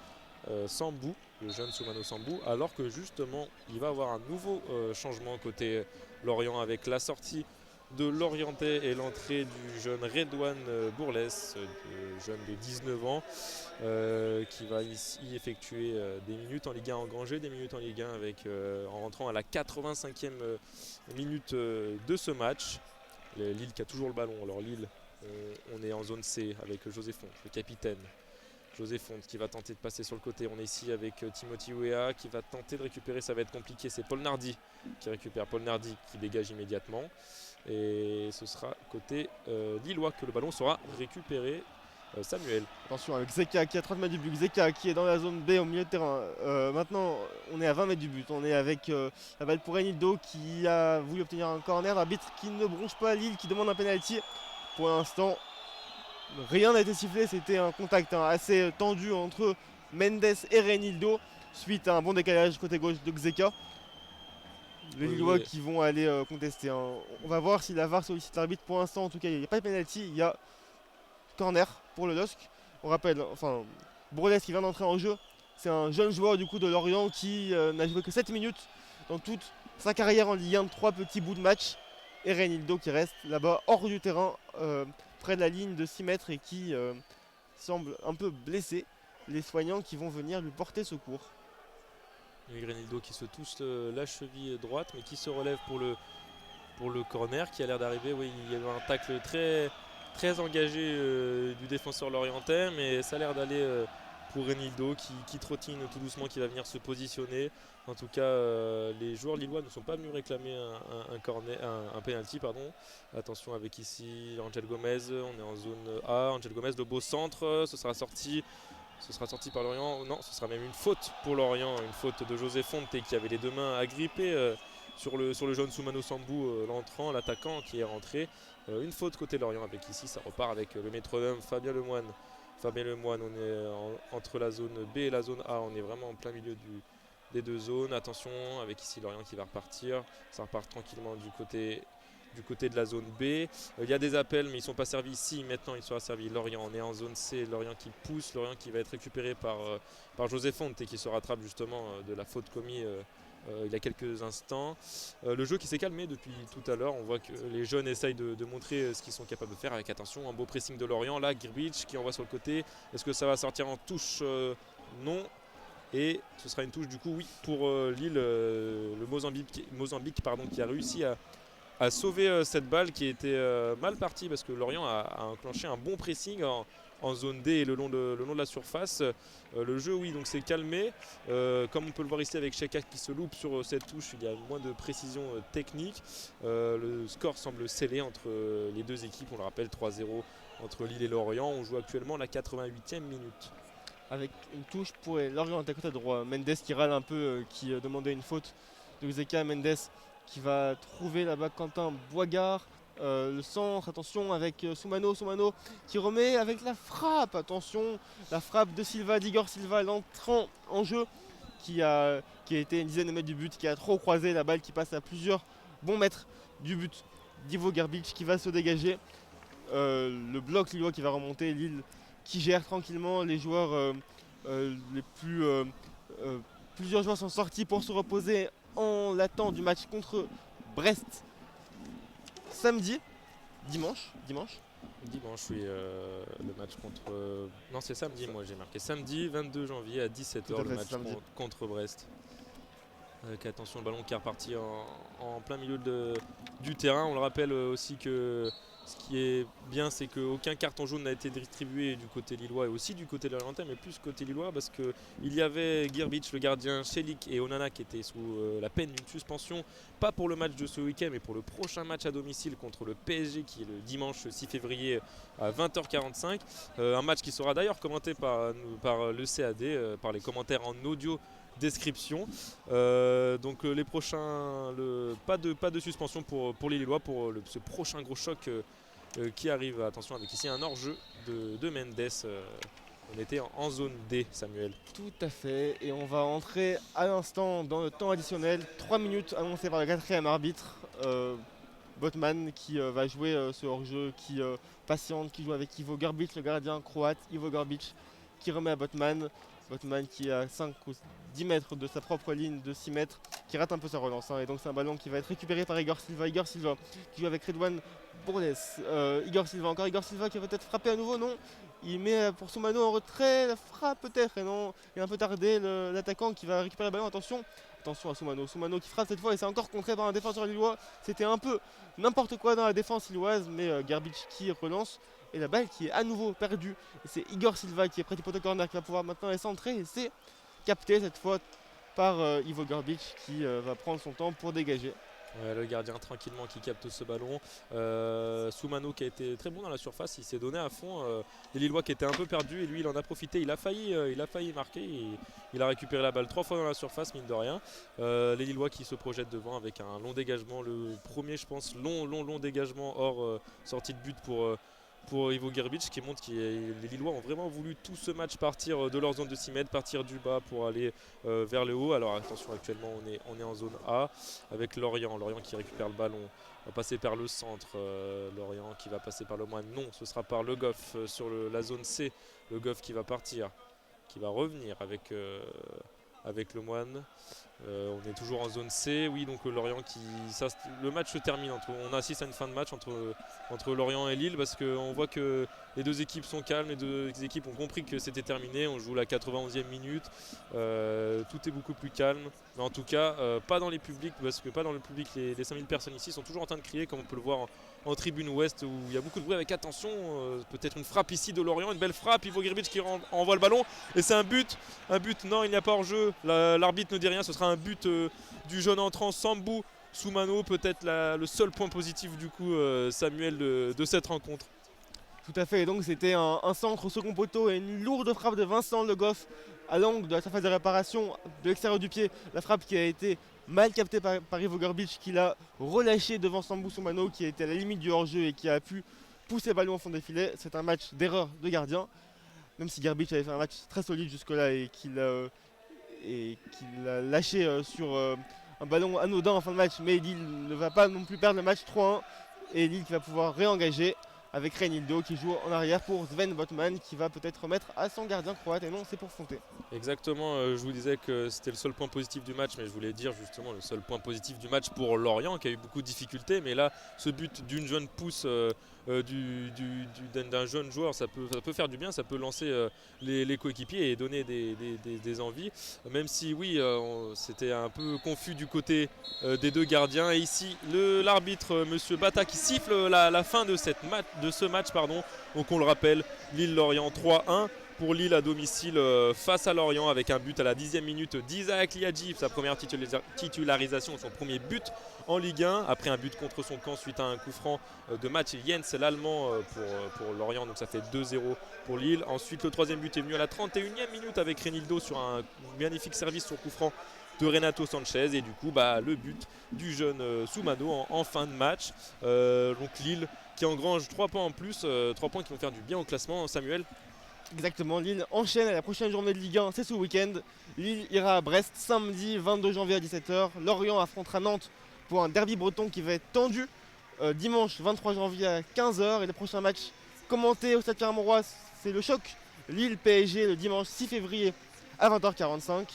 Sambou, le jeune Soumano Sambou, alors que justement il va avoir un nouveau changement côté Lorient avec la sortie de Lorientais et l'entrée du jeune Redouane Bourlès, jeune de 19 ans, qui va ici effectuer des minutes en Ligue 1, engranger des minutes en Ligue 1 en rentrant à la 85e minute de ce match. Lille qui a toujours le ballon. Alors Lille, on est en zone C avec José Fonte, le capitaine. José Fonte qui va tenter de passer sur le côté. On est ici avec Timothy Weah qui va tenter de récupérer. Ça va être compliqué. C'est Paul Nardi qui récupère. Paul Nardi qui dégage immédiatement. Et ce sera côté lillois que le ballon sera récupéré. Samuel. Attention avec Zeka qui est à 30 mètres du but. Zeka qui est dans la zone B au milieu de terrain. Maintenant on est à 20 mètres du but. On est avec la balle pour Renildo qui a voulu obtenir un corner. L'arbitre qui ne bronche pas Lille, qui demande un penalty. Pour l'instant, rien n'a été sifflé. C'était un contact assez tendu entre Mendes et Renildo suite à un bon décalage côté gauche de Zeka. Les Lillois qui vont aller contester. On va voir si la VAR sollicite l'arbitre. Pour l'instant, en tout cas, il n'y a pas de penalty. Il y a corner pour le LOSC. On rappelle, Bourlès qui vient d'entrer en jeu. C'est un jeune joueur du coup de Lorient qui n'a joué que 7 minutes dans toute sa carrière en Ligue 1, 3 petits bouts de match. Et Renildo qui reste là-bas hors du terrain, près de la ligne de 6 mètres et qui semble un peu blessé. Les soignants qui vont venir lui porter secours. Renildo qui se touche la cheville droite mais qui se relève pour le corner qui a l'air d'arriver. Oui, il y a eu un tacle très engagé du défenseur lorientais, mais ça a l'air d'aller pour Renildo qui trottine tout doucement, qui va venir se positionner. En tout cas, les joueurs lillois ne sont pas venus réclamer un penalty. Attention avec ici Angel Gomez, on est en zone A. Angel Gomez, le beau centre, ce sera sorti par Lorient. Non, ce sera même une faute pour Lorient, une faute de José Fonte qui avait les deux mains agrippées sur le jeune Soumano Sambou, l'entrant, l'attaquant qui est rentré. Une faute côté Lorient avec ici, ça repart avec le métronome Fabien Lemoine. On est entre la zone B et la zone A, on est vraiment en plein milieu des deux zones. Attention avec ici Lorient qui va repartir, ça repart tranquillement du côté de la zone B. Il y a des appels mais ils ne sont pas servis ici. Maintenant il sera servi Lorient. On est en zone C. Lorient qui pousse. Lorient qui va être récupéré par José Fonte et qui se rattrape justement de la faute commise il y a quelques instants. Le jeu qui s'est calmé depuis tout à l'heure. On voit que les jeunes essayent de montrer ce qu'ils sont capables de faire avec attention. Un beau pressing de Lorient. Là Girbic qui envoie sur le côté. Est-ce que ça va sortir en touche? Non. Et ce sera une touche du coup oui pour Lille. Le Mozambique qui a réussi à a sauvé cette balle qui était mal partie parce que Lorient a enclenché un bon pressing en zone D et le long de la surface. Le jeu, oui, donc s'est calmé. Comme on peut le voir ici avec Cheka qui se loupe sur cette touche, il y a moins de précision technique. Le score semble scellé entre les deux équipes. On le rappelle, 3-0 entre Lille et Lorient. On joue actuellement la 88e minute. Avec une touche pour Lorient à côté droit. Mendes qui râle un peu, qui demandait une faute de Zeka. Mendes qui va trouver là-bas Quentin Boigard. Le centre, attention avec Soumano qui remet avec la frappe, attention, la frappe de Silva, d'Igor Silva, l'entrant en jeu qui a été une dizaine de mètres du but, qui a trop croisé la balle qui passe à plusieurs bons mètres du but d'Ivo Garbic qui va se dégager. Le bloc lillois qui va remonter, Lille qui gère tranquillement, les joueurs plusieurs joueurs sont sortis pour se reposer en l'attente du match contre Brest. Dimanche, oui, le match contre... non, c'est samedi, moi j'ai marqué. Samedi 22 janvier à 17h, le match contre Brest. Avec attention, le ballon qui est reparti en plein milieu du terrain. On le rappelle aussi que ce qui est bien, c'est qu'aucun carton jaune n'a été distribué du côté lillois et aussi du côté de l'Orientais, mais plus côté lillois parce qu'il y avait Girbic, le gardien, Chelik et Onana qui étaient sous la peine d'une suspension, pas pour le match de ce week-end, mais pour le prochain match à domicile contre le PSG qui est le dimanche 6 février à 20h45. Un match qui sera d'ailleurs commenté par le CAD, par les commentaires en audio description. Donc les prochains, pas de suspension pour les Lillois pour ce prochain gros choc qui arrive. Attention avec ici un hors-jeu de Mendes. On était en zone D, Samuel. Tout à fait, et on va entrer à l'instant dans le temps additionnel. 3 minutes annoncées par le 4e arbitre, Botman qui va jouer ce hors-jeu, qui patiente, qui joue avec Ivo Garbic, le gardien croate. Ivo Garbic qui remet à Botman. Botman qui est à 5 ou 10 mètres de sa propre ligne de 6 mètres, qui rate un peu sa relance. Et donc c'est un ballon qui va être récupéré par Igor Silva. Igor Silva qui joue avec Redouane Bourdes. Igor Silva qui va peut-être frapper à nouveau, non. Il met pour Soumano en retrait, la frappe peut-être, et non, il a un peu tardé l'attaquant qui va récupérer le ballon. Attention à Soumano qui frappe cette fois et c'est encore contré par un défenseur lillois. C'était un peu n'importe quoi dans la défense lilloise, mais Garbic qui relance. Et la balle qui est à nouveau perdue. Et c'est Igor Silva qui est près du poteau corner qui va pouvoir maintenant la centrer. Et c'est capté cette fois par Ivo Garbic qui va prendre son temps pour dégager. Ouais, le gardien tranquillement qui capte ce ballon. Soumano qui a été très bon dans la surface, il s'est donné à fond. Les Lillois qui étaient un peu perdus et lui il en a profité, il a failli marquer. Il a récupéré la balle 3 fois dans la surface, mine de rien. Les Lillois qui se projettent devant avec un long dégagement, le premier je pense long dégagement hors sortie de but pour Ivo Garbic qui montre que les Lillois ont vraiment voulu tout ce match partir de leur zone de 6 mètres, partir du bas pour aller vers le haut. Alors attention, actuellement on est en zone A avec Lorient qui récupère le ballon, va passer par le centre, Lorient qui va passer par le Moine, non ce sera par Le Goff sur la zone C, Le Goff qui va partir, qui va revenir avec le Moine. On est toujours en zone C, oui, donc Lorient le match se termine, on assiste à une fin de match entre Lorient et Lille parce qu'on voit que les deux équipes sont calmes, les deux équipes ont compris que c'était terminé, on joue la 91e minute, tout est beaucoup plus calme, mais en tout cas pas dans les publics, parce que pas dans le public, les 5000 personnes ici sont toujours en train de crier comme on peut le voir en tribune ouest où il y a beaucoup de bruit avec attention, peut-être une frappe ici de Lorient, une belle frappe, Ivo Garbic qui envoie le ballon et c'est un but, non il n'y a pas hors-jeu, l'arbitre ne dit rien, ce sera un but du jeune entrant Sambou Soumano, peut-être le seul point positif du coup Samuel de cette rencontre. Tout à fait, et donc c'était un centre au second poteau et une lourde frappe de Vincent Le Goff à l'angle de la surface de réparation de l'extérieur du pied. La frappe qui a été mal captée par Ivo Garbic qui l'a relâché devant Sambou Soumano qui était à la limite du hors-jeu et qui a pu pousser le ballon au fond des filets. C'est un match d'erreur de gardien, même si Garbic avait fait un match très solide jusque-là et qu'il a lâché sur un ballon anodin en fin de match, mais Lille ne va pas non plus perdre le match 3-1 et Lille qui va pouvoir réengager avec Reinildo qui joue en arrière pour Sven Botman qui va peut-être remettre à son gardien croate et non c'est pour Fonté. Exactement, je vous disais que c'était le seul point positif du match, mais je voulais dire justement le seul point positif du match pour Lorient qui a eu beaucoup de difficultés, mais là ce but d'une jeune pousse d'un jeune joueur, ça peut faire du bien, ça peut lancer les coéquipiers et donner des envies. Même si oui, c'était un peu confus du côté des deux gardiens. Et ici, l'arbitre, Monsieur Bata, qui siffle la fin de ce match. Pardon. Donc on le rappelle, Lille-Lorient 3-1. Pour Lille à domicile face à Lorient avec un but à la 10e minute d'Isaac Liadji, sa première titularisation, son premier but en Ligue 1 après un but contre son camp suite à un coup franc de Mats Jens, l'Allemand pour Lorient, donc ça fait 2-0 pour Lille. Ensuite le troisième but est venu à la 31e minute avec Renildo sur un magnifique service sur coup franc de Renato Sanchez et du coup le but du jeune Soumano en fin de match. Donc Lille qui engrange 3 points en plus, 3 points qui vont faire du bien au classement. Samuel? Exactement, Lille enchaîne à la prochaine journée de Ligue 1, c'est ce week-end. Lille ira à Brest samedi 22 janvier à 17h. Lorient affrontera Nantes pour un derby breton qui va être tendu dimanche 23 janvier à 15h. Et le prochain match commenté au Stade Pierre-Mauroy, c'est le choc Lille-PSG le dimanche 6 février à 20h45.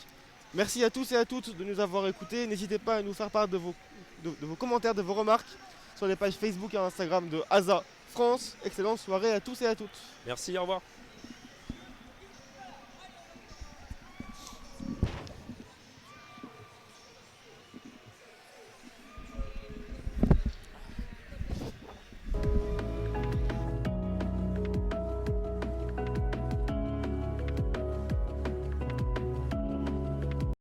Merci à tous et à toutes de nous avoir écoutés. N'hésitez pas à nous faire part de vos commentaires, de vos remarques sur les pages Facebook et Instagram de ASA France. Excellente soirée à tous et à toutes. Merci, au revoir.